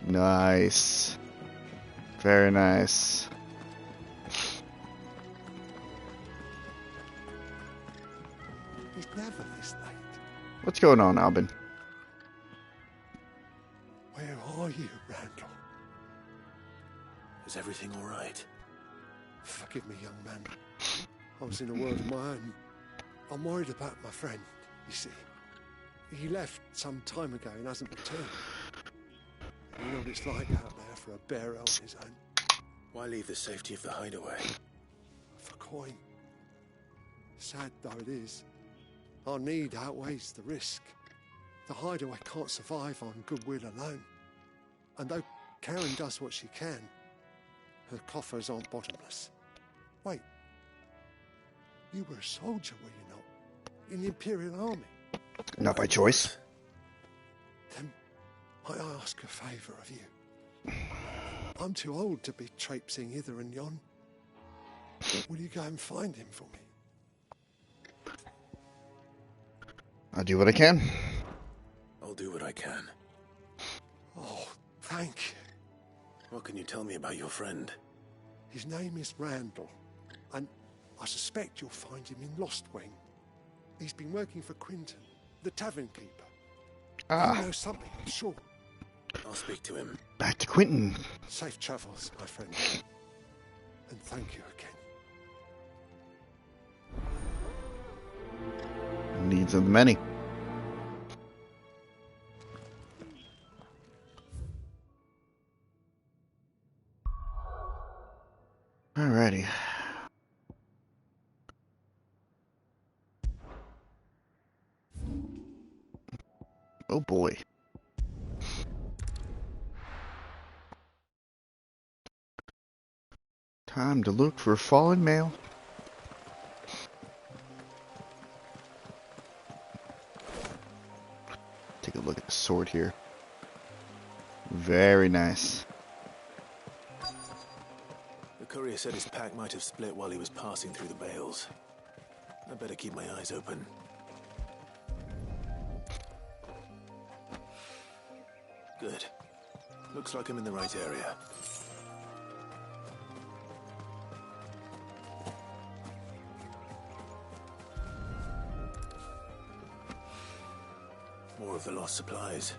Nice. Very nice. He's never this late. What's going on, Albin? Where are you, Randall? Is everything all right? Forgive me, young man. I was in a world of my own. I'm worried about my friend, you see. He left some time ago and hasn't returned. You know what it's like out there for a bear on his own. Why leave the safety of the hideaway? For coin. Sad though it is, our need outweighs the risk. The hideaway can't survive on goodwill alone. And though Karen does what she can, her coffers aren't bottomless. Wait. You were a soldier, were you not? In the Imperial Army? Not by choice. Then I ask a favour of you. I'm too old to be traipsing hither and yon. Will you go and find him for me? I'll do what I can. I'll do what I can. Oh, thank you. What can you tell me about your friend? His name is Randall, and I suspect you'll find him in Lostwing. He's been working for Quinton, the tavern keeper. Ah. You know something, I'm sure. I'll speak to him. Back to Quinton. Safe travels, my friend. And thank you again. Needs of the many. Alrighty. Oh boy. Time to look for a fallen male. Take a look at the sword here. Very nice. The courier said his pack might have split while he was passing through the bales. I better keep my eyes open. Good. Looks like I'm in the right area. More of the lost supplies.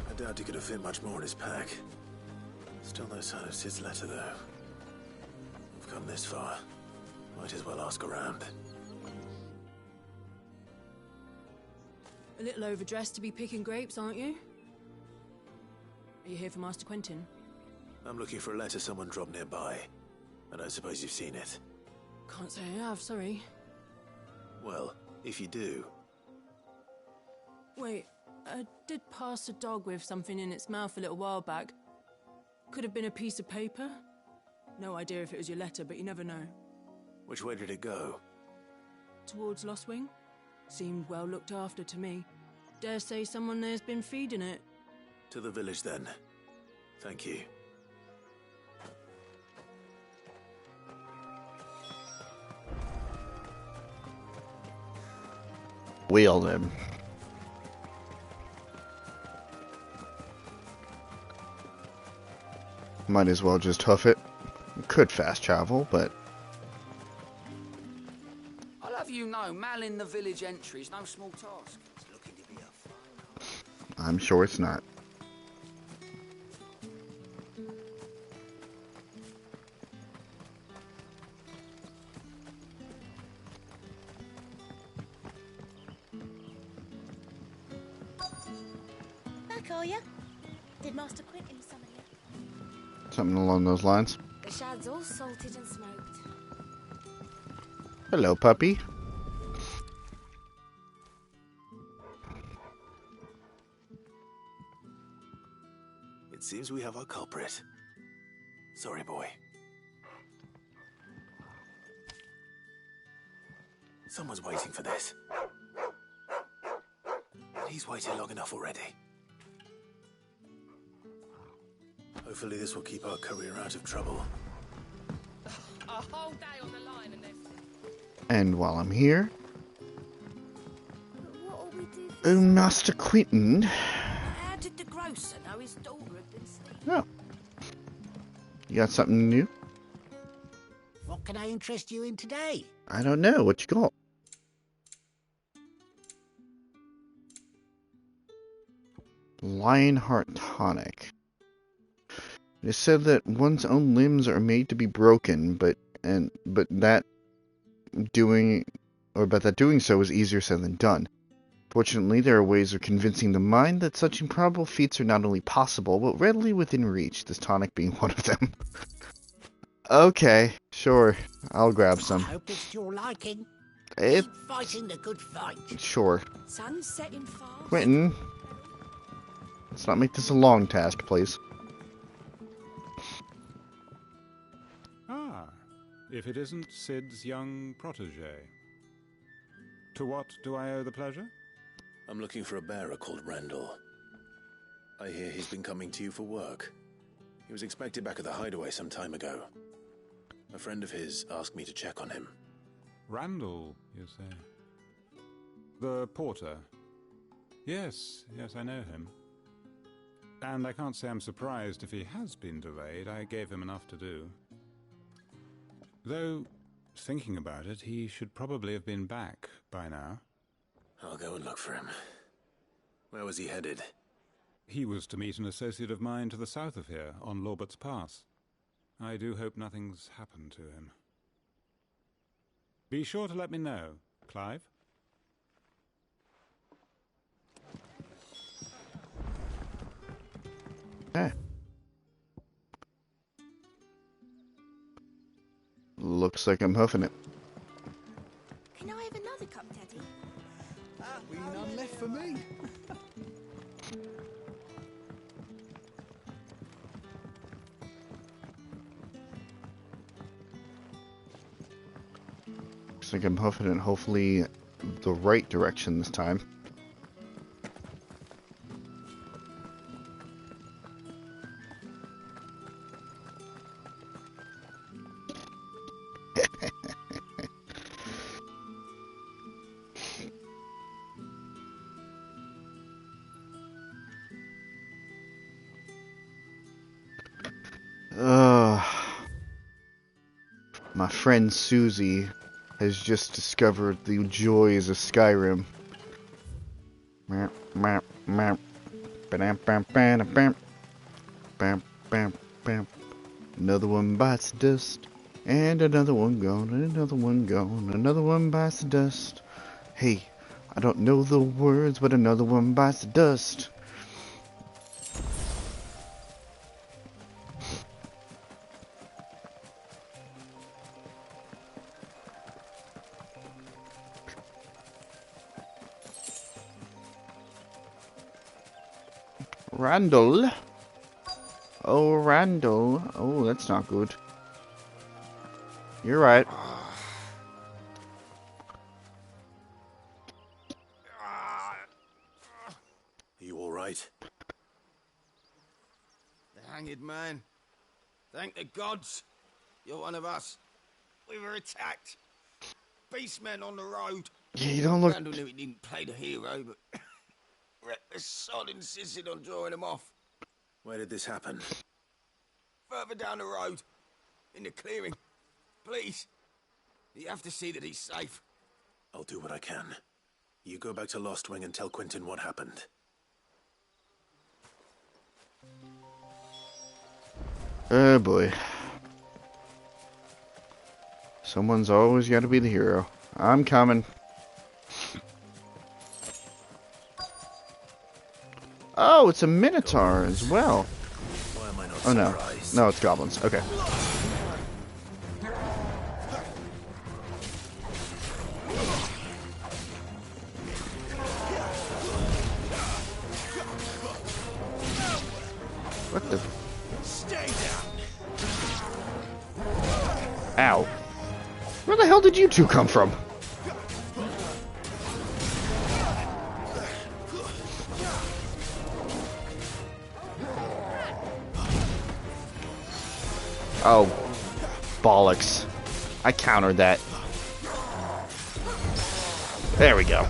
I doubt he could have fit much more in his pack. Still no sign of Sid's letter, though. We've come this far. Might as well ask around. A little overdressed to be picking grapes, aren't you? Are you here for Master Quentin? I'm looking for a letter someone dropped nearby. I don't suppose you've seen it. Can't say I have, sorry. Well, if you do. Wait, I did pass a dog with something in its mouth a little while back. Could have been a piece of paper. No idea if it was your letter, but you never know. Which way did it go? Towards Lost Wing? Seemed well looked after to me. Dare say someone there's been feeding it. To the village, then. Thank you. Wheel him. Might as well just hoof it. Could fast travel, but I'll have you know, malling the village entry is no small task. It's looking to be a fine. I'm sure it's not. Back, are you? Did Master Quentin summon you? Something along those lines. The shad's all salted and smoked. Hello, puppy. It seems we have our culprit. Sorry, boy. Someone's waiting for this. And he's waited long enough already. Hopefully this will keep our career out of trouble. A whole day on the line and then... And while I'm here... Oh, Master Quentin. How did the grocer know his daughter had been stealing? Oh. You got something new? What can I interest you in today? I don't know. What you got? Lionheart tonic. It is said that one's own limbs are made to be broken, but that doing so is easier said than done. Fortunately, there are ways of convincing the mind that such improbable feats are not only possible, but readily within reach, this tonic being one of them. Okay, sure. I'll grab some. I hope it's your liking. It... Keep fighting the good fight. Sure. Sun's setting fast. Quentin, let's not make this a long task, please. Ah, if it isn't Sid's young protege. To what do I owe the pleasure? I'm looking for a bearer called Randall. I hear he's been coming to you for work. He was expected back at the hideaway some time ago. A friend of his asked me to check on him. Randall, you say? The porter? Yes, I know him. And I can't say I'm surprised if he has been delayed. I gave him enough to do. Though, thinking about it, he should probably have been back by now. I'll go and look for him. Where was he headed? He was to meet an associate of mine to the south of here, on Lorbert's Pass. I do hope nothing's happened to him. Be sure to let me know, Clive. Okay. Looks like I'm huffing it. Can I have another cup, Daddy? We've none left for me. Looks like I'm huffing it, hopefully the right direction this time. My friend Suzie has just discovered the joys of Skyrim. Another one bites the dust, and another one gone, and another one gone, another one bites the dust. Hey, I don't know the words, but another one bites the dust. Randall. Oh, Randall. Oh, that's not good. You're right. Are you all right? The hanged man. Thank the gods. You're one of us. We were attacked. Beastmen on the road. Yeah, you don't look... Randall knew he didn't play the hero, but... the sod insisted on drawing him off. Where did this happen? Further down the road. In the clearing. Please. You have to see that he's safe. I'll do what I can. You go back to Lost Wing and tell Quentin what happened. Oh boy. Someone's always got to be the hero. I'm coming. Oh, it's a Minotaur as well. Why am I not Oh no. surprised? No, it's goblins. Okay. What the? Stay down. Ow. Where the hell did you two come from? Oh, bollocks. I countered that. There we go.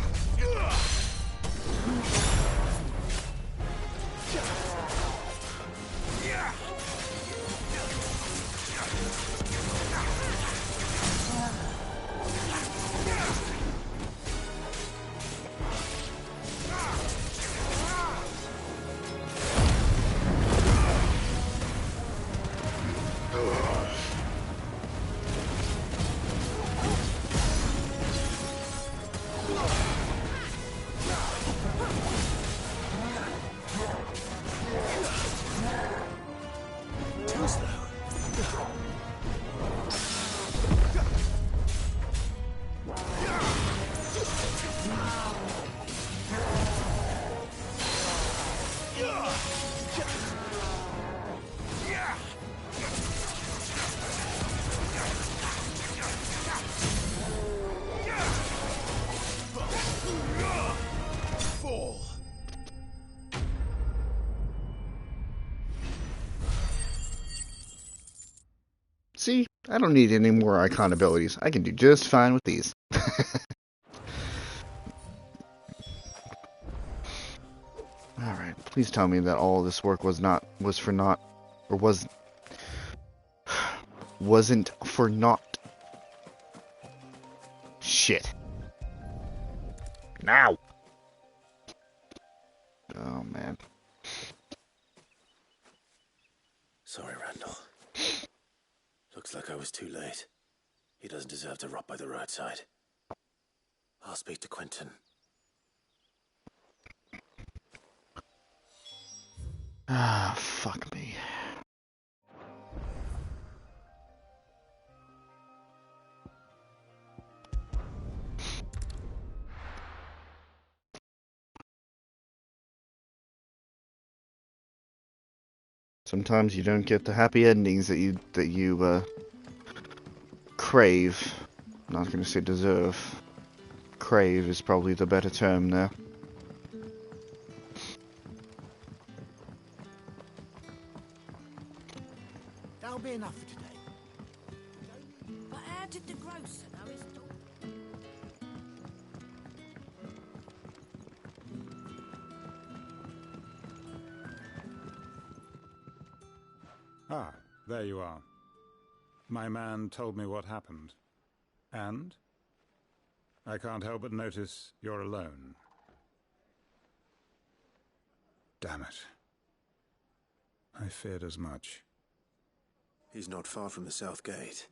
See, I don't need any more icon abilities. I can do just fine with these. Alright, please tell me that all this work wasn't for naught. Shit. Now! Oh, man. Sorry, Randall. Looks like I was too late. He doesn't deserve to rot by the roadside. I'll speak to Quentin. Ah, fuck me. Sometimes you don't get the happy endings that you crave. I'm not going to say deserve. Crave is probably the better term there. That'll be enough for today. But how did the grocer know his daughter? Ah, there you are. My man told me what happened. And? I can't help but notice you're alone. Damn it. I feared as much. He's not far from the South Gate.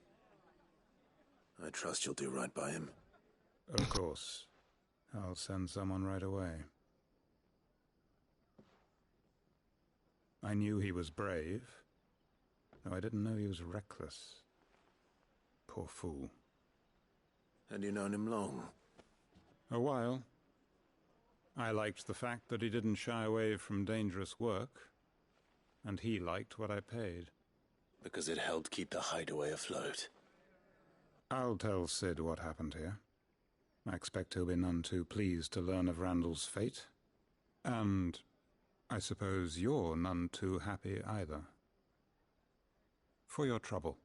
I trust you'll do right by him. Of course. I'll send someone right away. I knew he was brave, though I didn't know he was reckless. Poor fool. And you known him long? A while. I liked the fact that he didn't shy away from dangerous work, and he liked what I paid. Because it helped keep the hideaway afloat. I'll tell Sid what happened here. I expect he'll be none too pleased to learn of Randall's fate. And I suppose you're none too happy either. For your trouble.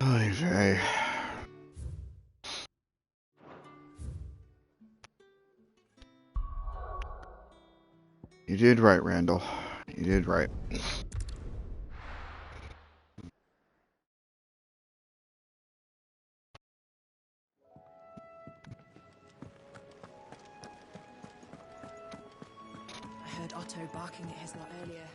Oy vey. You did right, Randall. You did right. I heard Otto barking at his lot earlier.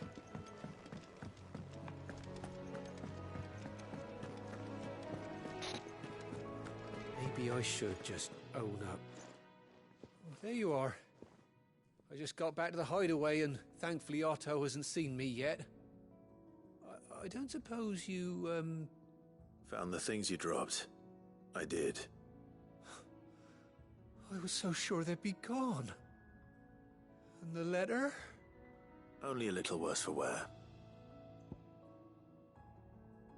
Maybe I should just own up. Well, there you are. I just got back to the hideaway and thankfully Otto hasn't seen me yet. I don't suppose you, Found the things you dropped. I did. I was so sure they'd be gone. And the letter? Only a little worse for wear.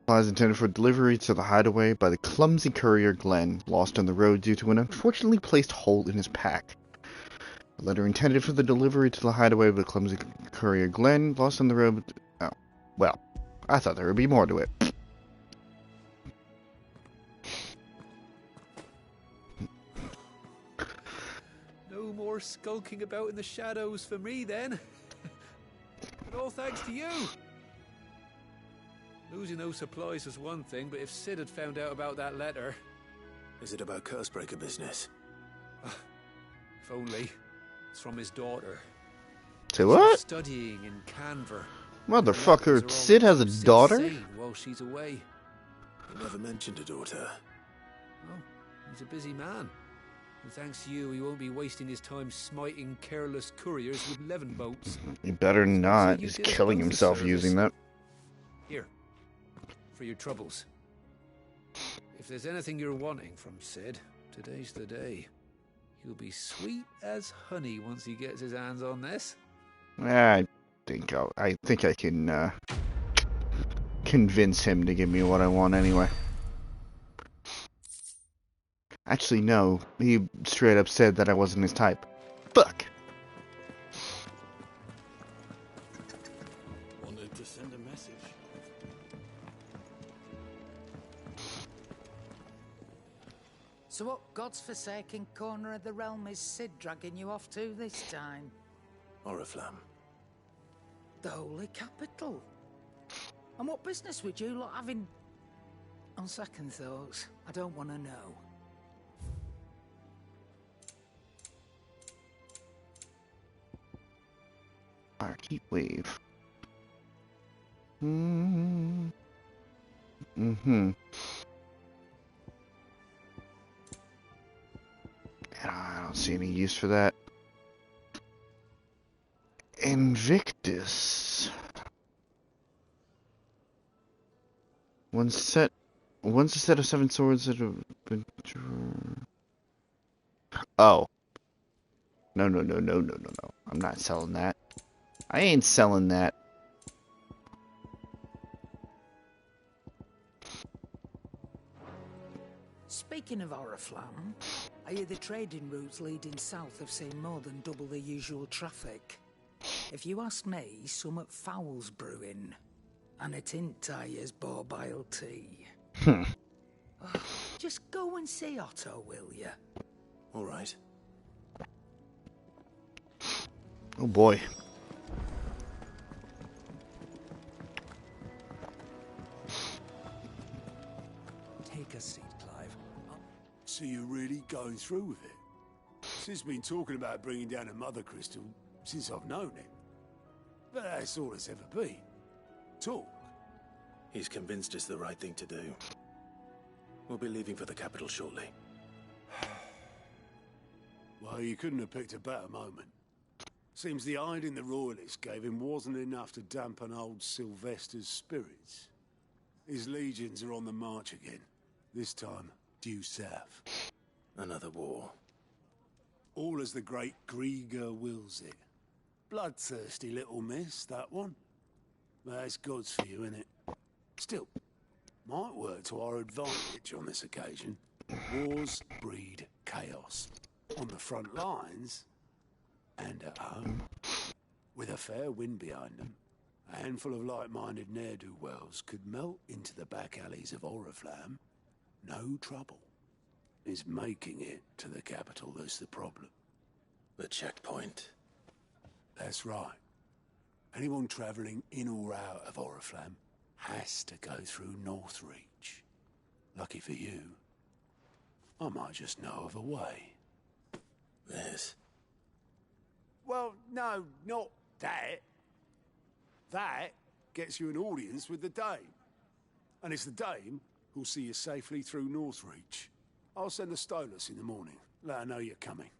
Supplies intended for delivery to the hideaway by the clumsy courier Glenn, lost on the road due to an unfortunately placed hole in his pack. A letter intended for the delivery to the hideaway by the clumsy courier Glenn, lost on the road. Oh, well, I thought there would be more to it. No more skulking about in the shadows for me then. And all thanks to you. Losing those supplies was one thing, but if Sid had found out about that letter... Is it about Cursebreaker business? If only. It's from his daughter. Say what? She's studying in Canver. Motherfucker, Sid has a daughter? While she's away. He never mentioned a daughter. Oh, he's a busy man. And thanks to you, he won't be wasting his time smiting careless couriers with levin boats. He better not. So you He's did us killing both a himself service. using that. Here. For your troubles. If there's anything you're wanting from Sid, today's the day. He'll be sweet as honey once he gets his hands on this. I think I can convince him to give me what I want anyway. Actually, no. He straight up said that I wasn't his type. Fuck. Wanted to send a message. So what God's forsaken corner of the realm is Sid dragging you off to this time? Oriflamme. The Holy Capital. And what business would you lot having... On second thoughts, I don't want to know. Alright, heat wave. Mm-hmm. I don't see any use for that. Invictus. Once a set of 7 swords that have been... Oh. No. I'm not selling that. I ain't selling that. Speaking of Oriflamme, I hear the trading routes leading south have seen more than double the usual traffic. If you ask me, summat foul's brewing. And it ain't Tyre's borbile tea. Oh, just go and see Otto, will you? All right. Oh boy. Take a seat, Clive. So you're really going through with it? Sid's been talking about bringing down a mother crystal since I've known him. But that's all it's ever been. Talk. He's convinced it's the right thing to do. We'll be leaving for the capital shortly. Well, you couldn't have picked a better moment. Seems the hiding the royalists gave him wasn't enough to dampen old Sylvester's spirits. His legions are on the march again, this time due south. Another war. All as the great Grieger wills it. Bloodthirsty little miss, that one. That's God's for you, innit? Still, might work to our advantage on this occasion. Wars breed chaos. On the front lines, and at home. With a fair wind behind them, a handful of like-minded ne'er-do-wells could melt into the back alleys of Oriflamme. No trouble. It's making it to the capital that's the problem. The checkpoint. That's right. Anyone travelling in or out of Oriflamme has to go through Northreach. Lucky for you, I might just know of a way. This? Well, no, not that. That gets you an audience with the Dame. And it's the Dame who'll see you safely through Northreach. I'll send the Stolas in the morning. Let her know you're coming.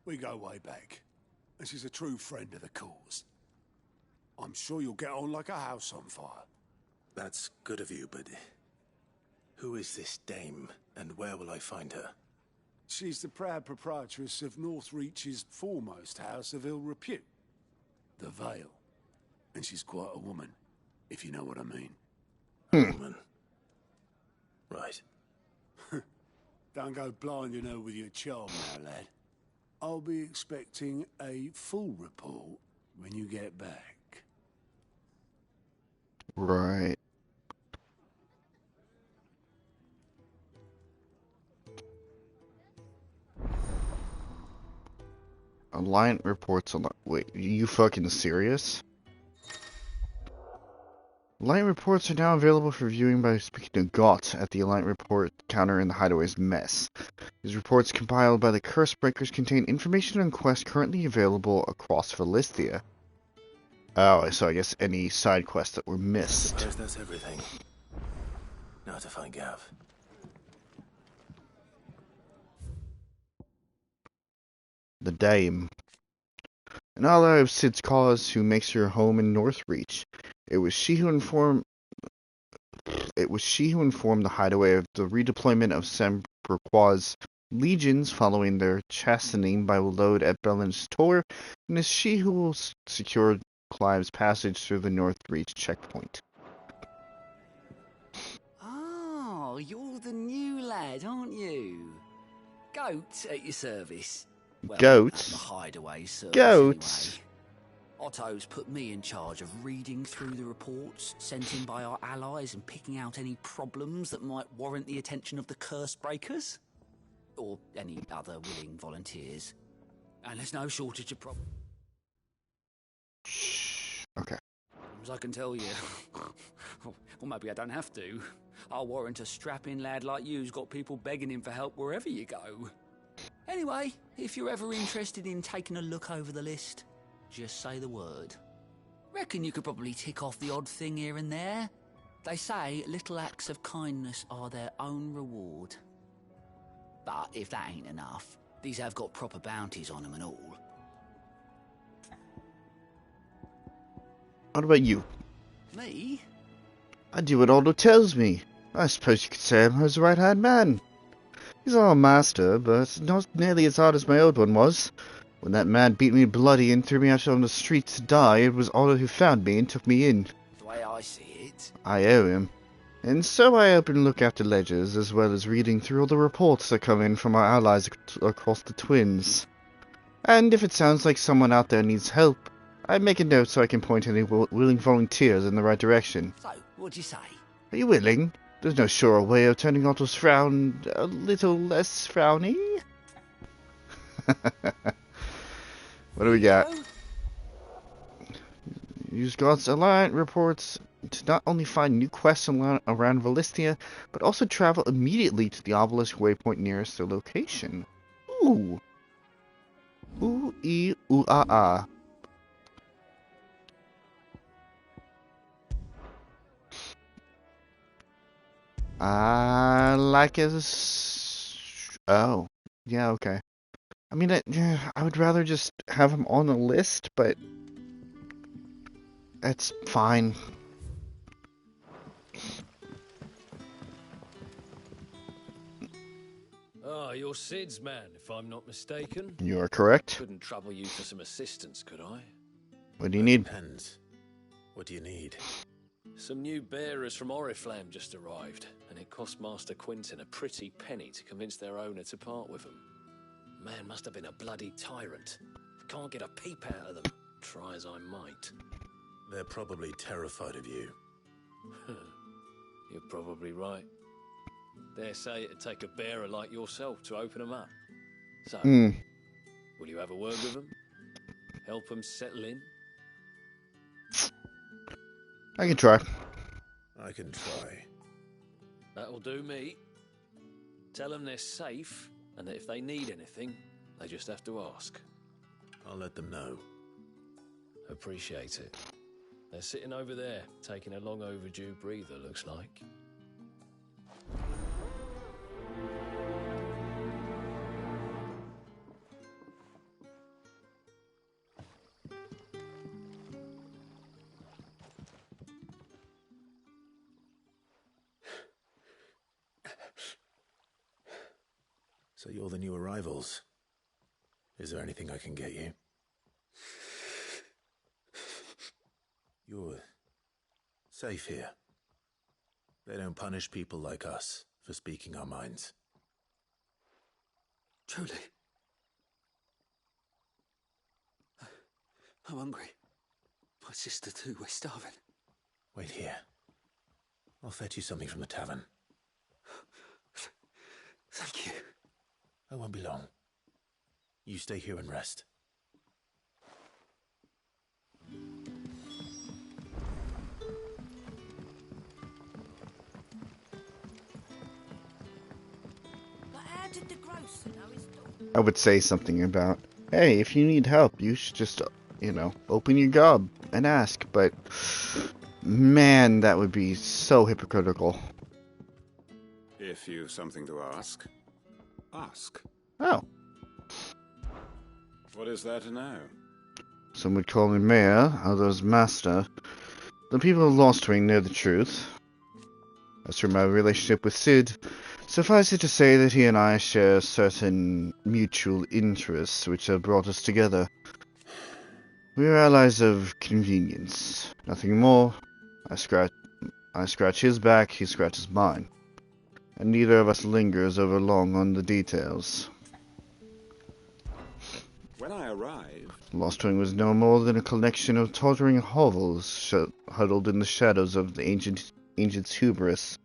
We go way back. And she's a true friend of the cause. I'm sure you'll get on like a house on fire. That's good of you, but who is this Dame, and where will I find her? She's the proud proprietress of Northreach's foremost house of ill repute, the Vale. And she's quite a woman, if you know what I mean. A woman. Right. Don't go blinding her with your charm now, lad. I'll be expecting a full report when you get back. Right. Alliant reports on... Wait, are you fucking serious? Alliant reports are now available for viewing by speaking to Gott at the Alliant report counter in the Hideaway's mess. These reports compiled by the Curse Breakers contain information on quests currently available across Philistia. Oh, so I guess any side quests that were missed. Suppose that's everything. Now to find Gav. The Dame. An ally of Sid's cause who makes her home in Northreach. It was she who informed the Hideaway of the redeployment of Semperqua's legions following their chastening by Lode at Belen's Tor, and is she who will secure Clive's passage through the Northreach checkpoint. Oh, you're the new lad, aren't you? Goat at your service. Well, Goats? The Hideaway service, Goats? anyway. Otto's put me in charge of reading through the reports sent in by our allies and picking out any problems that might warrant the attention of the Curse Breakers. Or any other willing volunteers. And there's no shortage of problems. Okay. As I can tell you. Or maybe I don't have to. I'll warrant a strapping lad like you's got people begging him for help wherever you go. Anyway, if you're ever interested in taking a look over the list, just say the word. Reckon you could probably tick off the odd thing here and there. They say little acts of kindness are their own reward. But if that ain't enough, these have got proper bounties on them and all. What about you? Me? I do what Aldo tells me. I suppose you could say I'm his right-hand man. He's our master, but not nearly as hard as my old one was. When that man beat me bloody and threw me out on the streets to die, it was Aldo who found me and took me in. The way I see it. I owe him. And so I help him look after ledgers, as well as reading through all the reports that come in from our allies across the Twins. And if it sounds like someone out there needs help, I make a note so I can point any willing volunteers in the right direction. So, what'd you say? Are you willing? There's no surer way of turning Otto's frown a little less frowny. What do we got? Use God's Alliant reports to not only find new quests around Philistia, but also travel immediately to the obelisk waypoint nearest their location. Ooh. Ooh-ee-ooh-ah-ah. I like his... Oh. Yeah, okay. I mean, I would rather just have him on the list, but that's fine. Ah, you're Sid's man, if I'm not mistaken. You are correct. Couldn't trouble you for some assistance, could I? What do you need? Depends. What do you need? Some new bearers from Oriflamme just arrived, and it cost Master Quinton a pretty penny to convince their owner to part with them. Man must have been a bloody tyrant. Can't get a peep out of them, try as I might. They're probably terrified of you. You're probably right. Dare say it'd take a bearer like yourself to open them up. So, will you have a word with them? Help them settle in? I can try. I can try. That'll do me. Tell them they're safe, and that if they need anything, they just have to ask. I'll let them know. Appreciate it. They're sitting over there, taking a long overdue breather, looks like. So you're the new arrivals. Is there anything I can get you? You're safe here. They don't punish people like us for speaking our minds. Truly. I'm hungry. My sister too, we're starving. Wait here. I'll fetch you something from the tavern. Thank you. I won't be long. You stay here and rest. But how did the grocer know his daughter? I would say something about, hey, if you need help, you should just, open your gob and ask. But, man, that would be so hypocritical. If you've something to ask, ask. Oh. What is there to know? Some would call me mayor, others master. The people of Lost Wing know the truth. As for my relationship with Sid, suffice it to say that he and I share certain mutual interests which have brought us together. We are allies of convenience. Nothing more. I scratch his back, he scratches mine. And neither of us lingers over long on the details. When I arrived... Lost Wing was no more than a collection of tottering hovels huddled in the shadows of the ancient's hubris.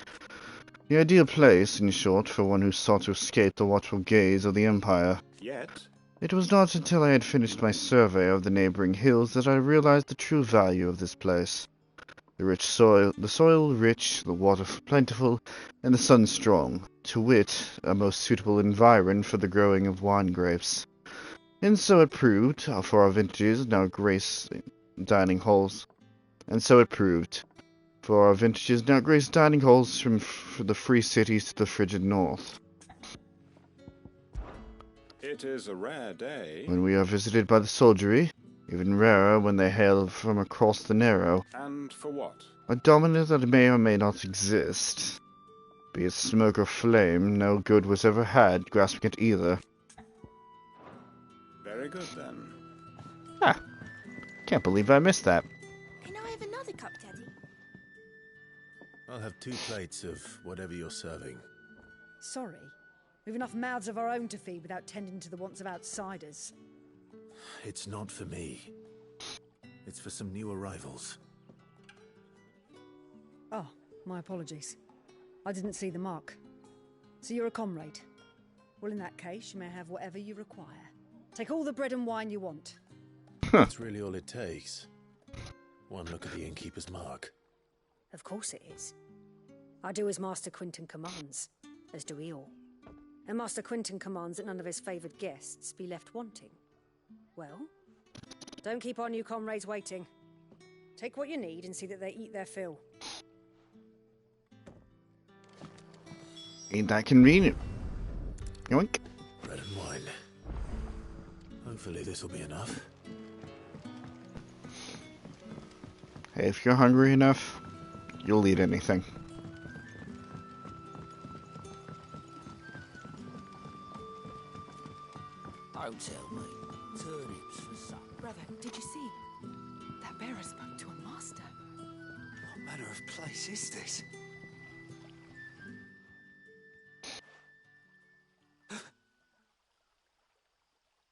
The ideal place, in short, for one who sought to escape the watchful gaze of the Empire. Yet... It was not until I had finished my survey of the neighboring hills that I realized the true value of this place. The soil rich, the water plentiful, and the sun strong, to wit, a most suitable environ for the growing of wine grapes. And so it proved, for our vintages now grace dining halls. From the free cities to the frigid north. It is a rare day. When we are visited by the soldiery, even rarer when they hail from across the Narrow. And for what? A domino that may or may not exist. Be it smoke or flame, no good was ever had grasping at either. Very good, then. Ah, can't believe I missed that. Can I have another cup, Daddy? I'll have 2 plates of whatever you're serving. Sorry. We've enough mouths of our own to feed without tending to the wants of outsiders. It's not for me. It's for some new arrivals. Oh, my apologies. I didn't see the mark. So you're a comrade. Well, in that case, you may have whatever you require. Take all the bread and wine you want. That's really all it takes. One look at the innkeeper's mark. Of course it is. I do as Master Quinton commands, as do we all. And Master Quinton commands that none of his favoured guests be left wanting. Well, don't keep our new comrades waiting. Take what you need and see that they eat their fill. Ain't that convenient? Yoink. Bread and wine. Hopefully this will be enough. Hey, if you're hungry enough, you'll eat anything. Don't tell me. Turnips for supper. Brother, did you see? That bearer spoke to a master. What manner of place is this?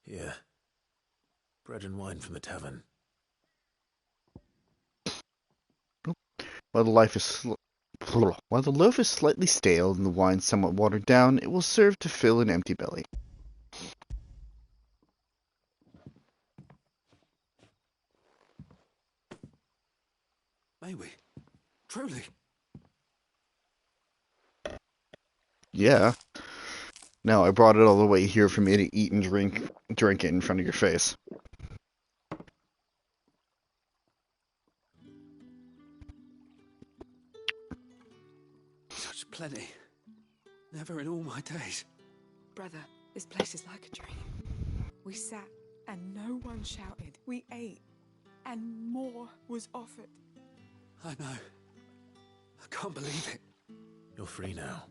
Here. Bread and wine from the tavern. While while the loaf is slightly stale and the wine somewhat watered down, it will serve to fill an empty belly. May we? Truly? Yeah. No, I brought it all the way here for me to eat and drink it in front of your face. Such plenty. Never in all my days. Brother, this place is like a dream. We sat and no one shouted. We ate and more was offered. I know. I can't believe it. You're free now.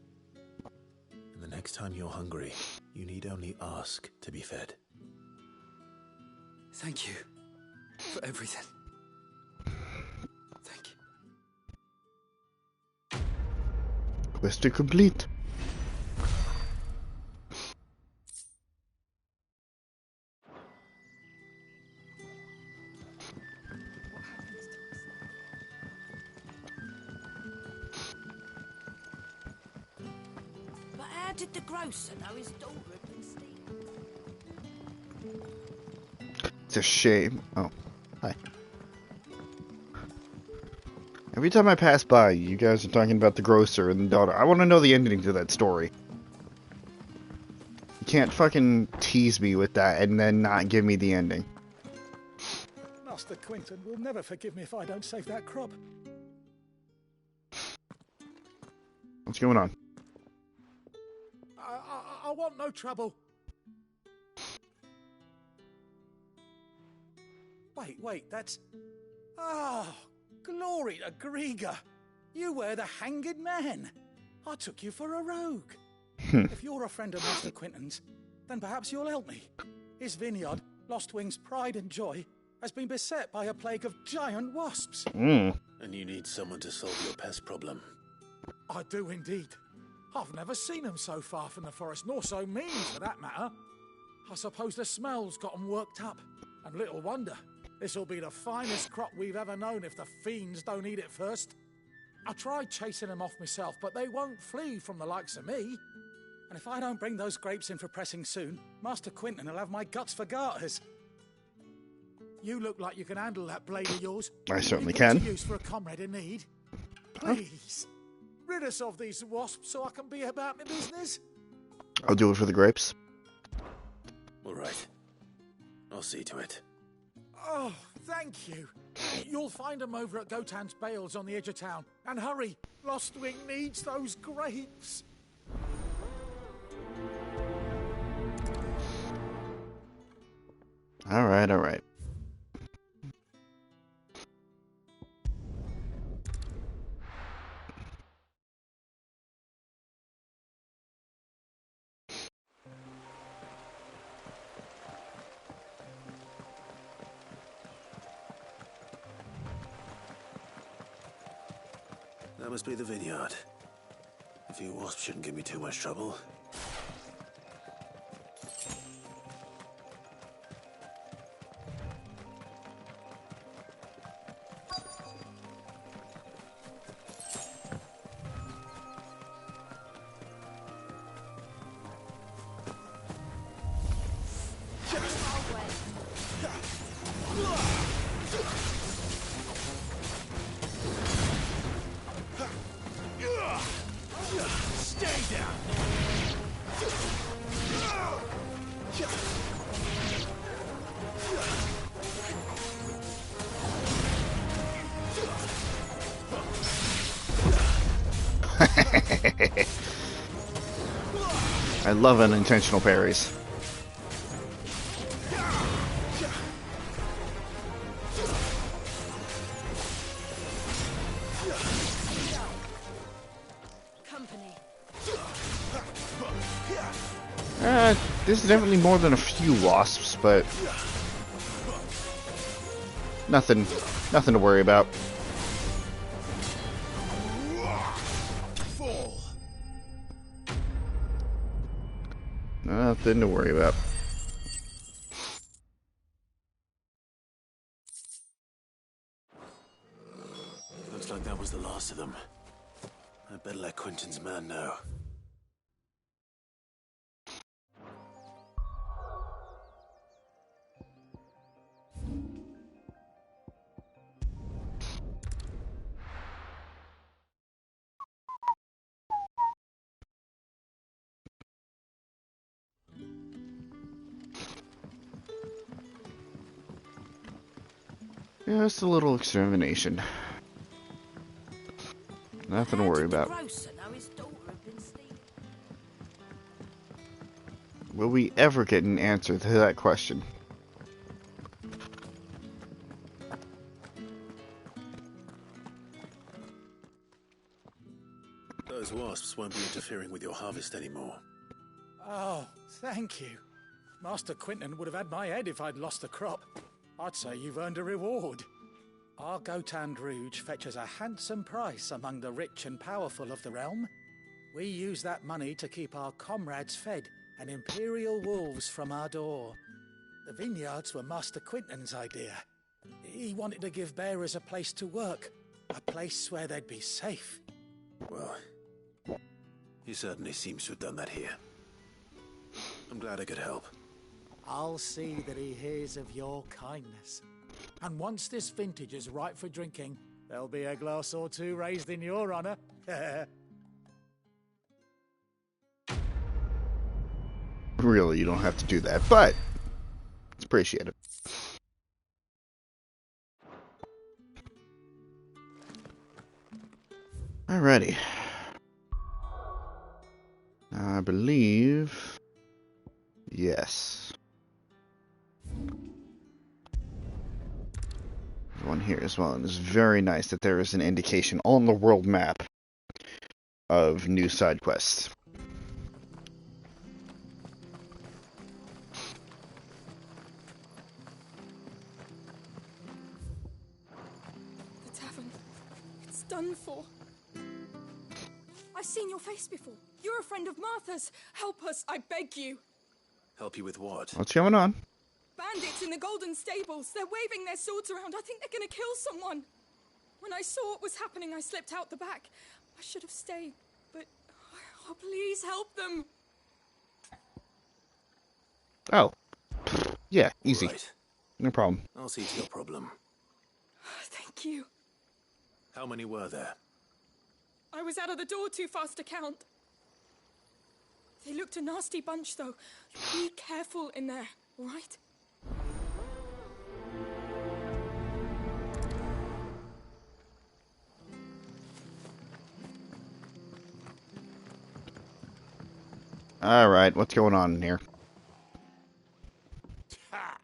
And the next time you're hungry, you need only ask to be fed. Thank you for everything. Thank you. Quest complete. But how did the grocer know his daughter had been stealing? It's a shame. Oh, hi. Every time I pass by, you guys are talking about the grocer and the daughter. I want to know the ending to that story. You can't fucking tease me with that and then not give me the ending. Master Quinton will never forgive me if I don't save that crop. What's going on? I want no trouble. Wait, that's... Oh, glory to Griga. You were the hanged man. I took you for a rogue. If you're a friend of Master Quinton's, then perhaps you'll help me. His vineyard, Lostwing's pride and joy, has been beset by a plague of giant wasps. And you need someone to solve your pest problem. I do indeed. I've never seen them so far from the forest, nor so mean for that matter. I suppose the smell's got them worked up. And little wonder. This'll be the finest crop we've ever known if the fiends don't eat it first. I tried chasing them off myself, but they won't flee from the likes of me. And if I don't bring those grapes in for pressing soon, Master Quinton will have my guts for garters. You look like you can handle that blade of yours. I certainly Put it to can. use for a comrade in need. Please, rid us of these wasps so I can be about my business. I'll do it for the grapes. All right. I'll see to it. Oh, thank you. You'll find them over at Gotan's Bales on the edge of town. And hurry, Lostwing needs those grapes. All right. That must be the vineyard. A few wasps shouldn't give me too much trouble. Stay down. I love unintentional parries. There's definitely more than a few wasps, but nothing to worry about. Nothing to worry about. Looks like that was the last of them. I better let Quentin's man know. Yeah, it's a little extermination. Nothing to worry about. Will we ever get an answer to that question? Those wasps won't be interfering with your harvest anymore. Oh, thank you. Master Quentin would have had my head if I'd lost the crop. I'd say you've earned a reward. Our Gotand Rouge fetches a handsome price among the rich and powerful of the realm. We use that money to keep our comrades fed and imperial wolves from our door. The vineyards were Master Quentin's idea. He wanted to give bearers a place to work, a place where they'd be safe. Well, he certainly seems to have done that here. I'm glad I could help. I'll see that he hears of your kindness. And once this vintage is ripe for drinking, there'll be a glass or two raised in your honor. Really, you don't have to do that, but it's appreciated. Alrighty. I believe... yes. There's one here as well, and it's very nice that there is an indication on the world map of new side quests. The tavern. It's done for. I've seen your face before. You're a friend of Martha's. Help us, I beg you. Help you with what? What's going on? Bandits in the Golden Stables. They're waving their swords around. I think they're going to kill someone. When I saw what was happening, I slipped out the back. I should have stayed, but... oh, please help them. Oh. Yeah, easy. Right. No problem. I'll see to your problem. Thank you. How many were there? I was out of the door too fast to count. They looked a nasty bunch, though. Be careful in there, all right? Alright, what's going on in here? Ha!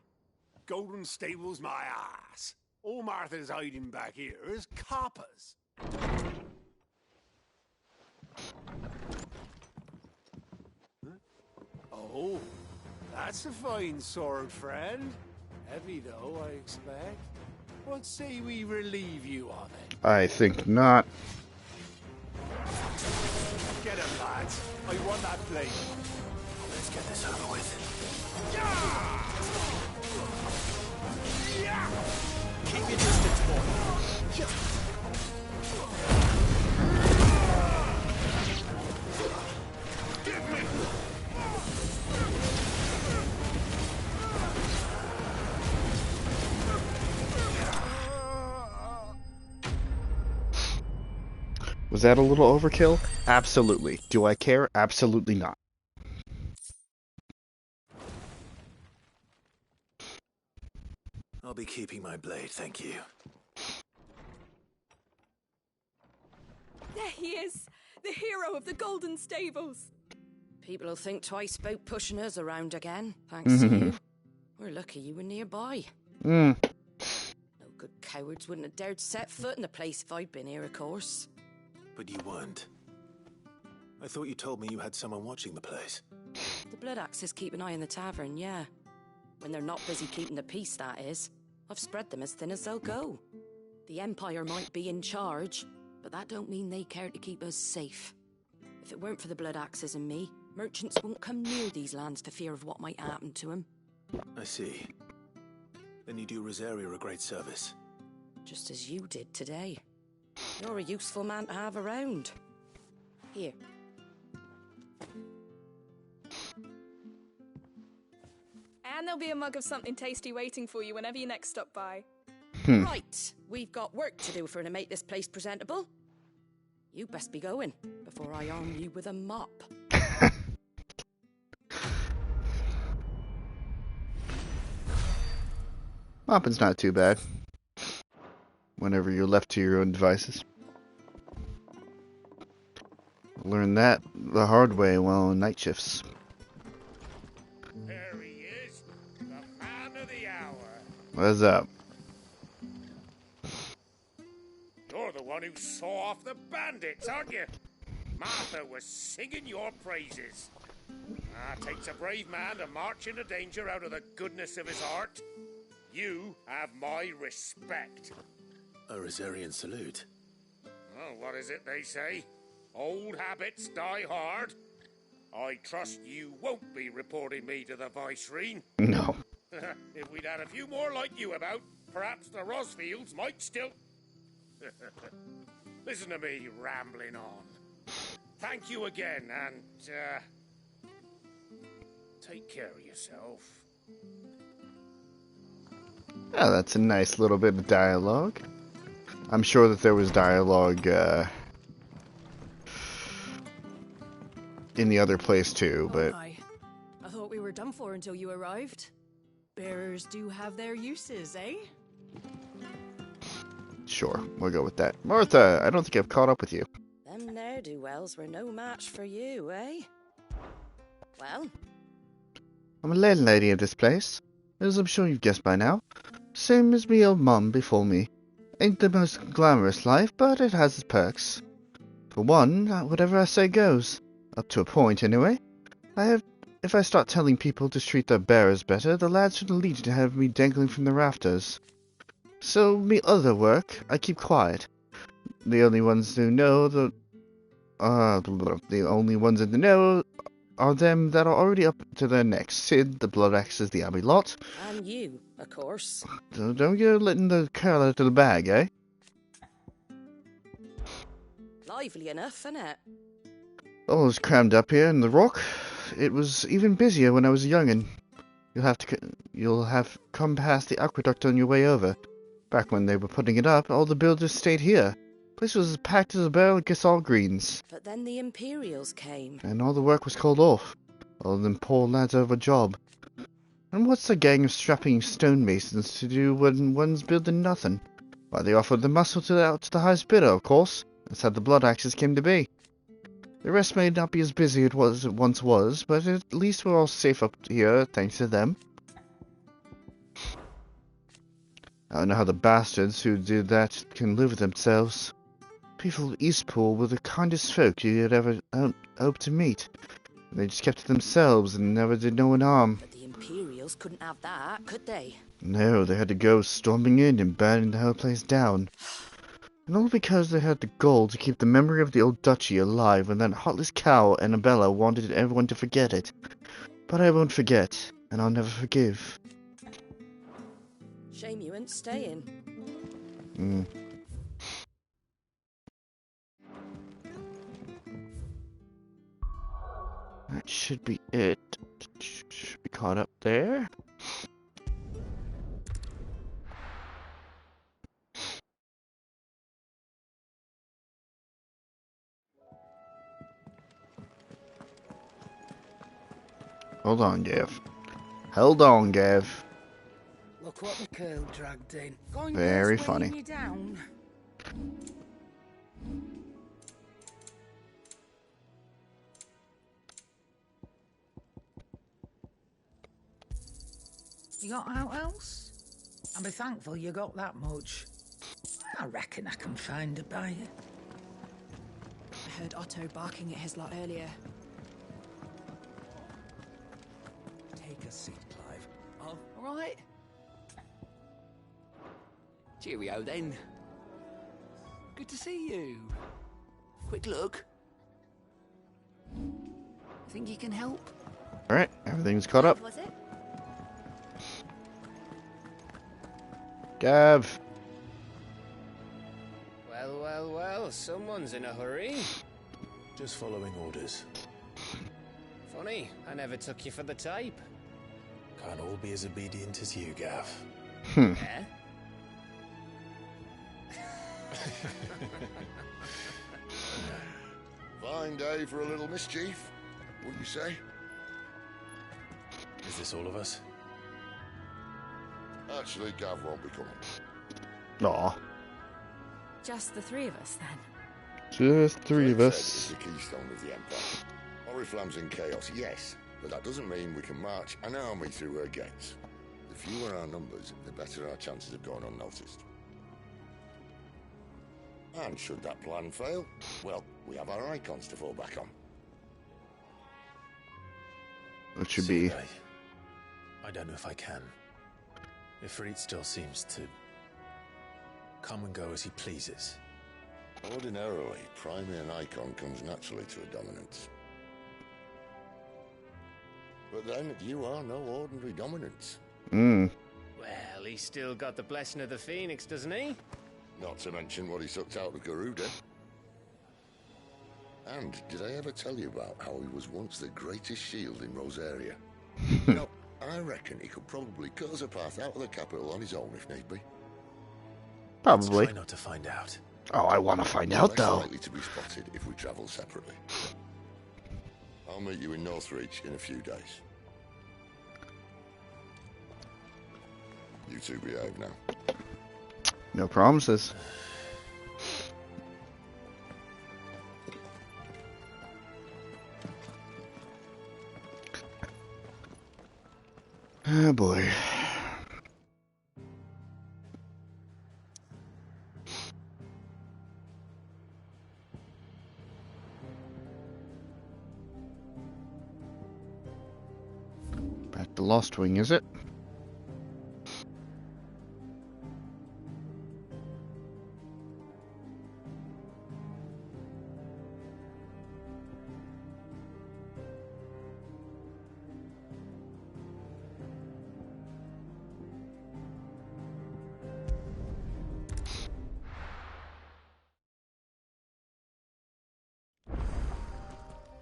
Golden Stables my ass. All Martha's hiding back here is coppers. Huh? Oh, that's a fine sword, friend. Heavy, though, I expect. What say we relieve you of it? I think not. Get him, lads. I want that blade. Let's get this over with. Keep your distance, boy. Give me! Was that a little overkill? Absolutely. Do I care? Absolutely not. I'll be keeping my blade, thank you. There he is, the hero of the Golden Stables. People will think twice about pushing us around again, thanks to you. We're lucky you were nearby. No good cowards wouldn't have dared set foot in the place if I'd been here, of course. But you weren't. I thought you told me you had someone watching the place. The Blood Axes keep an eye on the tavern, yeah. When they're not busy keeping the peace, that is. I've spread them as thin as they'll go. The Empire might be in charge, but that don't mean they care to keep us safe. If it weren't for the Blood Axes and me, merchants won't come near these lands for fear of what might happen to them. I see. Then you do Rosaria a great service. Just as you did today. You're a useful man to have around. Here. And there'll be a mug of something tasty waiting for you whenever you next stop by. Right, we've got work to do for to make this place presentable. You best be going before I arm you with a mop. Mopping's not too bad. Whenever you're left to your own devices. Learn that the hard way while on night shifts. There he is, the man of the hour. What's up? You're the one who saw off the bandits, aren't you? Martha was singing your praises. Takes a brave man to march into danger out of the goodness of his heart. You have my respect. A Rosarian salute. Oh, what is it they say? Old habits die hard. I trust you won't be reporting me to the Viceroy. No. If we'd had a few more like you about, perhaps the Rosfields might still... Listen to me rambling on. Thank you again, and, take care of yourself. Yeah, that's a nice little bit of dialogue. I'm sure that there was dialogue in the other place too, but... I thought we were done for until you arrived. Bearers do have their uses, eh? Sure, we'll go with that. Martha, I don't think I've caught up with you. Them ne'er-do-wells were no match for you, eh? Well? I'm a landlady of this place, as I'm sure you've guessed by now. Same as me old mum before me. Ain't the most glamorous life, but it has its perks. For one, whatever I say goes. Up to a point, anyway. If I start telling people to treat their bearers better, the lads from the Legion have me dangling from the rafters. So, me other work, I keep quiet. The only ones who know the only ones in the know are them that are already up to their necks. Sid, the Blood Axes, the Abbey lot. And you, of course. So don't go letting the cat out of the bag, eh? Lively enough, innit? All was crammed up here in the rock. It was even busier when I was a young'un. You'll have come past the aqueduct on your way over. Back when they were putting it up, all the builders stayed here. Place was as packed as a barrel of Gissal greens. But then the Imperials came. And all the work was called off. All them poor lads over a job. And what's a gang of strapping stonemasons to do when one's building nothing? Why, they offered the muscle out to the highest bidder, of course. That's how the Blood Axes came to be. The rest may not be as busy as it once was, but at least we're all safe up here, thanks to them. I don't know how the bastards who did that can live with themselves. People of Eastpool were the kindest folk you'd ever hope to meet. They just kept to themselves and never did no one harm. But the Imperials couldn't have that, could they? No, they had to go storming in and burning the whole place down. And all because they had the goal to keep the memory of the old duchy alive when that heartless cow Annabella wanted everyone to forget it. But I won't forget, and I'll never forgive. Shame you ain't staying. That should be it. Should be caught up there. Hold on, Gav. Hold on, Gav. Look what the curl dragged in. Very funny. You down. You got out else? I'll be thankful you got that much. I reckon I can find a buyer. I heard Otto barking at his lot earlier. a seat, Clive. Oh, all right. Cheerio, then. Good to see you. Quick look. Think you can help? Alright, everything's caught up. Was it? Gav. Well, well, well, someone's in a hurry. Just following orders. Funny, I never took you for the type. Can't all be as obedient as you, Gav. Yeah? Fine day for a little mischief, wouldn't you say? Is this all of us? Actually, Gav won't be coming. Aw. Just the three of us, then? Just three of us. It's the keystone of the Empire. Oriflamme's in chaos, yes, but that doesn't mean we can march an army through her gates. The fewer our numbers, the better our chances of going unnoticed. And should that plan fail, well, we have our icons to fall back on. Which should be... I don't know if I can. Ifrit still seems to come and go as he pleases. Ordinarily, priming an icon comes naturally to a dominance. But then, you are no ordinary dominance. Well, he's still got the blessing of the Phoenix, doesn't he? Not to mention what he sucked out of Garuda. And did I ever tell you about how he was once the greatest shield in Rosaria? You know, I reckon he could probably cut us a path out of the capital on his own if need be. Probably. Try not to find out. Oh, I want to find out, though. Less likely to be spotted if we travel separately. I'll meet you in Northreach in a few days. You two behave now. No promises. Oh boy. Back to Lost Wing, is it?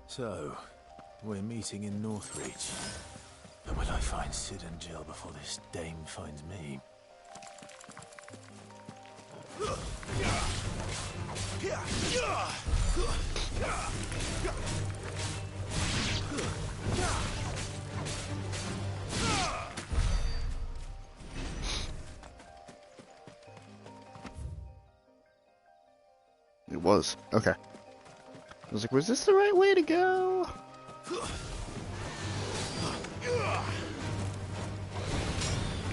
So, we're meeting in Northreach. And will I find Sid and Jill before this dame finds me? It was. Okay. I was like, was this the right way to go?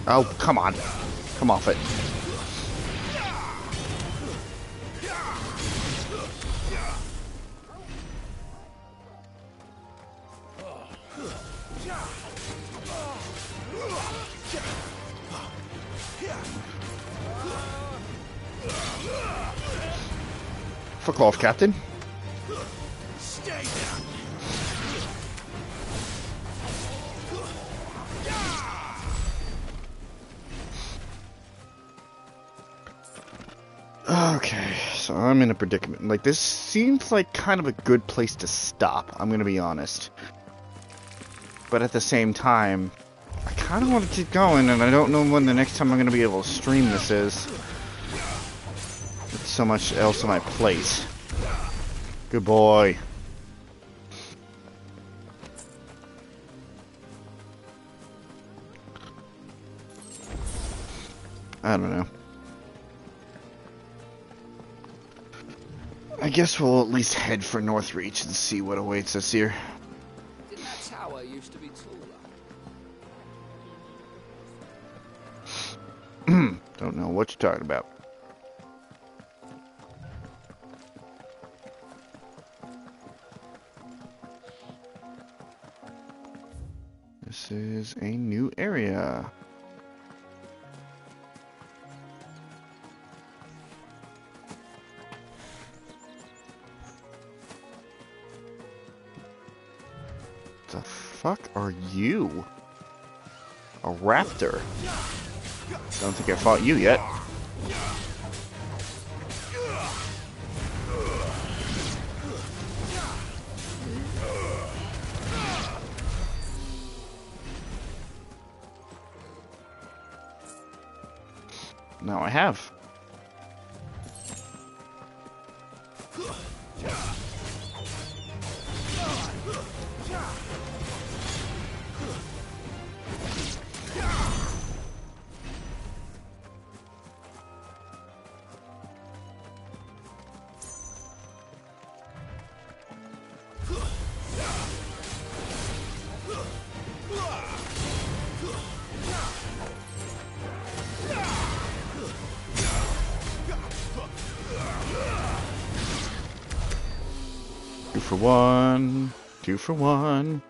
Oh, come on. Come off it. Fuck off, Captain. Stay down. Okay, so I'm in a predicament. Like, this seems like kind of a good place to stop, I'm gonna be honest. But at the same time, I kind of want to keep going, and I don't know when the next time I'm gonna be able to stream this is. With so much else on my plate. Good boy. I don't know. I guess we'll at least head for Northreach and see what awaits us here. Didn't that tower used to be taller? Don't know what you're talking about. This This is a new area. The fuck are you? A raptor? Don't think I fought you yet. Now I have. 2 for 1. 2 for 1.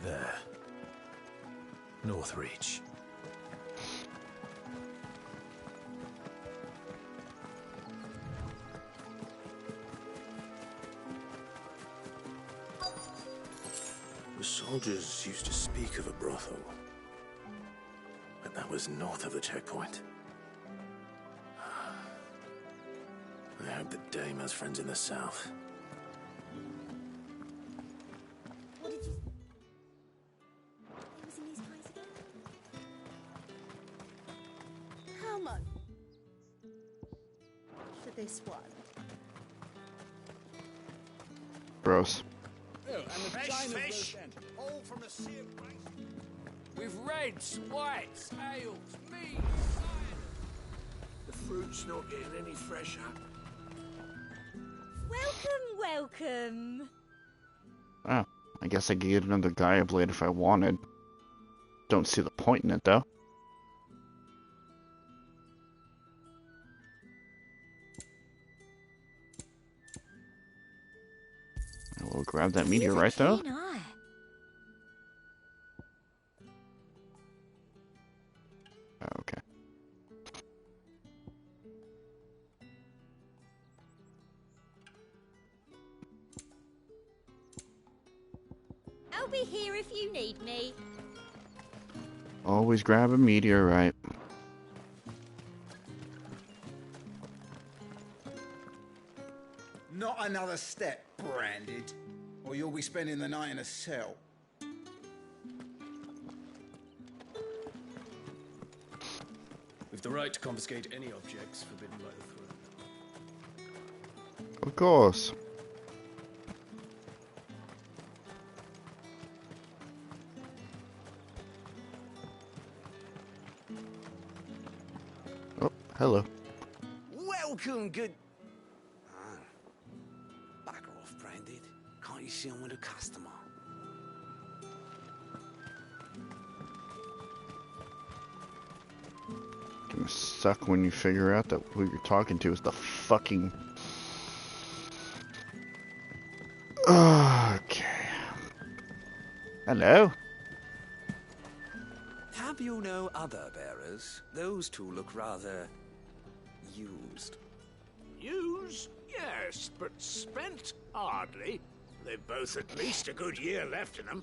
There. Northreach. The soldiers used to speak of a brothel, but that was north of the checkpoint. I hope that Dame has friends in the south. What did you... It was in these pies again? How much? For this one? Gross. Oh, and the fish! All from the sea of rice. With reds, whites, ales, mead, cider. The fruit's not getting any fresher. Welcome. Oh, I guess I could get another Gaia blade if I wanted. Don't see the point in it, though. I will grab that meteorite, though. Okay. I'll be here if you need me. Always grab a meteorite. Not another step, Branded, or you'll be spending the night in a cell. We've the right to confiscate any objects forbidden by the throne. Of course. Oh, hello. Welcome, good... Back off, Branded. Can't you see I'm with a customer? Gonna suck when you figure out that who you're talking to is the fucking... Okay. Hello? Have you no other bearers? Those two look rather... used. Used? Yes, but spent? Hardly. They've both at least a good year left in them.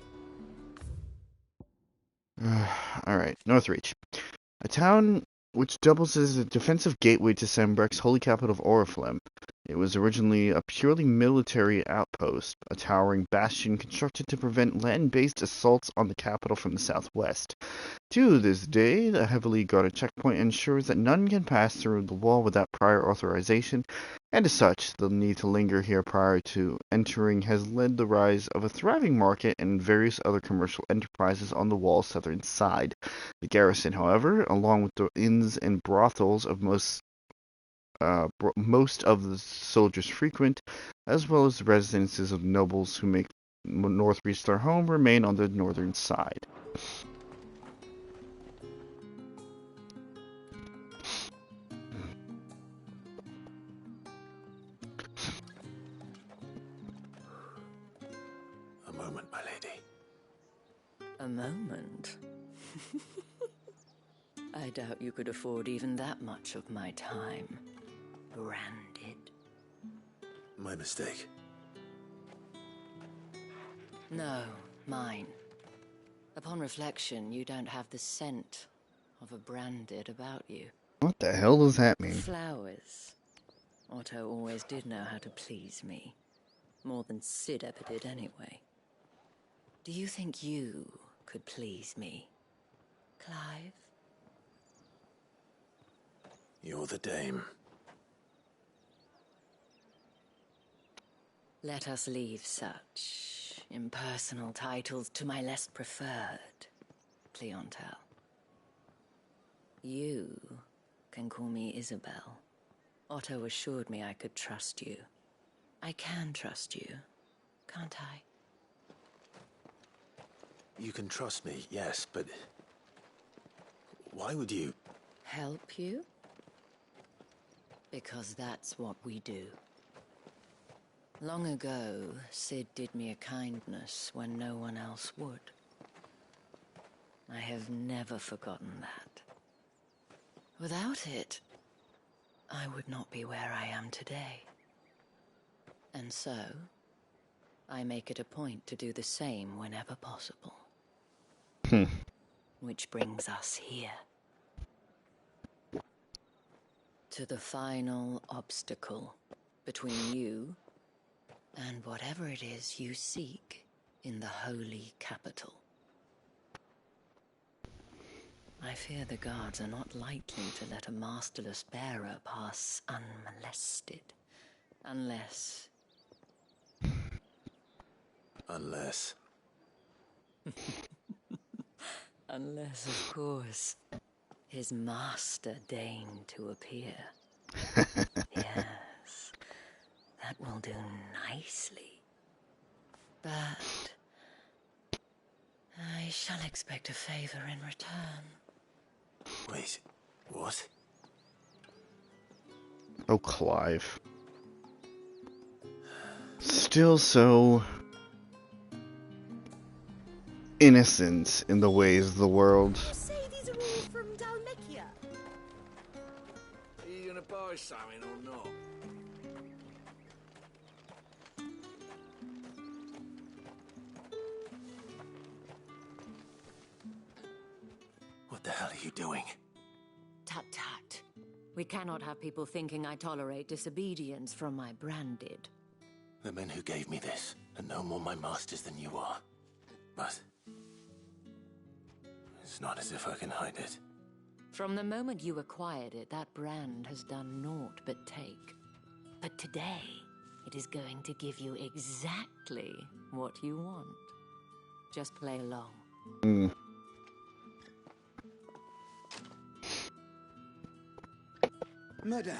Alright, Northreach. A town which doubles as a defensive gateway to Sembrek's holy capital of Oriflame. It was originally a purely military outpost, a towering bastion constructed to prevent land-based assaults on the capital from the southwest. To this day, the heavily guarded checkpoint ensures that none can pass through the wall without prior authorization, and as such, the need to linger here prior to entering has led the rise of a thriving market and various other commercial enterprises on the wall's southern side. The garrison, however, along with the inns and brothels of most of the soldiers frequent, as well as the residences of nobles who make Northreach their home, remain on the northern side. A moment? I doubt you could afford even that much of my time. Branded. My mistake. No, mine. Upon reflection, you don't have the scent of a branded about you. What the hell does that mean? Flowers. Otto always did know how to please me. More than Sid ever did anyway. Do you think you could please me, Clive? You're the dame. Let us leave such impersonal titles to my less preferred clientele. You can call me Isabel. Otto assured me I could trust you. I can trust you, can't I? You can trust me, yes, but why would you? Help you? Because that's what we do. Long ago, Sid did me a kindness when no one else would. I have never forgotten that. Without it, I would not be where I am today. And so, I make it a point to do the same whenever possible. Which brings us here. To the final obstacle between you and whatever it is you seek in the holy capital. I fear the guards are not likely to let a masterless bearer pass unmolested. Unless... Unless, of course, his master deigned to appear. Yes, that will do nicely. But I shall expect a favor in return. Wait, what? Oh, Clive. Still so innocent in the ways of the world. You say these are all from Dalmekia? Are you gonna buy something or not? What the hell are you doing? Tut tut. We cannot have people thinking I tolerate disobedience from my branded. The men who gave me this are no more my masters than you are. But it's not as if I can hide it. From the moment you acquired it, that brand has done naught but take. But today, it is going to give you exactly what you want. Just play along. Madame,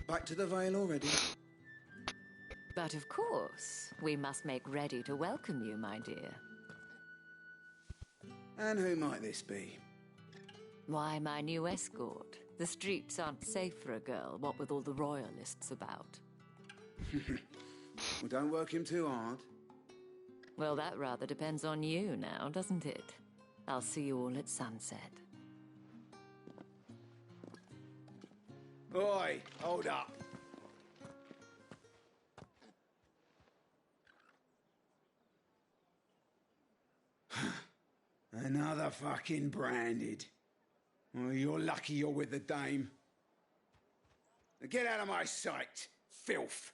back to the Vale already? But of course, we must make ready to welcome you, my dear. And who might this be? Why, my new escort. The streets aren't safe for a girl, what with all the royalists about. Well, don't work him too hard. Well, that rather depends on you now, doesn't it? I'll see you all at sunset. Oi, hold up. Another fucking branded. Well, you're lucky you're with the dame. Now get out of my sight, filth.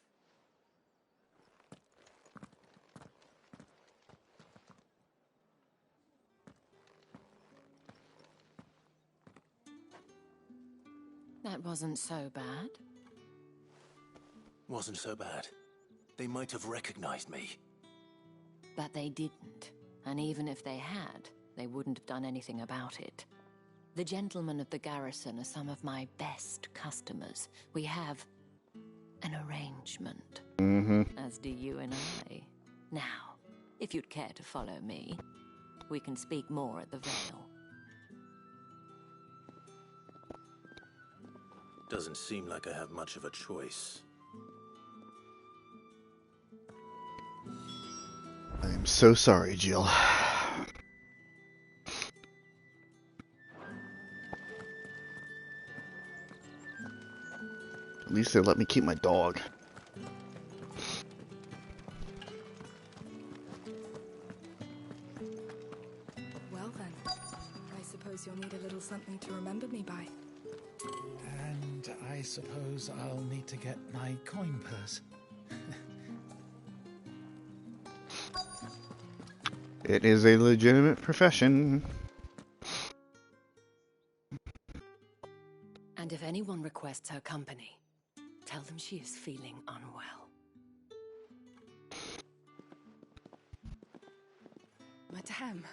That wasn't so bad. Wasn't so bad. They might have recognized me. But they didn't. And even if they had, they wouldn't have done anything about it. The gentlemen of the garrison are some of my best customers. We have an arrangement. As do you and I. Now, if you'd care to follow me, we can speak more at the Vale. Doesn't seem like I have much of a choice. I'm so sorry, Jill. At least they let me keep my dog. Well then, I suppose you'll need a little something to remember me by. And I suppose I'll need to get my coin purse. It is a legitimate profession. And if anyone requests her company, tell them she is feeling unwell. Madame,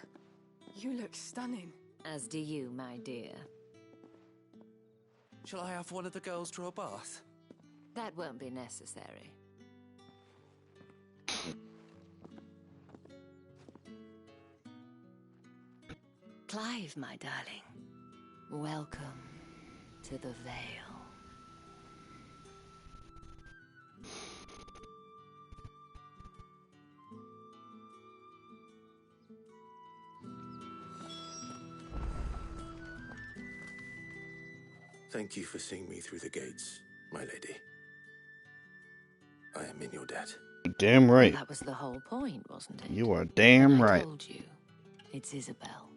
you look stunning. As do you, my dear. Shall I have one of the girls draw a bath? That won't be necessary. Clive, my darling, welcome to the Vale. Thank you for seeing me through the gates, my lady. I am in your debt. Damn right. That was the whole point, wasn't it? You are damn I right. told you, it's Isabel.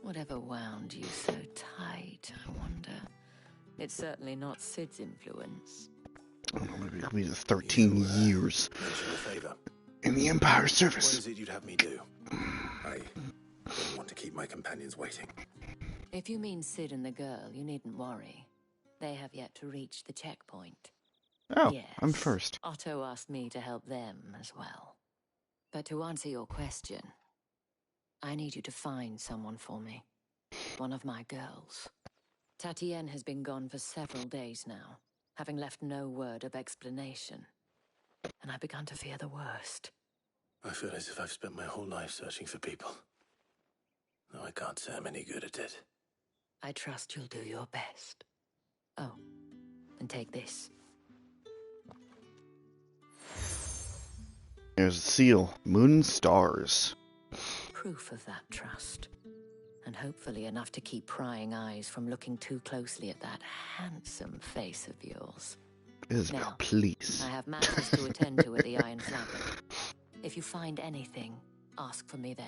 Whatever wound you so tight, I wonder. It's certainly not Sid's influence. I don't know, maybe it'll be 13 years Mention a favor. in the Empire What service. is it you'd have me do? I don't want to keep my companions waiting. If you mean Sid and the girl, you needn't worry. They have yet to reach the checkpoint. Oh, yes, I'm first. Otto asked me to help them as well. But to answer your question, I need you to find someone for me. One of my girls. Tatienne has been gone for several days now, having left no word of explanation. And I've begun to fear the worst. I feel as if I've spent my whole life searching for people. Though I can't say I'm any good at it. I trust you'll do your best. Oh, and take this. There's a seal. Moon and stars. Proof of that trust. And hopefully enough to keep prying eyes from looking too closely at that handsome face of yours. Isabel, Now, please. I have matters to attend to at the Iron Flagon. If you find anything, ask for me there.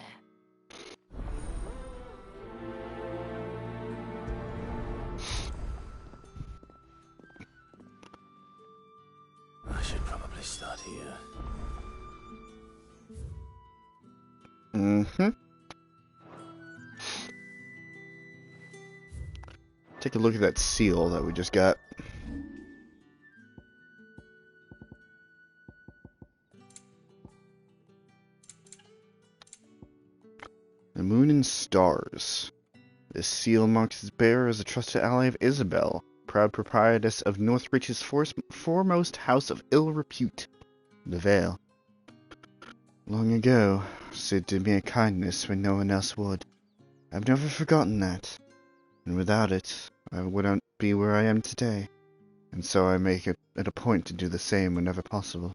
I should probably start here. Mm-hmm. Take a look at that seal that we just got. The moon and stars. This seal marks its bearer as a trusted ally of Isabel, proud proprietress of Northreach's foremost house of ill repute, the Vale. Long ago, Sid did me a kindness when no one else would. I've never forgotten that, and without it, I wouldn't be where I am today, and so I make it a point to do the same whenever possible.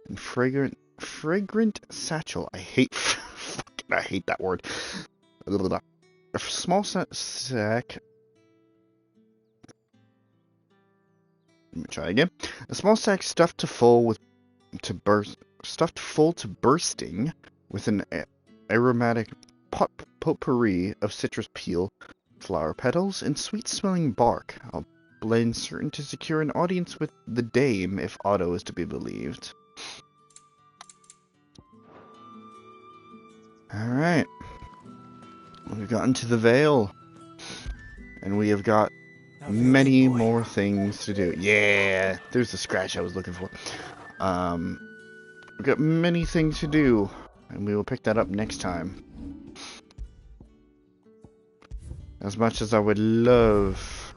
And fragrant satchel. I hate that word. A small sack. Let me try again. A small sack stuffed full to bursting with an aromatic potpourri of citrus peel, flower petals, and sweet-smelling bark. I'll blend certain to secure an audience with the dame, if Otto is to be believed. Alright. We've gotten to the Vale. And we have got many more things to do. Yeah! There's the scratch I was looking for. We've got many things to do. And we will pick that up next time. As much as I would love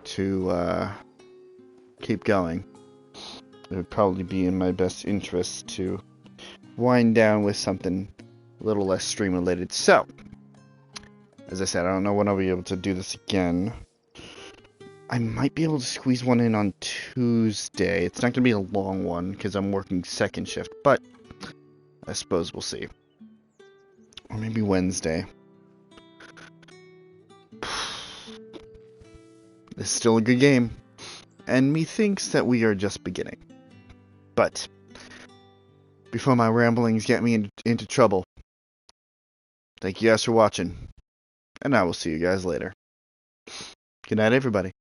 to keep going, it would probably be in my best interest to wind down with something a little less stream related. So, as I said, I don't know when I'll be able to do this again. I might be able to squeeze one in on Tuesday. It's not going to be a long one because I'm working second shift, but I suppose we'll see. Or maybe Wednesday. It's still a good game, and methinks that we are just beginning. But before my ramblings get me into trouble, thank you guys for watching, and I will see you guys later. Good night, everybody.